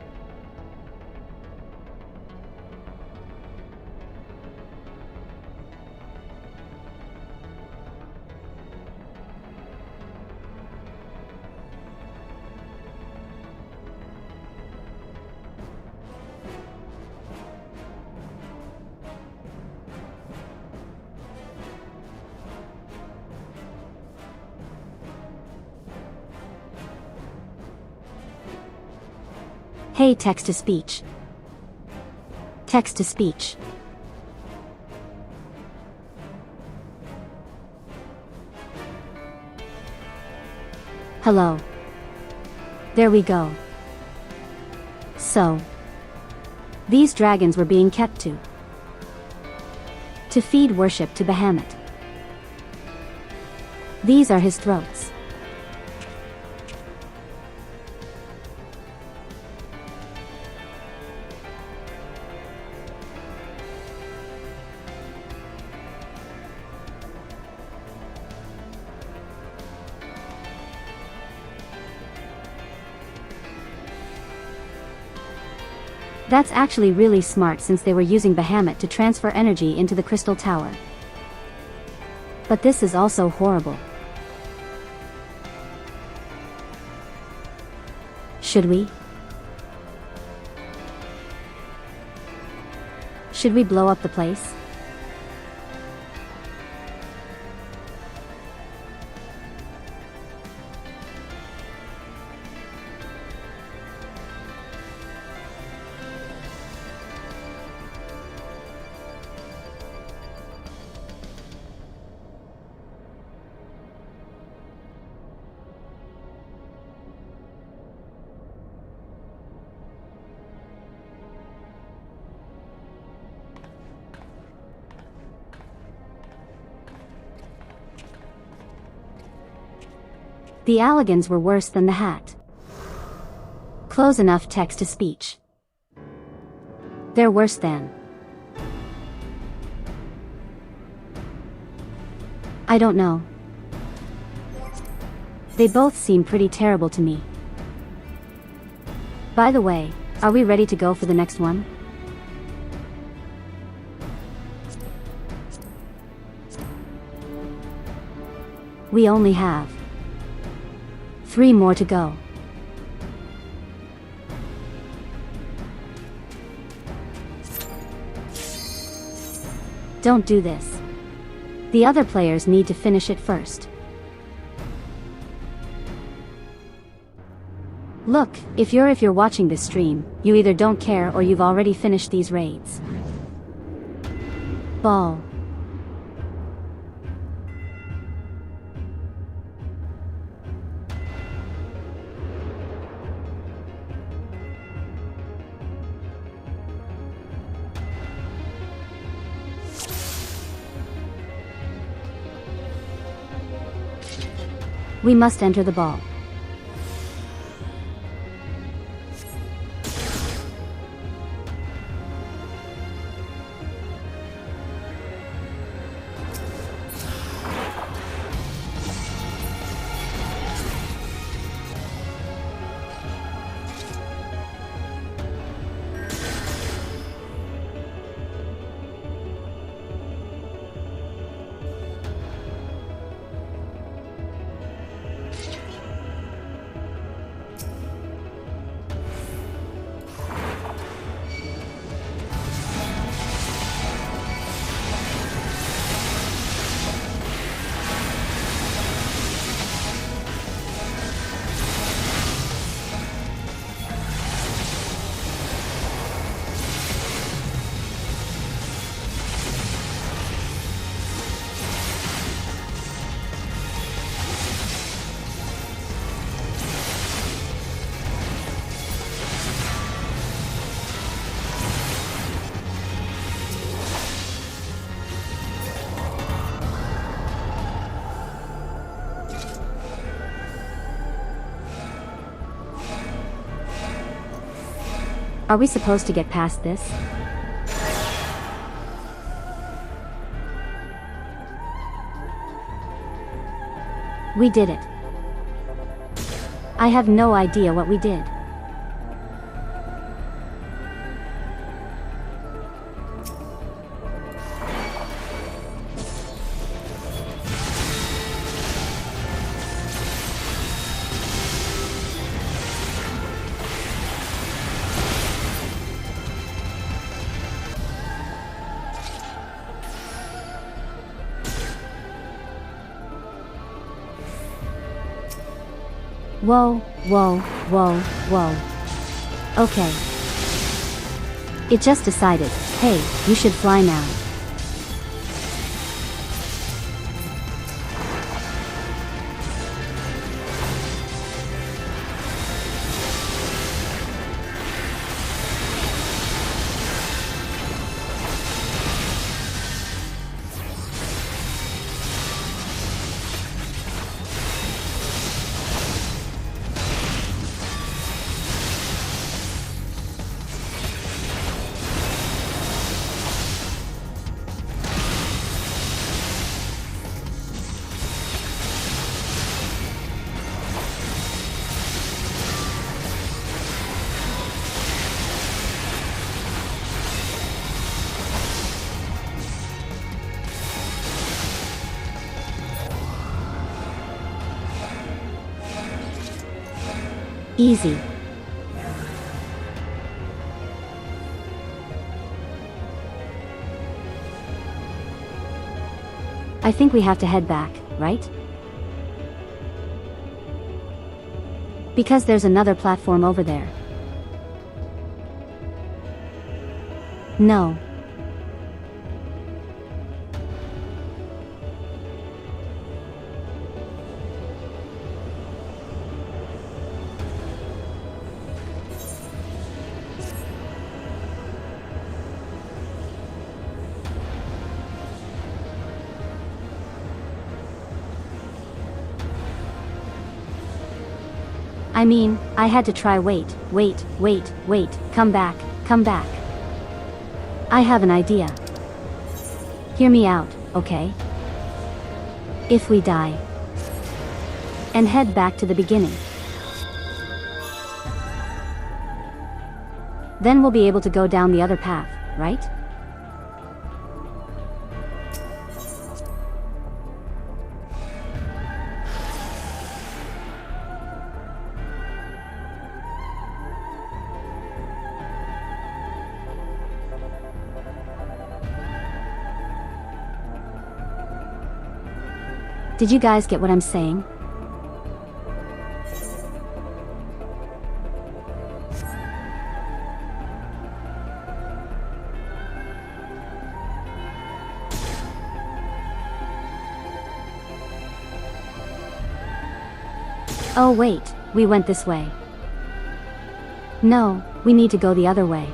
Hey, text-to-speech. Text-to-speech. Hello. There we go. So, these dragons were being kept to feed worship to Bahamut. These are his throats. That's actually really smart since they were using Bahamut to transfer energy into the crystal tower. But this is also horrible. Should we? Should we blow up the place? The Alligans were worse than the hat. Close enough text-to-speech. They're worse than. I don't know. They both seem pretty terrible to me. By the way, are we ready to go for the next one? We only have 3 more to go. Don't do this. The other players need to finish it first. Look, if you're watching this stream, you either don't care or you've already finished these raids. Ball. We must enter the ball. Are we supposed to get past this? We did it. I have no idea what we did. Whoa, whoa, whoa, whoa. Okay. It just decided, hey, you should fly now. Easy. I think we have to head back, right? Because there's another platform over there. No. I mean, I had to try wait, come back. I have an idea. Hear me out, okay? If we die, and head back to the beginning, then we'll be able to go down the other path, right? Did you guys get what I'm saying? Oh wait, we went this way. No, we need to go the other way.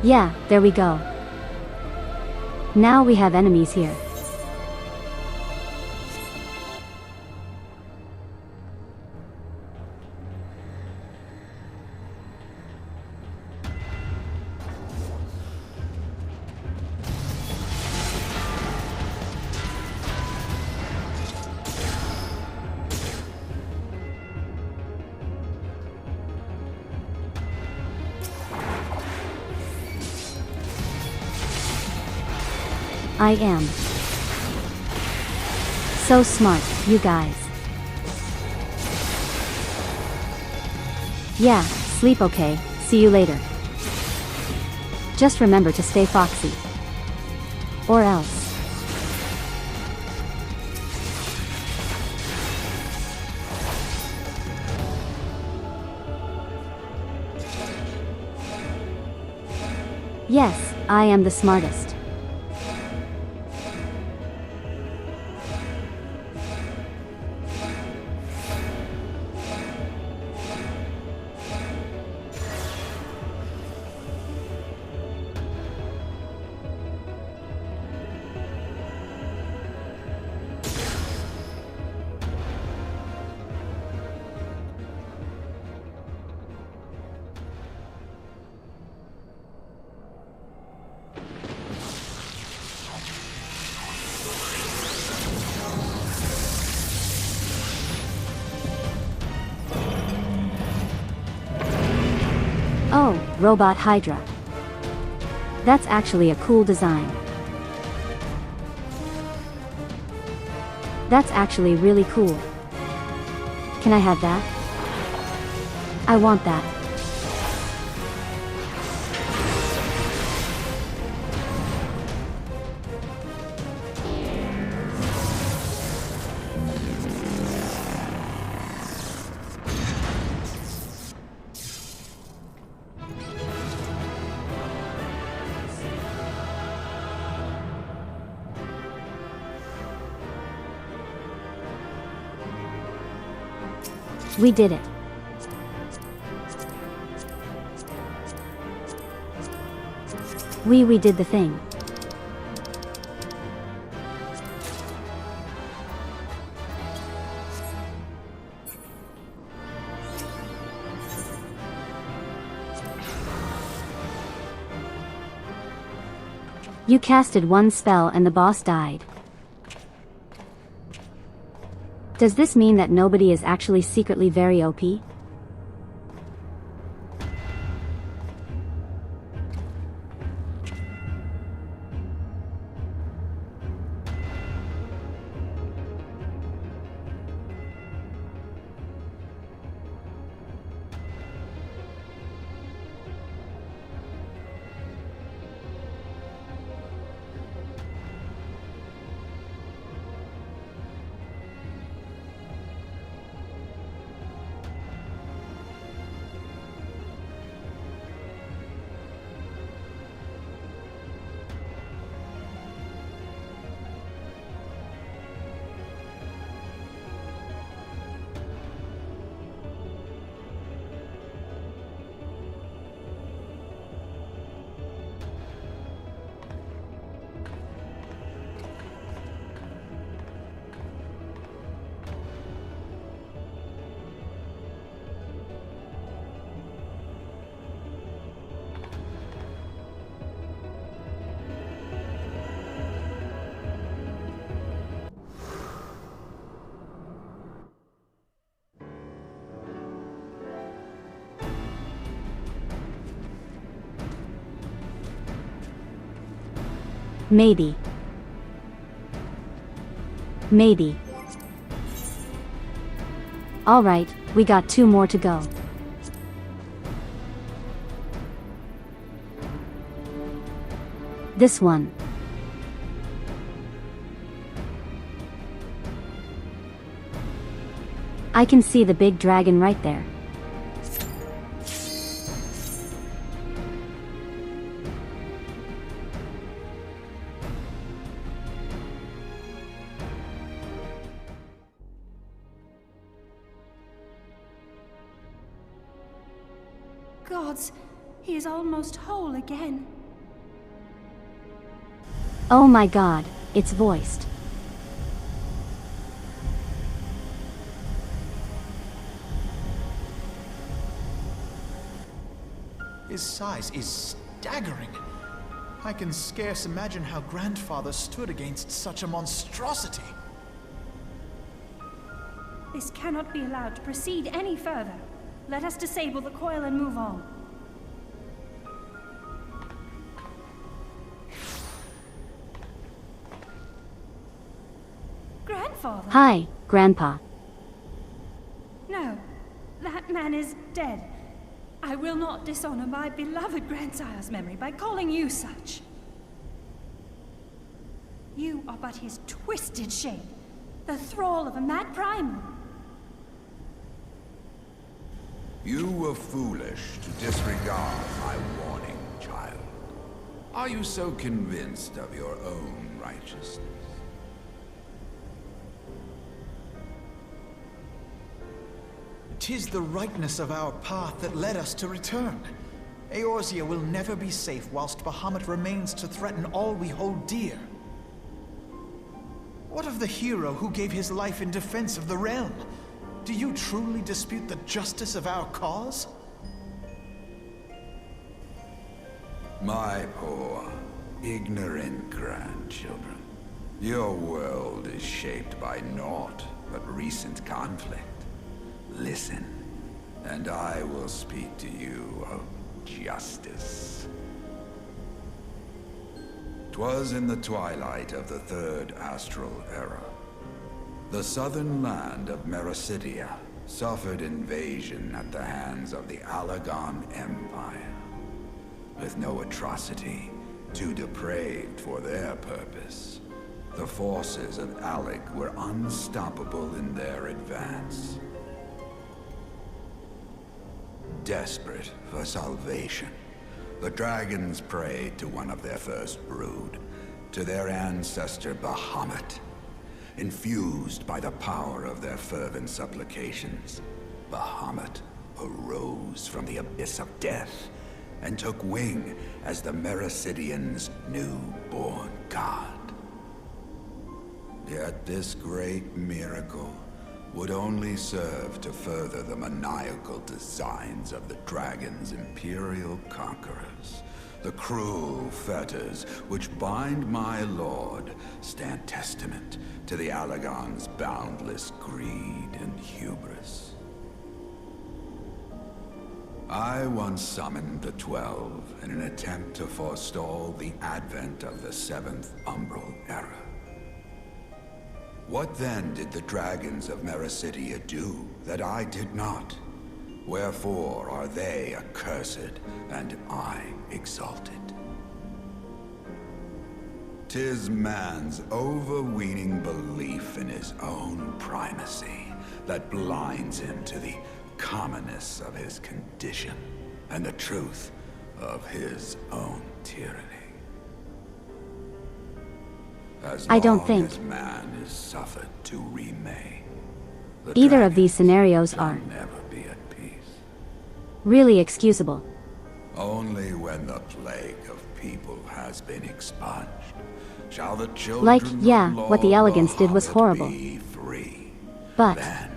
Yeah, there we go. Now we have enemies here. I am so smart, you guys. Yeah, sleep okay, see you later. Just remember to stay foxy. Or else. Yes, I am the smartest. Oh, Robot Hydra. That's actually a cool design. That's actually really cool. Can I have that? I want that. We did it. We did the thing. You casted one spell and the boss died. Does this mean that nobody is actually secretly very OP? Maybe. Maybe. Alright, we got 2 more to go. This one. I can see the big dragon right there. Gods, He is almost whole again. Oh my god, it's voiced. His size is staggering. I can scarce imagine how Grandfather stood against such a monstrosity. This cannot be allowed to proceed any further. Let us disable the coil and move on. Grandfather? Hi, Grandpa. No, that man is dead. I will not dishonor my beloved grandsire's memory by calling you such. You are but his twisted shape, the thrall of a mad primal. You were foolish to disregard my warning, child. Are you so convinced of your own righteousness? 'Tis the rightness of our path that led us to return. Eorzea will never be safe whilst Bahamut remains to threaten all we hold dear. What of the hero who gave his life in defense of the realm? Do you truly dispute the justice of our cause? My poor, ignorant grandchildren. Your world is shaped by naught but recent conflict. Listen, and I will speak to you of justice. 'Twas in the twilight of the Third Astral Era. The southern land of Mericidia suffered invasion at the hands of the Allagan Empire. With no atrocity too depraved for their purpose, the forces of Alec were unstoppable in their advance. Desperate for salvation, the dragons prayed to one of their first brood, to their ancestor Bahamut. Infused by the power of their fervent supplications, Bahamut arose from the abyss of death and took wing as the Mericidians' newborn god. Yet this great miracle would only serve to further the maniacal designs of the dragon's imperial conquerors. The cruel fetters which bind my lord stand testament to the Allagan's boundless greed and hubris. I once summoned the 12 in an attempt to forestall the advent of the 7th Umbral Era. What then did the dragons of Mericidia do that I did not? Wherefore are they accursed and I exalted? 'Tis man's overweening belief in his own primacy that blinds him to the commonness of his condition and the truth of his own tyranny. I don't think as man is suffered to remain, either of these scenarios are never be at peace. really excusable. Only when the plague of people has been expunged shall the children Like, yeah, of Lord what the elegants did was Bahamut horrible. be free. But Then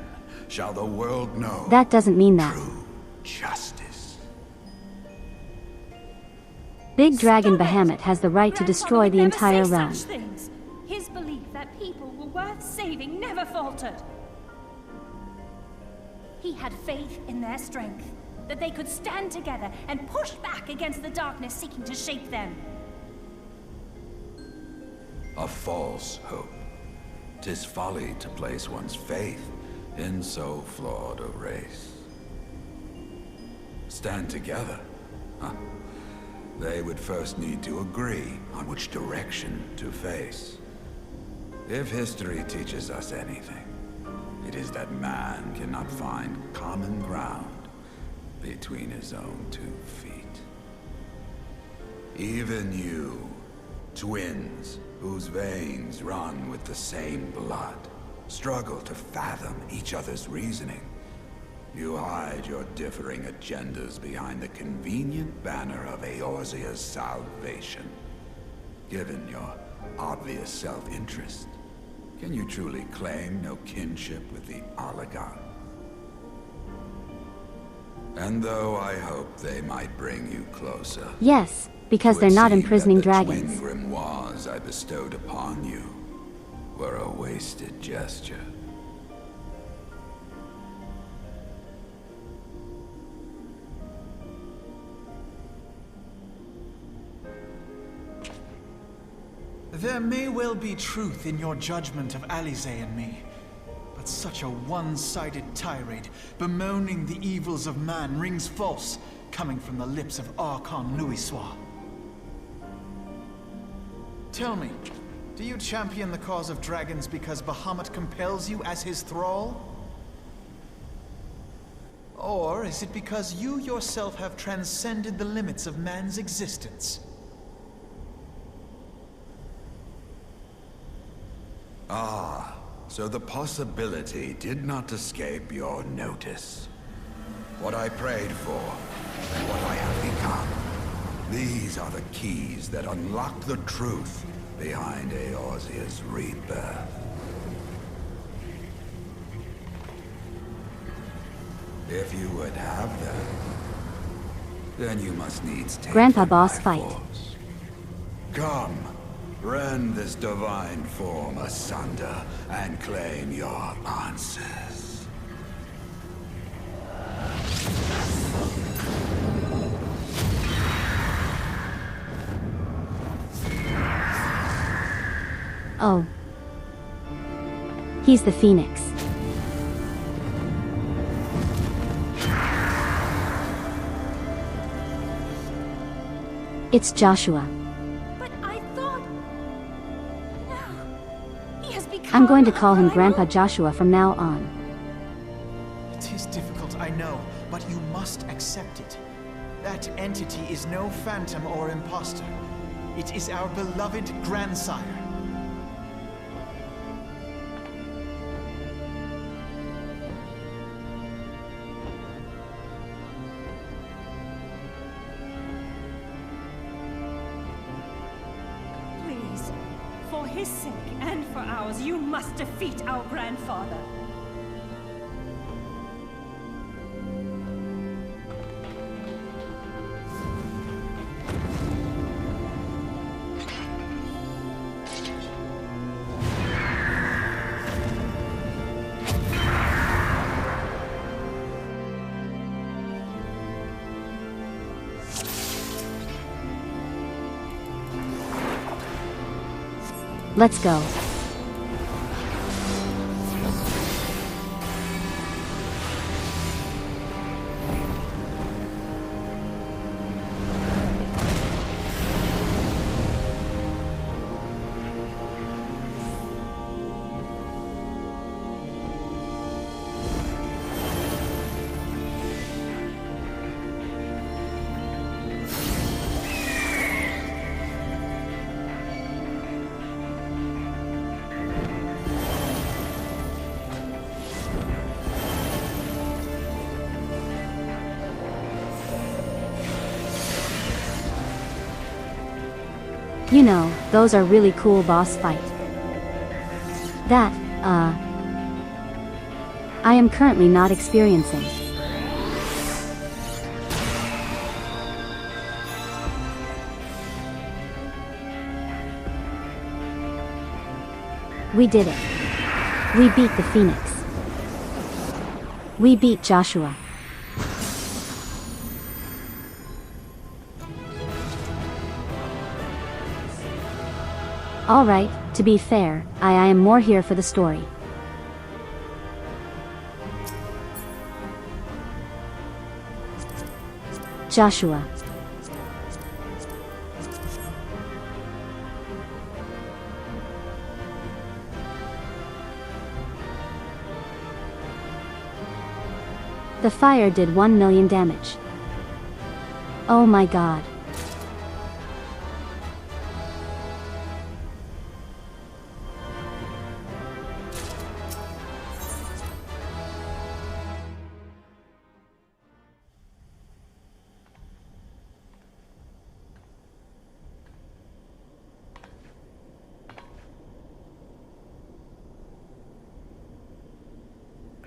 shall the world know that doesn't mean that. true justice. Big Dragon Bahamut has the right to destroy the entire realm. Such things. His belief that people were worth saving never faltered. He had faith in their strength, that they could stand together and push back against the darkness seeking to shape them. A false hope. 'Tis folly to place one's faith in so flawed a race. Stand together? Huh? They would first need to agree on which direction to face. If history teaches us anything, it is that man cannot find common ground between his own 2 feet. Even you, twins whose veins run with the same blood, struggle to fathom each other's reasoning. You hide your differing agendas behind the convenient banner of Eorzea's salvation. Given your obvious self-interest, can you truly claim no kinship with the Oligarch? And though I hope they might bring you closer... Yes, because they're not imprisoning dragons. The twin grimoires I bestowed upon you were a wasted gesture. There may well be truth in your judgment of Alize and me, but such a one-sided tirade bemoaning the evils of man rings false, coming from the lips of Archon Louisoix. Tell me, do you champion the cause of dragons because Bahamut compels you as his thrall? Or is it because you yourself have transcended the limits of man's existence? Ah, so the possibility did not escape your notice. What I prayed for, and what I have become. These are the keys that unlock the truth behind Eorzea's rebirth. If you would have them, then you must needs take Grandpa them boss by fight. force. Come, rend this divine form asunder and claim your answers. Oh. He's the Phoenix. It's Joshua. But I thought... No. He has become... I'm going to call him Grandpa Joshua from now on. It is difficult, I know, but you must accept it. That entity is no phantom or imposter. It is our beloved grandsire. Please, for his sake and for ours, you must defeat our grandfather. Let's go. You know, those are really cool boss fight. That, I am currently not experiencing. We did it. We beat the Phoenix. We beat Joshua. Alright, to be fair, I am more here for the story. Joshua. The fire did 1 million damage. Oh my god.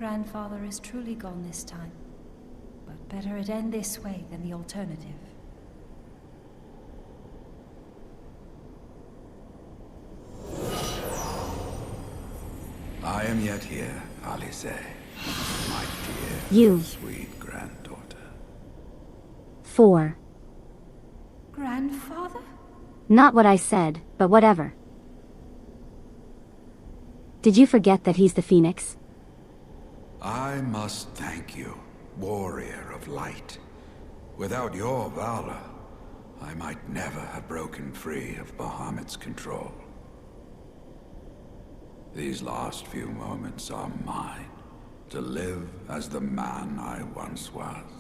Grandfather is truly gone this time. But better it end this way than the alternative. I am yet here, Alice, my dear, You. sweet granddaughter. 4. Grandfather? Not what I said, but whatever. Did you forget that he's the Phoenix? I must thank you, warrior of light. Without your valor, I might never have broken free of Bahamut's control. These last few moments are mine, to live as the man I once was.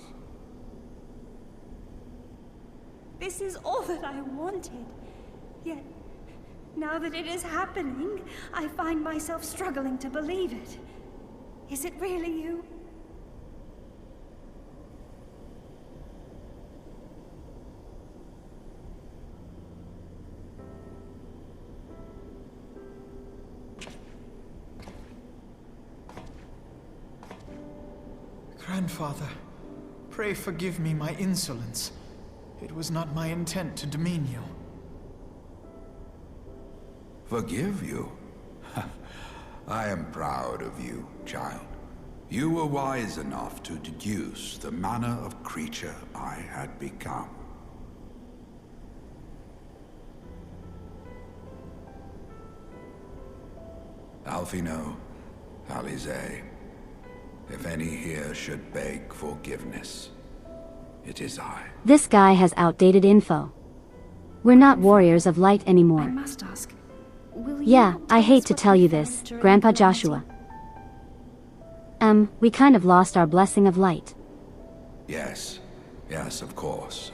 This is all that I wanted. Yet, now that it is happening, I find myself struggling to believe it. Is it really you? Grandfather, pray forgive me my insolence. It was not my intent to demean you. Forgive you? I am proud of you, child. You were wise enough to deduce the manner of creature I had become. Alphino, Alize, if any here should beg forgiveness, it is I. This guy has outdated info. We're not warriors of light anymore. I must ask, will you Yeah, not I tell hate us to what tell we you found this, during Grandpa the Joshua. We kind of lost our blessing of light. Yes, of course.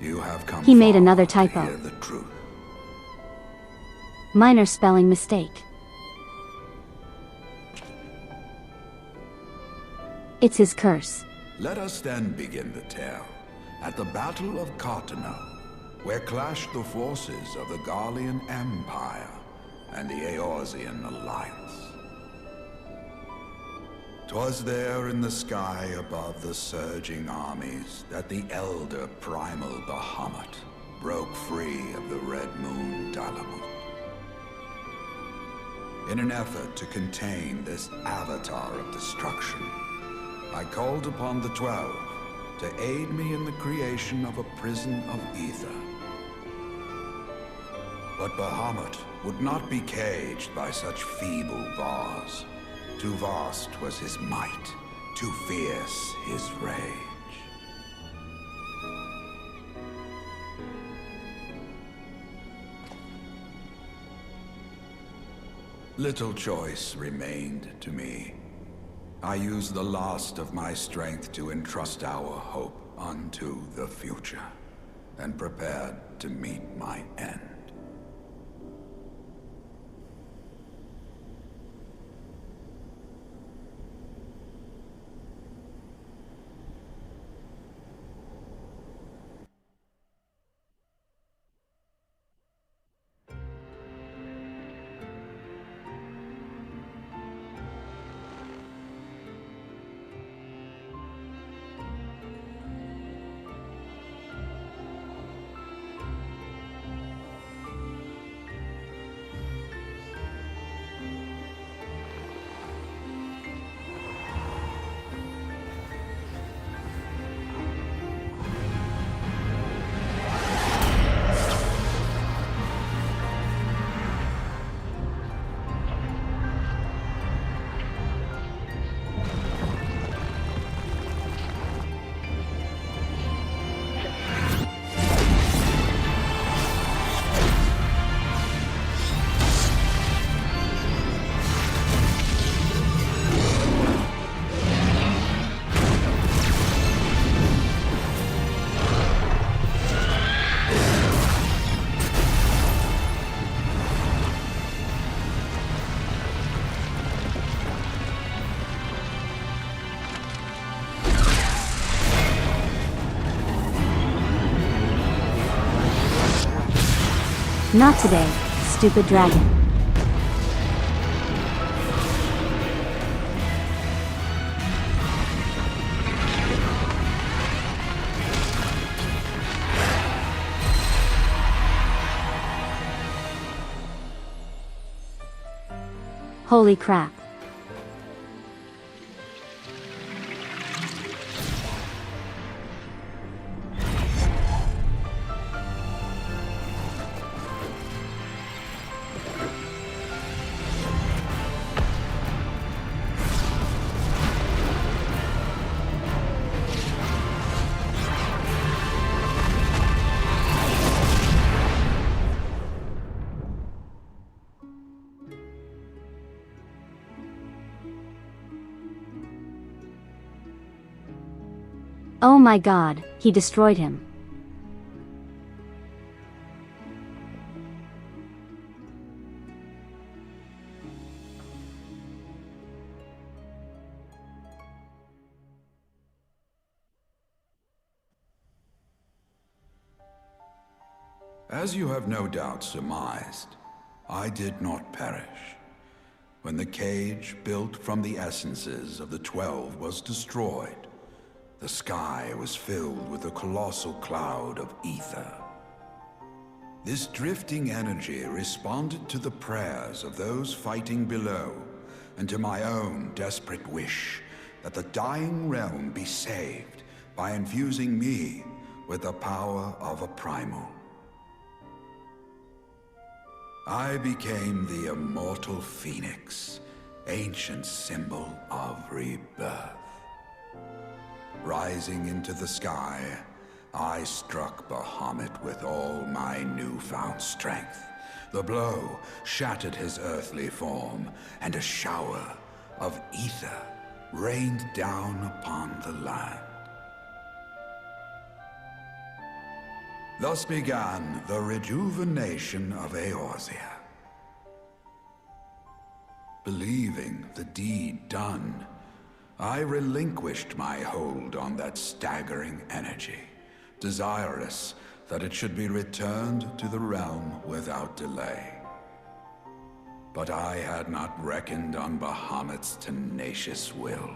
You have come He made far another to typo. hear the truth. Minor spelling mistake. It's his curse. Let us then begin the tale. At the Battle of Cartano, where clashed the forces of the Garlean Empire and the Eorzean Alliance. 'Twas there in the sky above the surging armies that the elder primal Bahamut broke free of the Red Moon Dalamut. In an effort to contain this avatar of destruction, I called upon the 12 to aid me in the creation of a prison of ether. But Bahamut would not be caged by such feeble bars. Too vast was his might, too fierce his rage. Little choice remained to me. I used the last of my strength to entrust our hope unto the future, and prepared to meet my end. Not today, stupid dragon. Holy crap. Oh my god, he destroyed him. As you have no doubt surmised, I did not perish. When the cage built from the essences of the 12 was destroyed, the sky was filled with a colossal cloud of ether. This drifting energy responded to the prayers of those fighting below, and to my own desperate wish that the dying realm be saved by infusing me with the power of a primal. I became the immortal phoenix, ancient symbol of rebirth. Rising into the sky, I struck Bahamut with all my newfound strength. The blow shattered his earthly form, and a shower of ether rained down upon the land. Thus began the rejuvenation of Eorzea. Believing the deed done, I relinquished my hold on that staggering energy, desirous that it should be returned to the realm without delay. But I had not reckoned on Bahamut's tenacious will.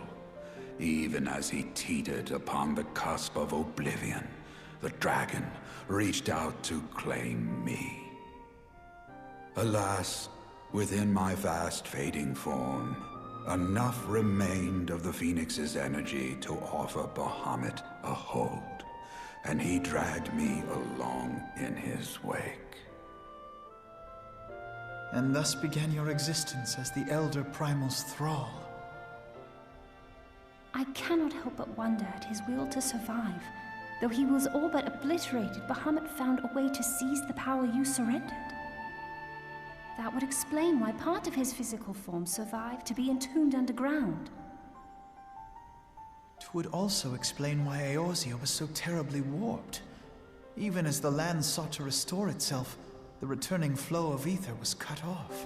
Even as he teetered upon the cusp of oblivion, the dragon reached out to claim me. Alas, within my fast fading form, enough remained of the Phoenix's energy to offer Bahamut a hold, and he dragged me along in his wake. And thus began your existence as the Elder Primal's thrall. I cannot help but wonder at his will to survive. Though he was all but obliterated, Bahamut found a way to seize the power you surrendered. That would explain why part of his physical form survived to be entombed underground. It would also explain why Eorzea was so terribly warped. Even as the land sought to restore itself, the returning flow of ether was cut off.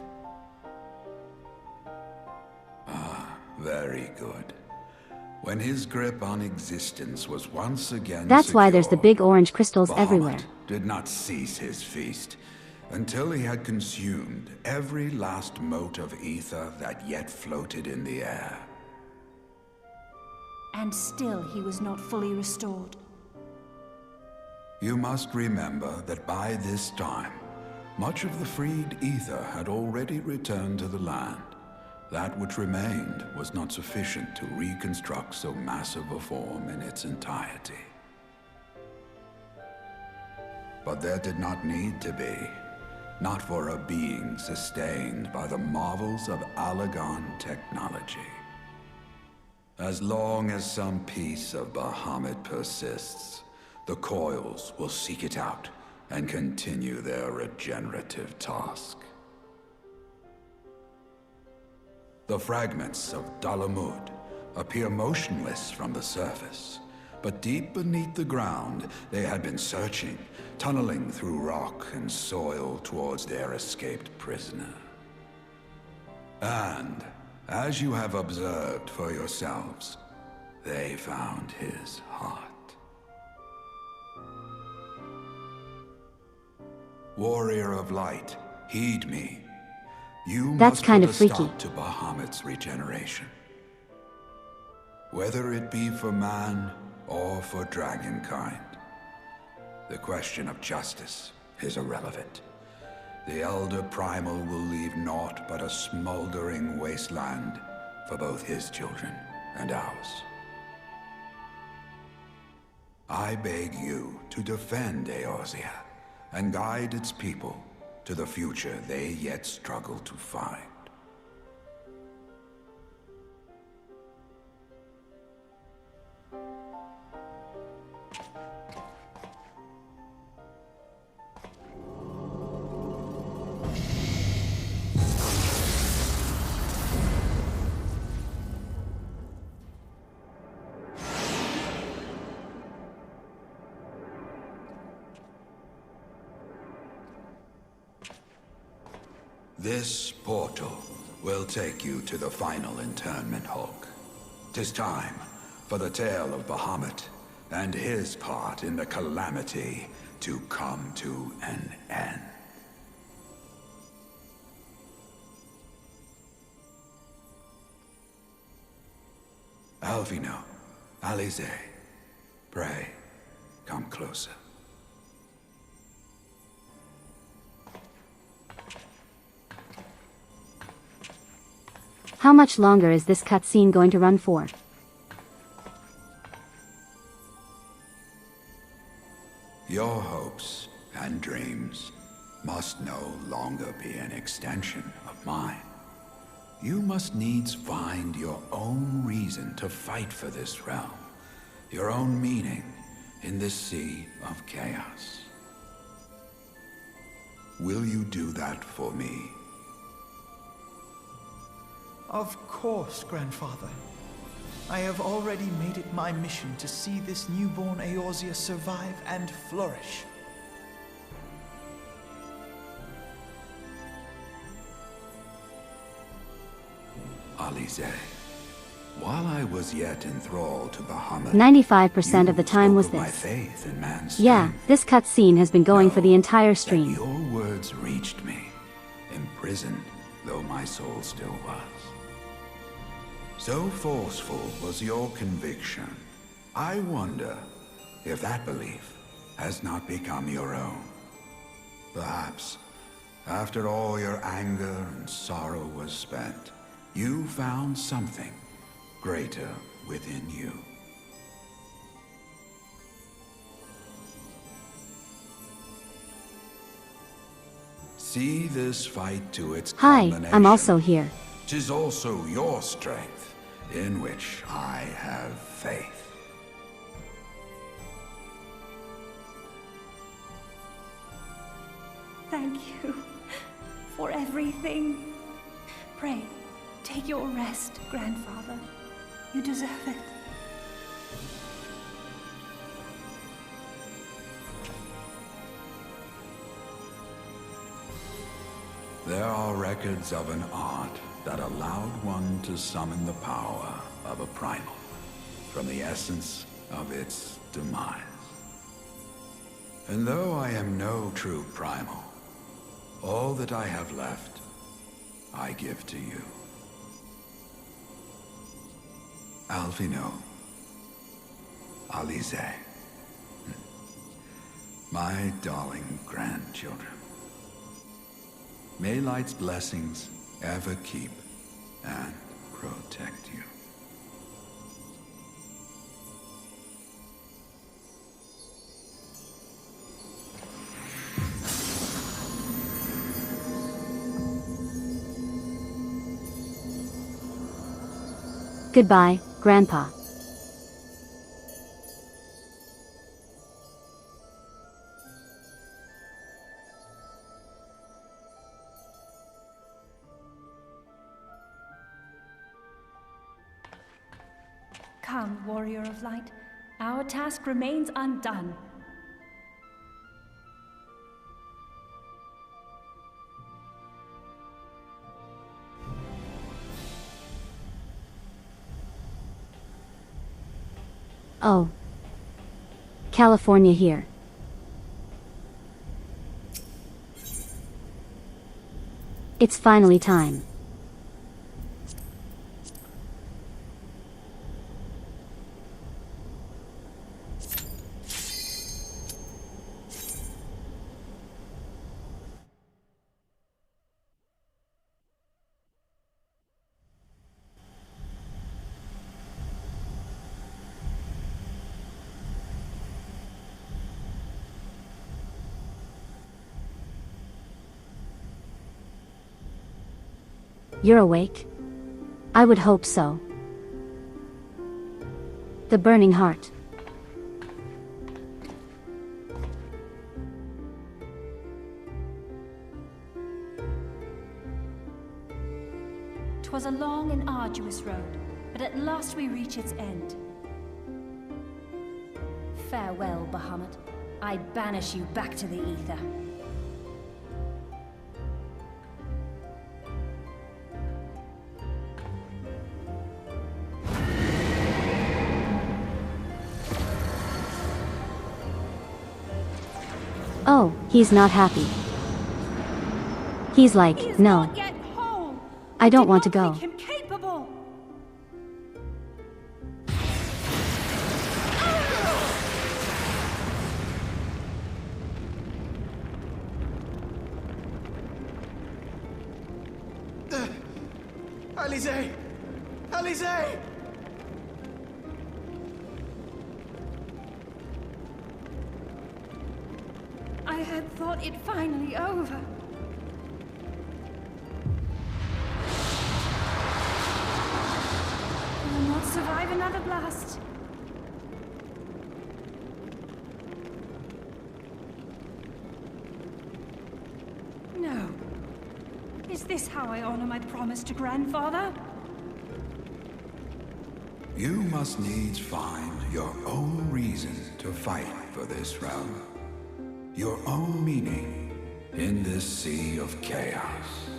Ah, very good. When his grip on existence was once again That's secure, why there's the big orange crystals Bahamut everywhere. did not cease his feast until he had consumed every last mote of ether that yet floated in the air. And still he was not fully restored. You must remember that by this time, much of the freed ether had already returned to the land. That which remained was not sufficient to reconstruct so massive a form in its entirety. But there did not need to be, not for a being sustained by the marvels of Allagan technology. As long as some piece of Bahamut persists, the Coils will seek it out and continue their regenerative task. The fragments of Dalamud appear motionless from the surface, but deep beneath the ground they had been searching, tunneling through rock and soil towards their escaped prisoner. And, as you have observed for yourselves, they found his heart. Warrior of Light, heed me. You That's must kind put of a freaky. stop to Bahamut's regeneration. Whether it be for man or for dragonkind, the question of justice is irrelevant. the Elder Primal will leave naught but a smoldering wasteland for both his children and ours. I beg you to defend Eorzea and guide its people to the future they yet struggle to find. This portal will take you to the final internment hulk. 'Tis time for the tale of Bahamut and his part in the calamity to come to an end. Alvino, Alize, pray, come closer. How much longer is this cutscene going to run for? Your hopes and dreams must no longer be an extension of mine. You must needs find your own reason to fight for this realm, your own meaning in this sea of chaos. Will you do that for me? Of course, Grandfather. I have already made it my mission to see this newborn Eorzea survive and flourish. Alize, while I was yet enthralled to Bahamut, 95% of the time was spoke of my this. faith in man's Yeah, strength. this cutscene has been going for the entire stream. Your words reached me, imprisoned though my soul still was. So forceful was your conviction, I wonder if that belief has not become your own. Perhaps, after all your anger and sorrow was spent, you found something greater within you. See this fight to its Hi, culmination. I'm also here. 'Tis also your strength, in which I have faith. Thank you for everything. Pray, take your rest, Grandfather. You deserve it. There are records of an art that allowed one to summon the power of a primal from the essence of its demise. And though I am no true primal, all that I have left, I give to you. Alvino, Alize, my darling grandchildren. May light's blessings ever keep and protect you. Goodbye, Grandpa. Come, Warrior of Light. Our task remains undone. Oh. California here. It's finally time. You're awake? I would hope so. The burning heart. "'Twas a long and arduous road, but at last we reach its end. Farewell, Bahamut. I banish you back to the ether." Oh, he's not happy. He's like, no. I don't want to go. Him capable. Alize! Alize! I had thought it finally over. I will not survive another blast. No. Is this how I honor my promise to Grandfather? You must needs find your own reason to fight for this realm. Your own meaning in this sea of chaos.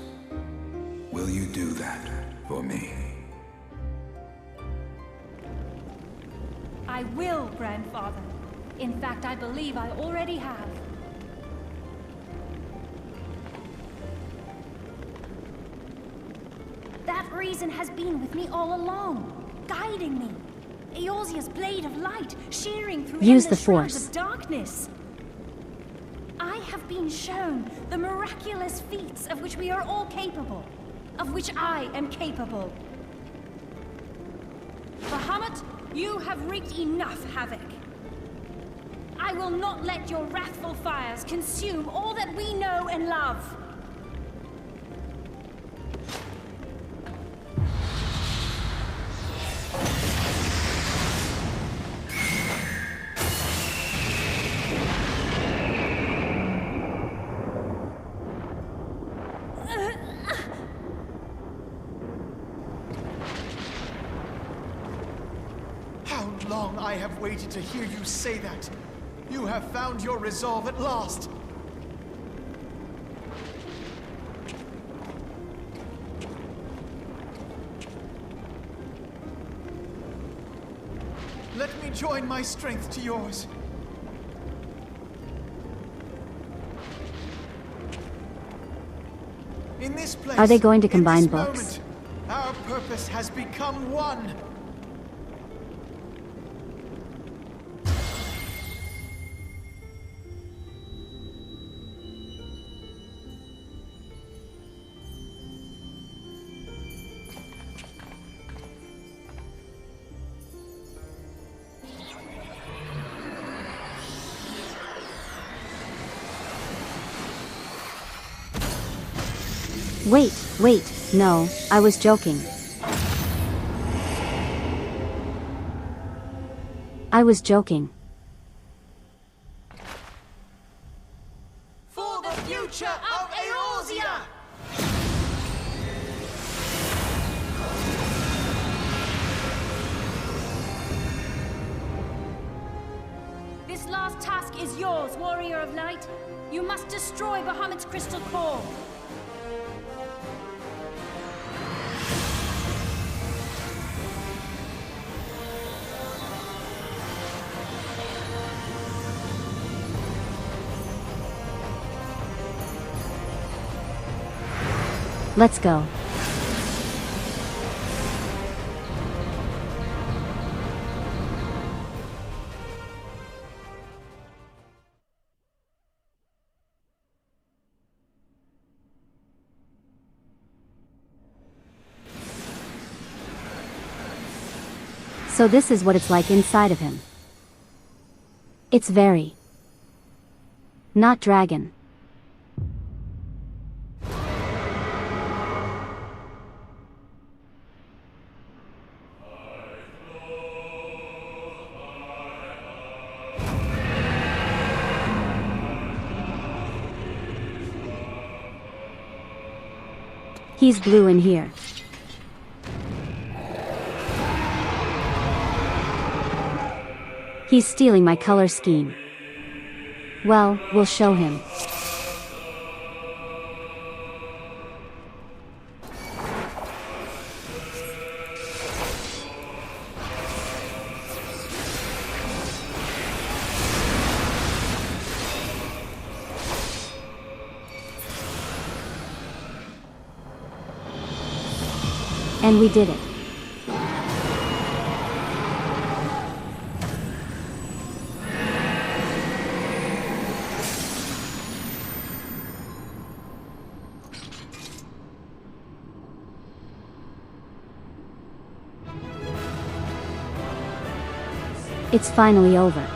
Will you do that for me? I will, Grandfather. In fact, I believe I already have. That reason has been with me all along, guiding me. Eorzea's blade of light, shearing through Use the endless shrouds Force. of darkness. I have been shown the miraculous feats of which we are all capable, of which I am capable. Bahamut, you have wreaked enough havoc. I will not let your wrathful fires consume all that we know and love. I have waited to hear you say that. You have found your resolve at last. Let me join my strength to yours. In this place, Are they going to in combine this books? moment, our purpose has become one. Wait, no, I was joking. I was joking. For the future of Eorzea! This last task is yours, Warrior of Light. You must destroy Bahamut's crystal core. Let's go. So this is what it's like inside of him. It's very... not dragon. He's blue in here. He's stealing my color scheme. Well, we'll show him. And we did it. It's finally over.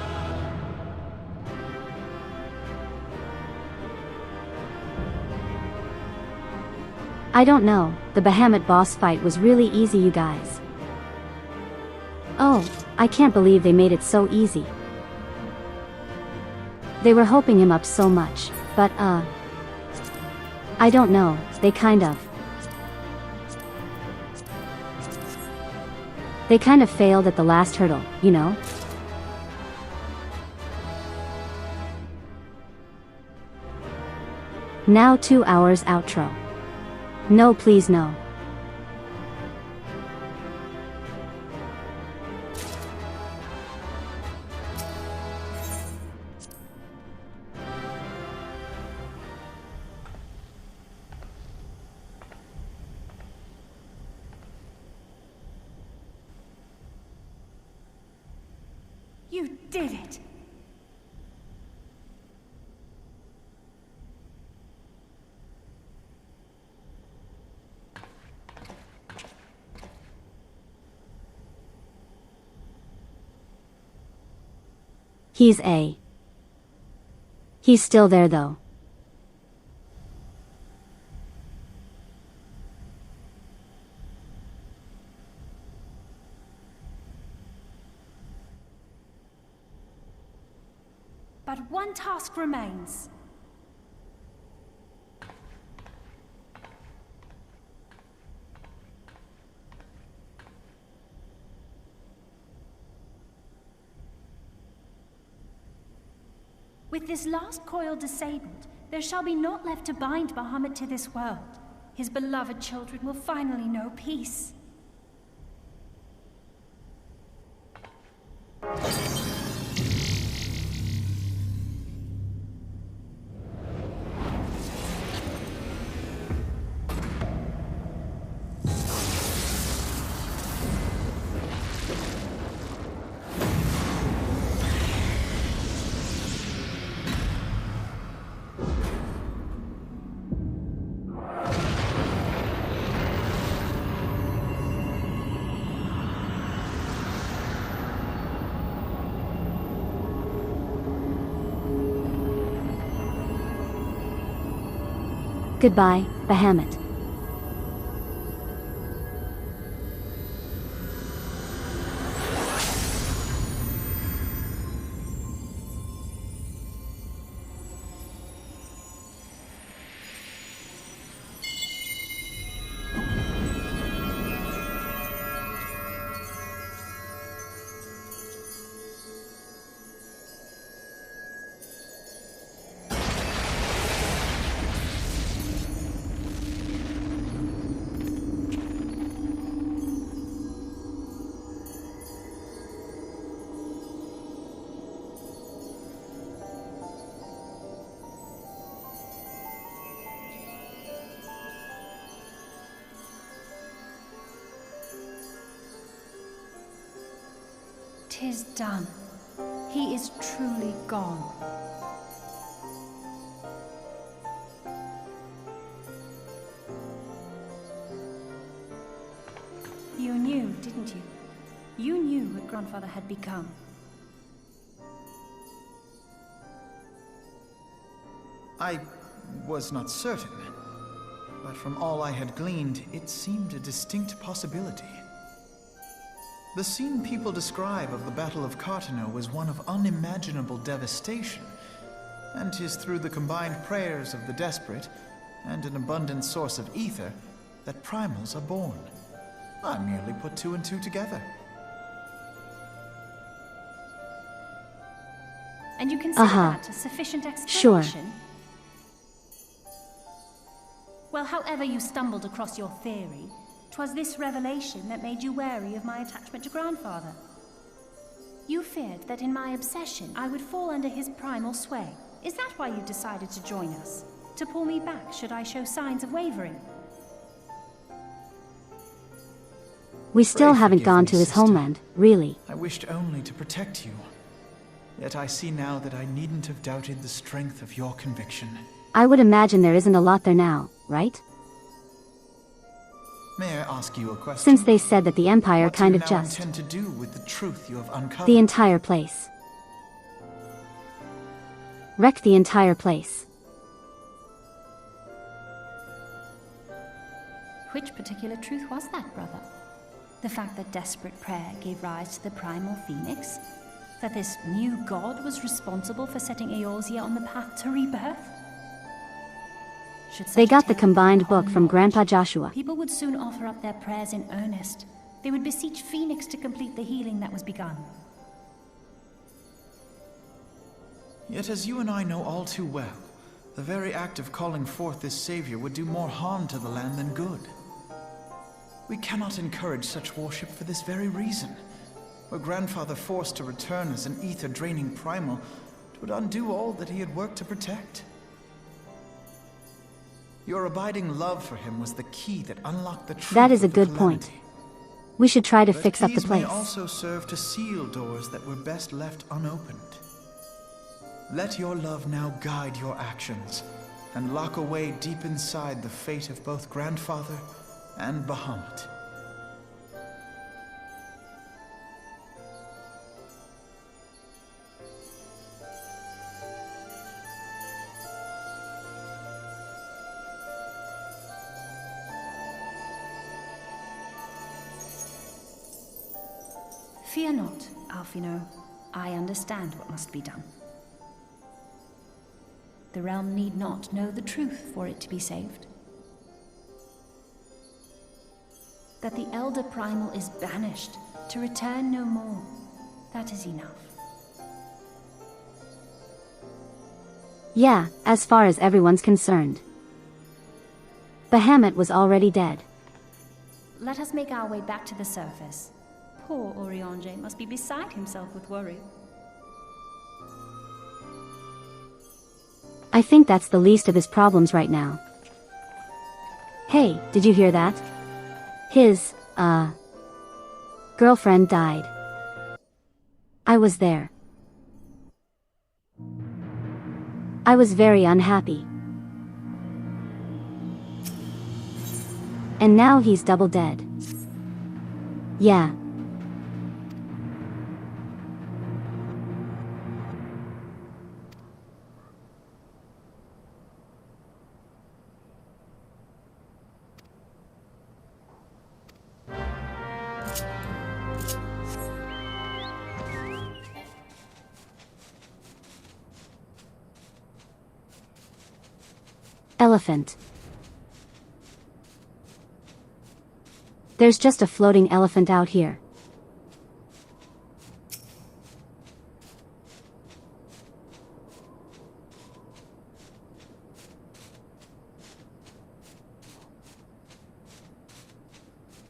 I don't know, the Bahamut boss fight was really easy, you guys. Oh, I can't believe they made it so easy. They were hoping him up so much, but I don't know, they kind of failed at the last hurdle, you know? Now 2 hours outro. No, please no. You did it! He's still there though. But one task remains. With this last coil disabled, there shall be naught left to bind Bahamut to this world. His beloved children will finally know peace. Goodbye, Bahamut. "'Tis done. He is truly gone." You knew, didn't you? You knew what Grandfather had become. I was not certain, but from all I had gleaned, it seemed a distinct possibility. The scene people describe of the Battle of Cartano was one of unimaginable devastation, and 'tis through the combined prayers of the desperate and an abundant source of ether that primals are born. I merely put two and two together. And you consider that a sufficient Sure. explanation? Well, however you stumbled across your theory, 'twas this revelation that made you wary of my attachment to Grandfather. You feared that in my obsession, I would fall under his primal sway. Is that why you decided to join us? To pull me back should I show signs of wavering? We still Pray haven't forgive gone me, to his sister. homeland, really. I wished only to protect you. Yet I see now that I needn't have doubted the strength of your conviction. I would imagine there isn't a lot there now, right? May I ask you a question? Since they said that the Empire What kind do of you now just... intend to do with the truth you have uncovered? The entire place. Wreck the entire place. Which particular truth was that, brother? The fact that desperate prayer gave rise to the primal phoenix? That this new god was responsible for setting Eorzea on the path to rebirth? Should such They a got the tale combined become book from knowledge, Grandpa Joshua. people would soon offer up their prayers in earnest. They would beseech Phoenix to complete the healing that was begun. Yet as you and I know all too well, the very act of calling forth this savior would do more harm to the land than good. We cannot encourage such worship for this very reason. Were Grandfather forced to return as an ether-draining primal, it would undo all that he had worked to protect. Your abiding love for him was the key that unlocked the truth. That is a of the good point. calamity. We should try to But fix up the keys place. may also serve to seal doors that were best left unopened. Let your love now guide your actions, and lock away deep inside the fate of both Grandfather and Bahamut. Fear not, Alphino. I understand what must be done. The realm need not know the truth for it to be saved. That the Elder Primal is banished, to return no more. That is enough. Yeah, as far as everyone's concerned. Bahamut was already dead. Let us make our way back to the surface. Poor Oriange must be beside himself with worry. I think that's the least of his problems right now. Hey, did you hear that? His, girlfriend died. I was there. I was very unhappy. And now he's double dead. Yeah. Elephant. There's just a floating elephant out here.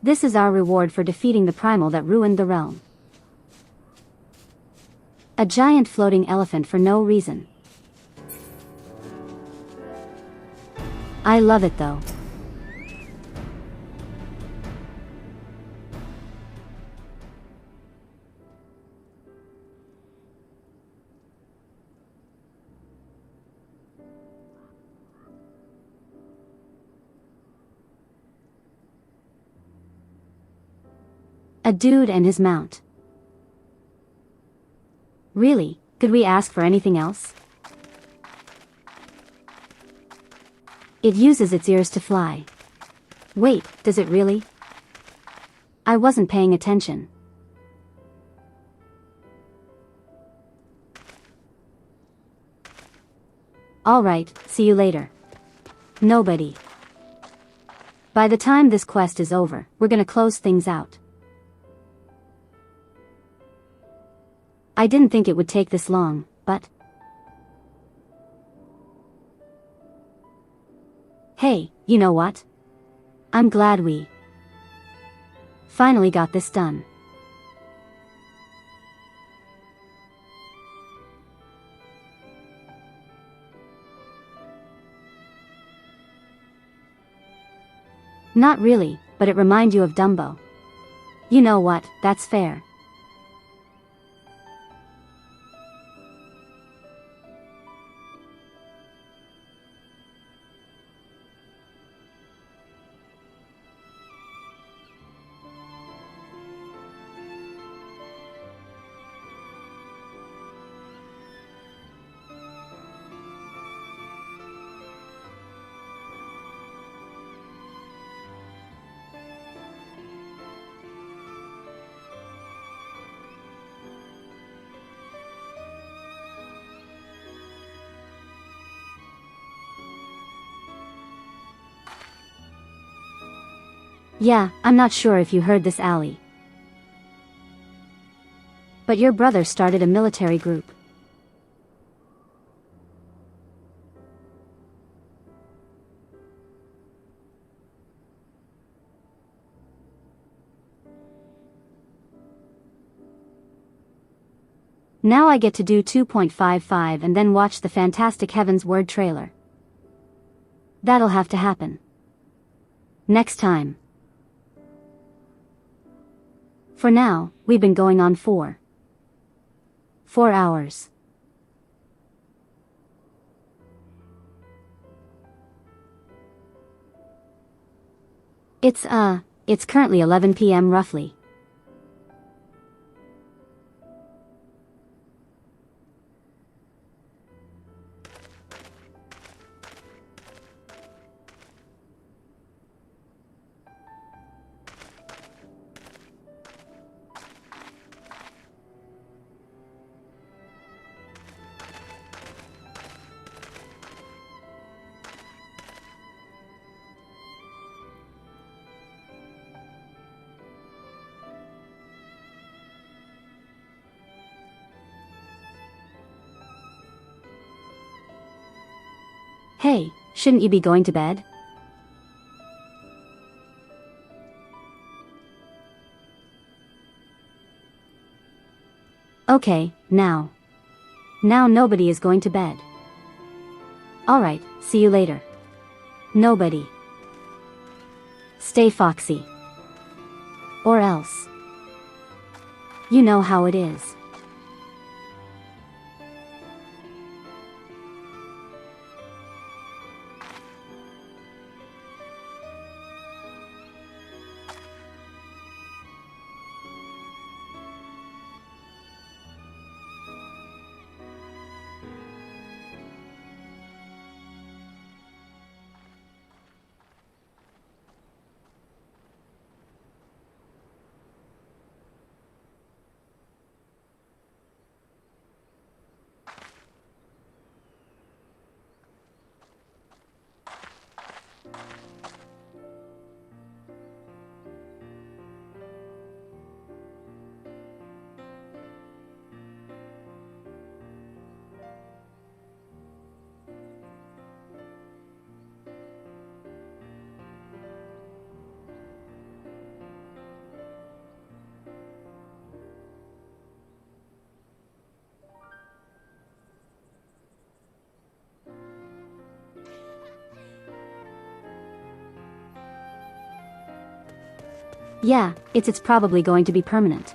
This is our reward for defeating the primal that ruined the realm. A giant floating elephant for no reason. I love it though. A dude and his mount. Really, could we ask for anything else? It uses its ears to fly. Wait, does it really? I wasn't paying attention. Alright, see you later. Nobody. By the time this quest is over, we're gonna close things out. I didn't think it would take this long, but... Hey, you know what? I'm glad we finally got this done. Not really, but it reminds you of Dumbo. You know what, that's fair. Yeah, I'm not sure if you heard this, alley. But your brother started a military group. Now I get to do 2.55 and then watch the Fantastic Heavens Word trailer. That'll have to happen. Next time. For now, we've been going on 4 hours. It's currently 11 p.m. roughly. Hey, shouldn't you be going to bed? Okay, now nobody is going to bed. Alright, see you later. Nobody. Stay foxy. Or else. You know how it is. Yeah, it's probably going to be permanent.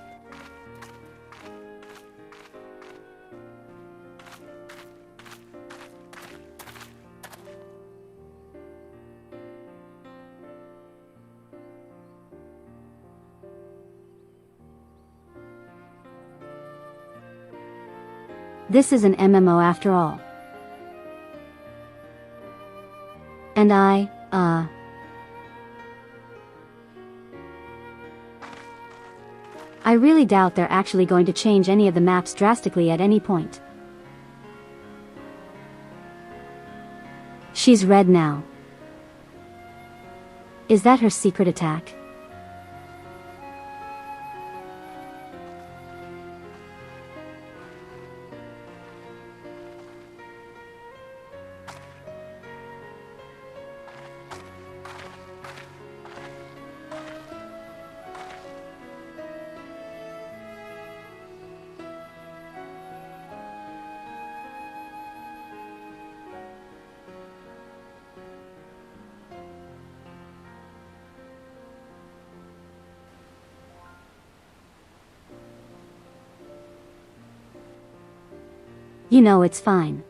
This is an MMO after all. And I really doubt they're actually going to change any of the maps drastically at any point. She's red now. Is that her secret attack? You know it's fine.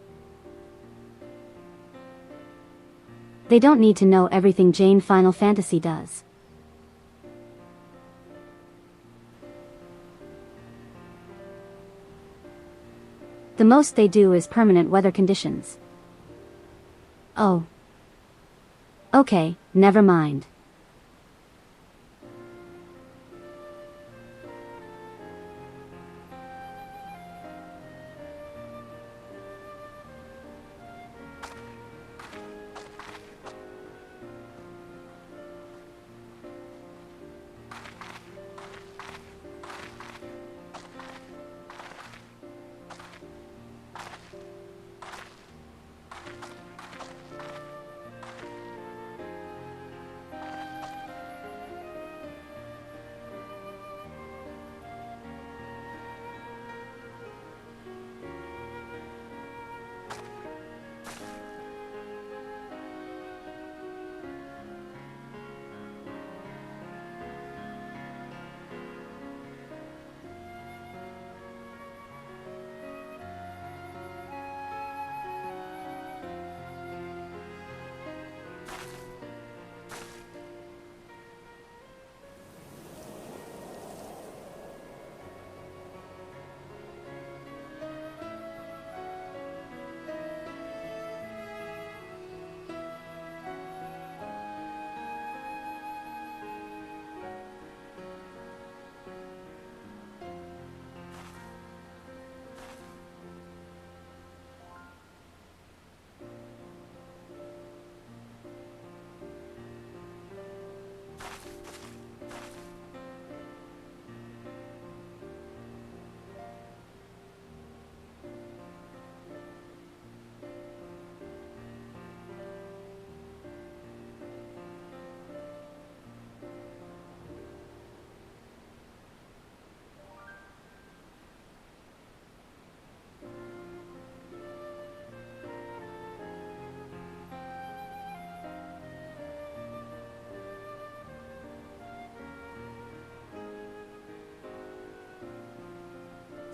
They don't need to know everything Jane Final Fantasy does. The most they do is permanent weather conditions. Oh. Okay, never mind.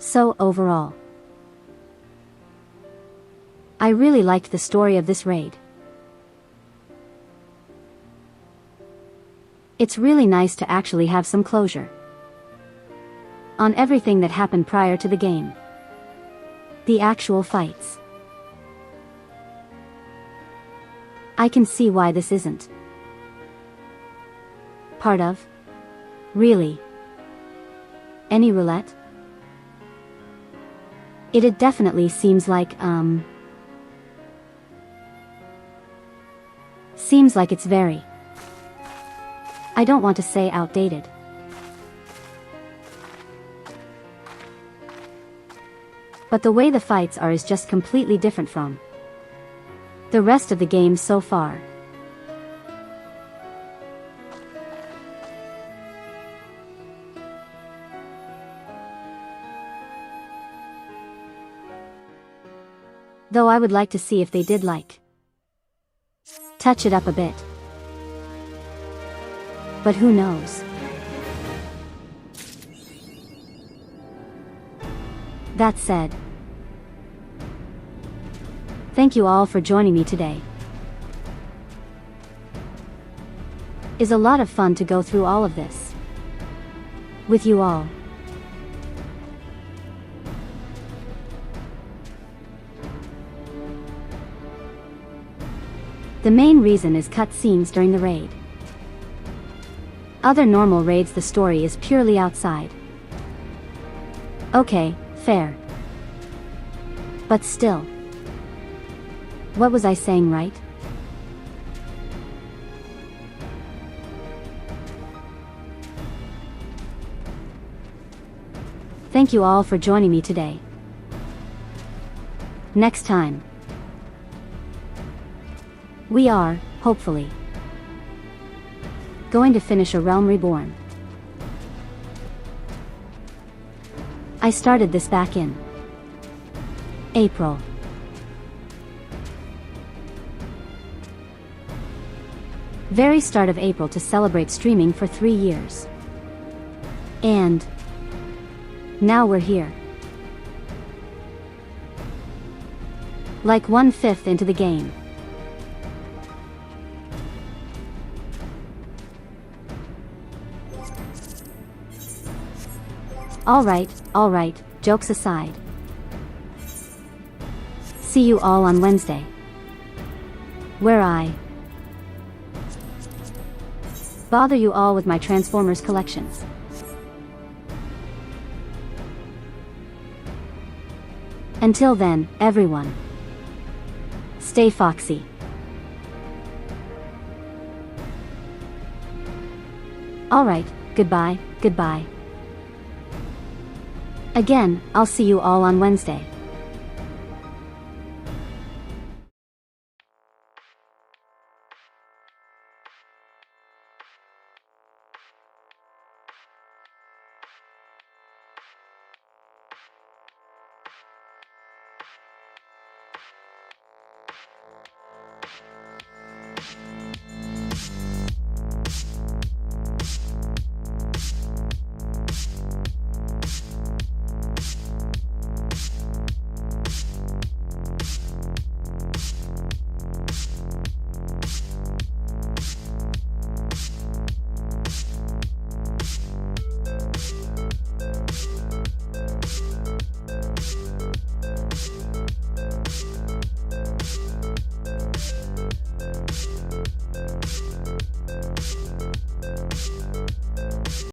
So overall, I really liked the story of this raid. It's really nice to actually have some closure on everything that happened prior to the game. The actual fights. I can see why this isn't part of, really, any roulette. It definitely seems like it's very, I don't want to say outdated. But the way the fights are is just completely different from the rest of the game so far. Though I would like to see if they did touch it up a bit. But who knows? That said, thank you all for joining me today. It's a lot of fun to go through all of this with you all. The main reason is cutscenes during the raid. Other normal raids, the story is purely outside. Okay, fair. But still. What was I saying, right? Thank you all for joining me today. Next time, we are, hopefully, going to finish A Realm Reborn. I started this back in April. Very start of April to celebrate streaming for 3 years. And now we're here. Like 1/5 into the game. Alright, jokes aside. See you all on Wednesday, where I bother you all with my Transformers collections. Until then, everyone, stay foxy. Alright, goodbye. Again, I'll see you all on Wednesday.